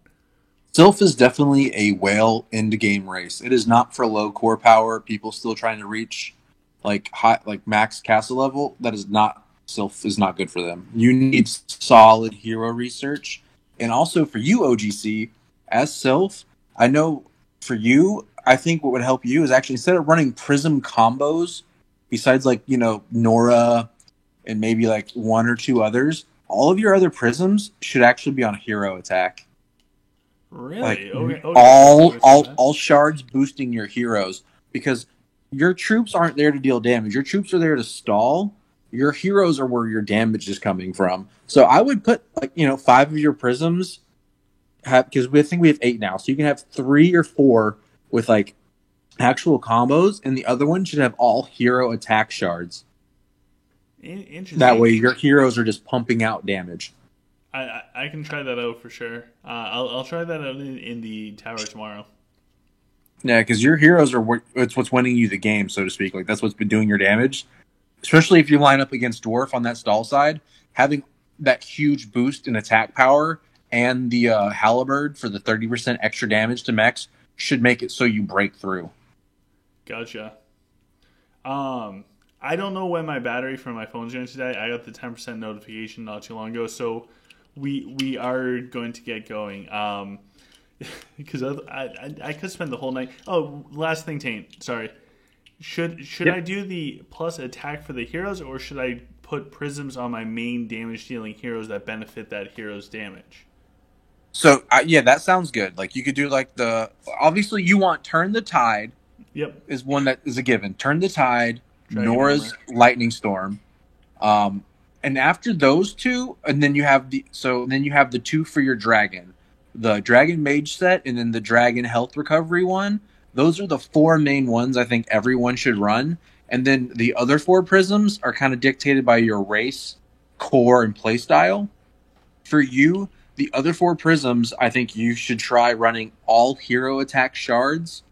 Sylph is definitely a whale end game race. It is not for low core power people still trying to reach max castle level. Sylph is not good for them. You need solid hero research, and also for you OGC as Sylph, I know for you, I think what would help you is actually, instead of running prism combos, besides Nora and maybe 1 or 2 others, all of your other prisms should actually be on hero attack. Really? Okay. All shards boosting your heroes, because your troops aren't there to deal damage. Your troops are there to stall. Your heroes are where your damage is coming from. So I would put 5 of your prisms, because I think we have 8 now, so you can have 3 or 4 with actual combos, and the other one should have all hero attack shards. Interesting. That way your heroes are just pumping out damage. I can try that out for sure. I'll try that out in the tower tomorrow. Yeah, because your heroes it's what's winning you the game, so to speak. That's what's been doing your damage. Especially if you line up against Dwarf on that stall side, having that huge boost in attack power and the Halberd for the 30% extra damage to mechs should make it so you break through. Gotcha. I don't know when my battery for my phone's going to die. I got the 10% notification not too long ago, so we are going to get going. Because I could spend the whole night. Oh, last thing, Tane. Sorry. Should I do the plus attack for the heroes, or should I put prisms on my main damage dealing heroes that benefit that hero's damage? So yeah, that sounds good. You could do obviously you want Turn the Tide. Yep. Is one that is a given. Turn the Tide, Dragon Nora's Armor. Lightning Storm, and after those 2, and then you have the 2 for your dragon, the Dragon Mage set, and then the Dragon Health Recovery one. Those are the 4 main ones I think everyone should run, and then the other 4 prisms are kind of dictated by your race, core, and playstyle. For you, the other 4 prisms, I think you should try running all hero attack shards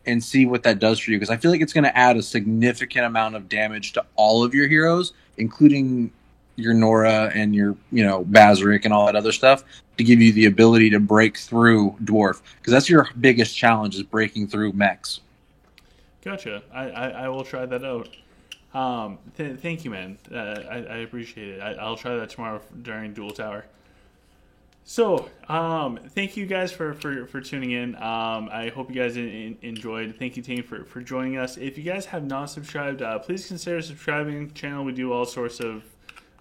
and see what that does for you, because I feel like it's going to add a significant amount of damage to all of your heroes, including your Nora and your Bazaric and all that other stuff, to give you the ability to break through Dwarf, because that's your biggest challenge, is breaking through mechs. Gotcha. I will try that out. Thank you, man. I appreciate it. I'll try that tomorrow during Duel Tower. So, thank you guys for tuning in. I hope you guys enjoyed. Thank you, team, for joining us. If you guys have not subscribed, please consider subscribing to the channel. We do all sorts of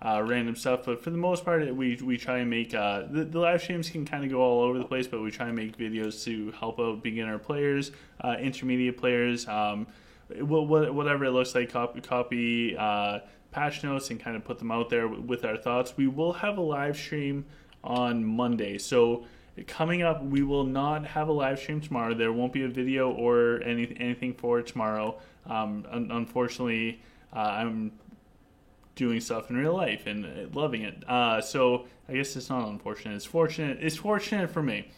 random stuff, but for the most part, we try and make the live streams can kind of go all over the place, but we try and make videos to help out beginner players, intermediate players, whatever it looks like. Copy patch notes and kind of put them out there with our thoughts. We will have a live stream on Monday. So coming up, we will not have a live stream tomorrow. There won't be a video or anything for tomorrow. Unfortunately, I'm doing stuff in real life and loving it. So I guess it's not unfortunate. It's fortunate. It's fortunate for me.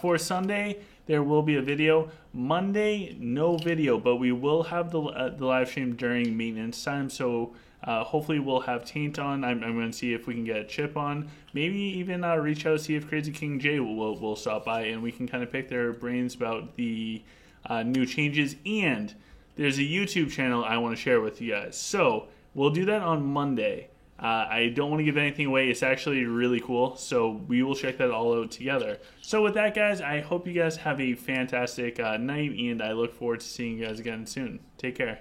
For Sunday, there will be a video. Monday, no video, but we will have the live stream during maintenance time. So hopefully we'll have Taint on. I'm going to see if we can get Chip on. Maybe even reach out, see if Crazy King J will stop by, and we can kind of pick their brains about the new changes. And there's a YouTube channel I want to share with you guys. So we'll do that on Monday. I don't want to give anything away. It's actually really cool. So we will check that all out together. So with that, guys, I hope you guys have a fantastic night, and I look forward to seeing you guys again soon. Take care.